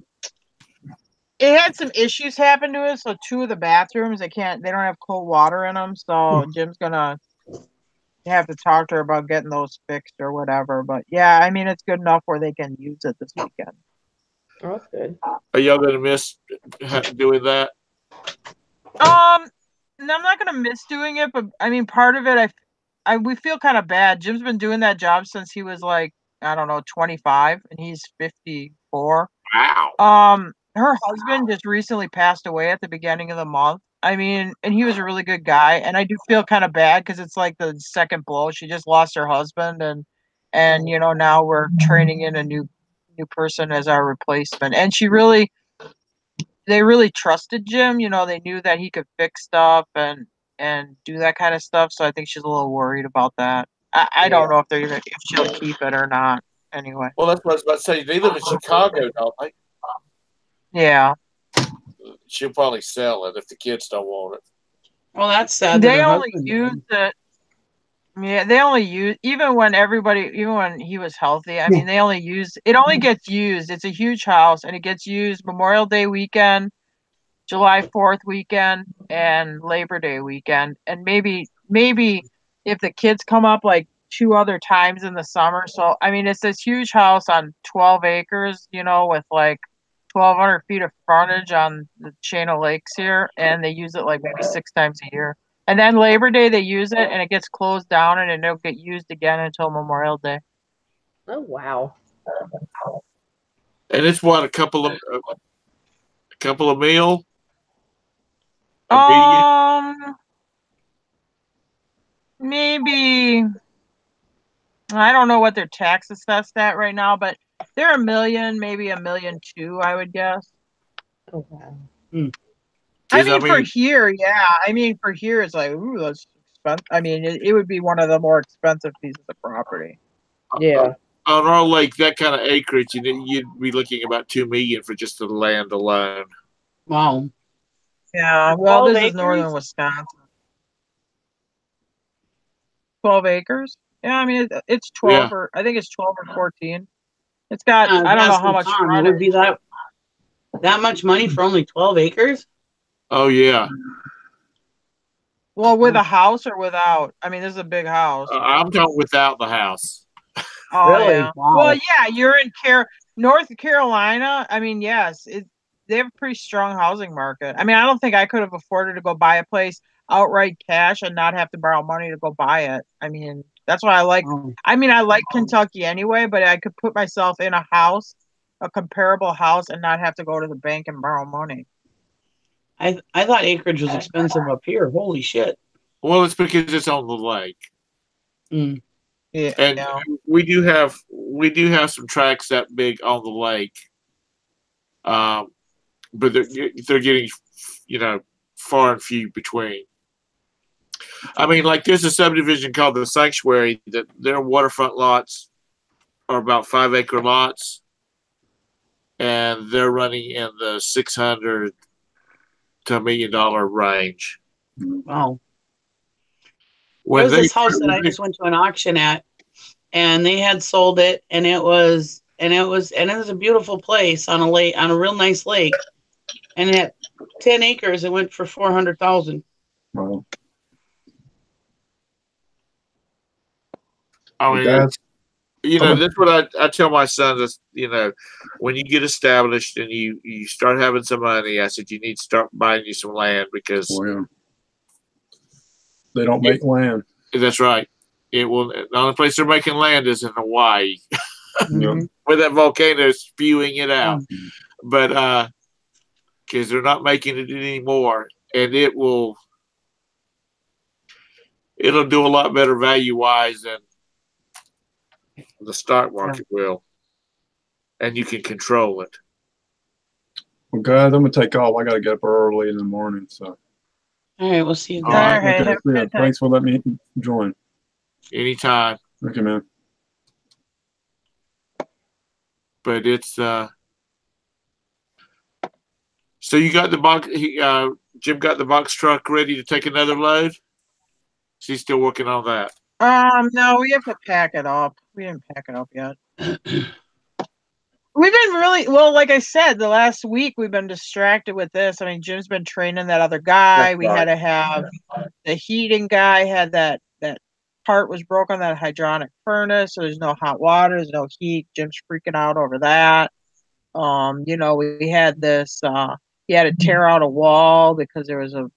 issues happen to it. So 2 of the bathrooms they don't have cold water in them. So Jim's gonna have to talk to her about getting those fixed or whatever. But yeah, it's good enough where they can use it this weekend. Oh, that's good. Are y'all gonna miss doing that? I'm not gonna miss doing it, but part of it, we feel kind of bad. Jim's been doing that job since he was like, I don't know, 25, and he's 54. Wow. Her husband just recently passed away at the beginning of the month. And he was a really good guy, and I do feel kind of bad because it's like the second blow. She just lost her husband, and now we're training in a new person as our replacement. And they really trusted Jim. They knew that he could fix stuff and do that kind of stuff. So I think she's a little worried about that. I don't know if she'll keep it or not. Anyway. Well, that's what I was about to say. They live in Chicago, don't they? Yeah. She'll probably sell it if the kids don't want it. Well, that's sad. They only used it. Yeah, they only use even when he was healthy. They only use it. Only gets used. It's a huge house, and it gets used Memorial Day weekend, July 4th weekend, and Labor Day weekend, and maybe if the kids come up like 2 other times in the summer. So it's this huge house on 12 acres, with like 1,200 feet of frontage on the chain of lakes here, and they use it like maybe 6 times a year. And then Labor Day they use it, and it gets closed down, and it don't get used again until Memorial Day. Oh wow! And it's what, a couple of meal. Maybe I don't know what their tax assessed at right now, but they're $1 million, maybe $1.2 million, I would guess. Oh wow! For here, yeah. For here, it's like, ooh, that's expensive. It would be one of the more expensive pieces of property. Yeah. On our lake, that kind of acreage, you'd be looking about $2 million for just the land alone. Wow. Yeah. Well, this is northern Wisconsin. 12 acres. Yeah, it's 12 or I think it's 12 or 14. It's got I don't know how much it would be that much money for only 12 acres. Oh yeah. Well, with a house or without? This is a big house. I'm talking without the house. Oh really? Yeah. Wow. Well, yeah, you're in North Carolina. Yes, they have a pretty strong housing market. I don't think I could have afforded to go buy a place outright cash and not have to borrow money to go buy it. That's why I like. I like Kentucky anyway, but I could put myself in a comparable house, and not have to go to the bank and borrow money. I thought acreage was expensive up here. Holy shit! Well, it's because it's on the lake. Mm. Yeah. And Yeah. we do have some tracks that big on the lake, but they're getting far and few between. I mean, like there's a subdivision called the Sanctuary that their waterfront lots are about 5-acre lots, and they're running in the $600 to $1 million range. Wow. When There was they, this house that I just went to an auction at, and they had sold it, and it was a beautiful place on a lake, on a real nice lake, and it had 10 acres. It went for $400,000. Well, I mean, guys, that's what I tell my sons is, when you get established and you start having some money, I said, you need to start buying you some land because they don't make land. that's right. It will. The only place they're making land is in Hawaii, Mhm. where that volcano is spewing it out. Yeah. But because they're not making it anymore, and it'll do a lot better value wise than the stock market will, and you can control it. Well, guys, I'm gonna take off. I gotta get up early in the morning. So. All right, we'll see you All guys. right. Okay. Yeah, thanks for letting me join. Anytime. Okay, man. But it's so you got the box. Jim got the box truck ready to take another load. She's still working on that. No, we have to pack it up. We didn't pack it up yet. We've been really well, like I said, the last week we've been distracted with this. I mean, Jim's been training that other guy. We had to have the heating guy had that part was broken, that hydronic furnace, so there's no hot water, there's no heat. Jim's freaking out over that. We had this he had to tear out a wall because there was a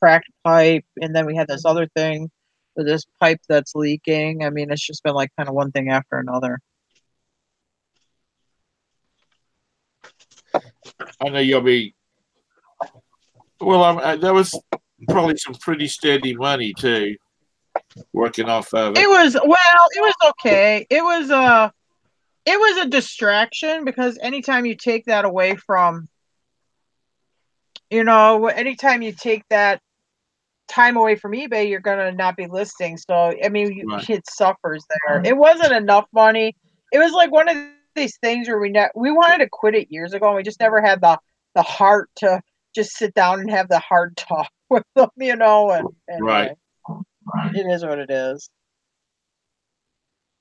cracked pipe, and then we had this other thing with this pipe that's leaking. I mean, it's just been like kind of one thing after another. I know you'll be. Well, that was probably some pretty steady money too, working off of it. It was okay. It was a distraction because anytime you take that away from, anytime you take that time away from eBay, you're gonna not be listing. So I mean, it suffers there. It wasn't enough money. It was like one of these things where we wanted to quit it years ago, and we just never had the heart to just sit down and have the hard talk with them, And Right. It is what it is.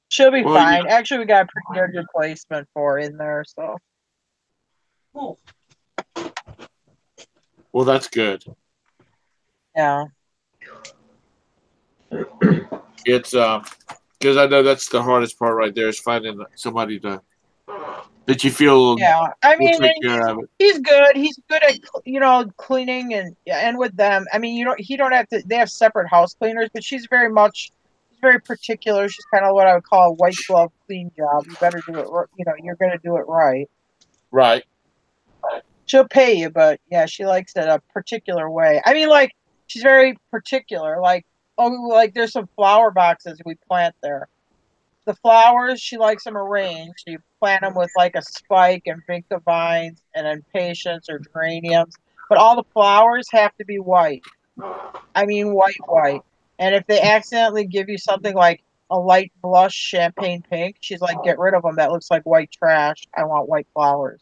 She'll be fine. Yeah. Actually, we got a pretty good replacement for her in there, so. Cool. Well, that's good. Yeah. It's because I know that's the hardest part right there is finding somebody that you feel. Yeah, I mean, take care of it. He's good. He's good at cleaning and with them. I mean, he don't have to. They have separate house cleaners, but she's very particular. She's kind of what I would call a white glove clean job. You better do it. You're going to do it right. Right. She'll pay you, but yeah, she likes it a particular way. I mean, like she's very particular. Like there's some flower boxes we plant there. The flowers, she likes them arranged. You plant them with like a spike and vinca vines and then patience or geraniums. But all the flowers have to be white. I mean, white. And if they accidentally give you something like a light blush champagne pink, she's like, get rid of them. That looks like white trash. I want white flowers.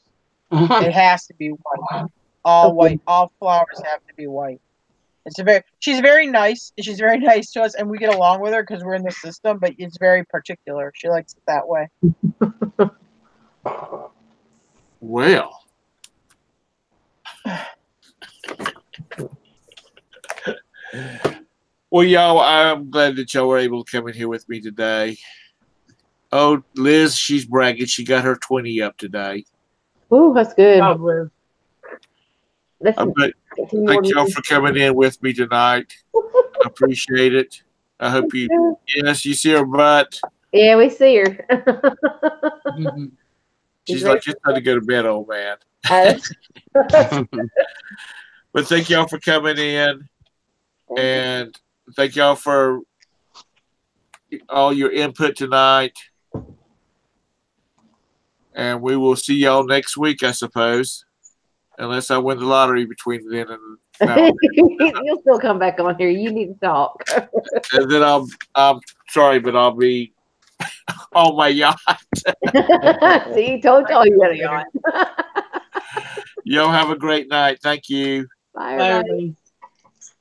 It has to be white. All white. All flowers have to be white. She's very nice. She's very nice to us, and we get along with her because we're in the system. But it's very particular. She likes it that way. Well, y'all, I'm glad that y'all were able to come in here with me today. Oh, Liz, she's bragging. She got her 20 up today. Ooh, that's good. Oh, Thank y'all for coming in with me tonight. I appreciate it. I hope you see her butt. Yeah, we see her. Mm-hmm. She's like, just time to go to bed, old man. But thank y'all for coming in. And thank y'all for all your input tonight. And we will see y'all next week, I suppose. Unless I win the lottery between then and now. You'll still come back on here. You need to talk. And then I'm sorry, but I'll be on my yacht. See, told y'all you got a yacht. Y'all have a great night. Thank you. Bye, Bye, everybody. everybody.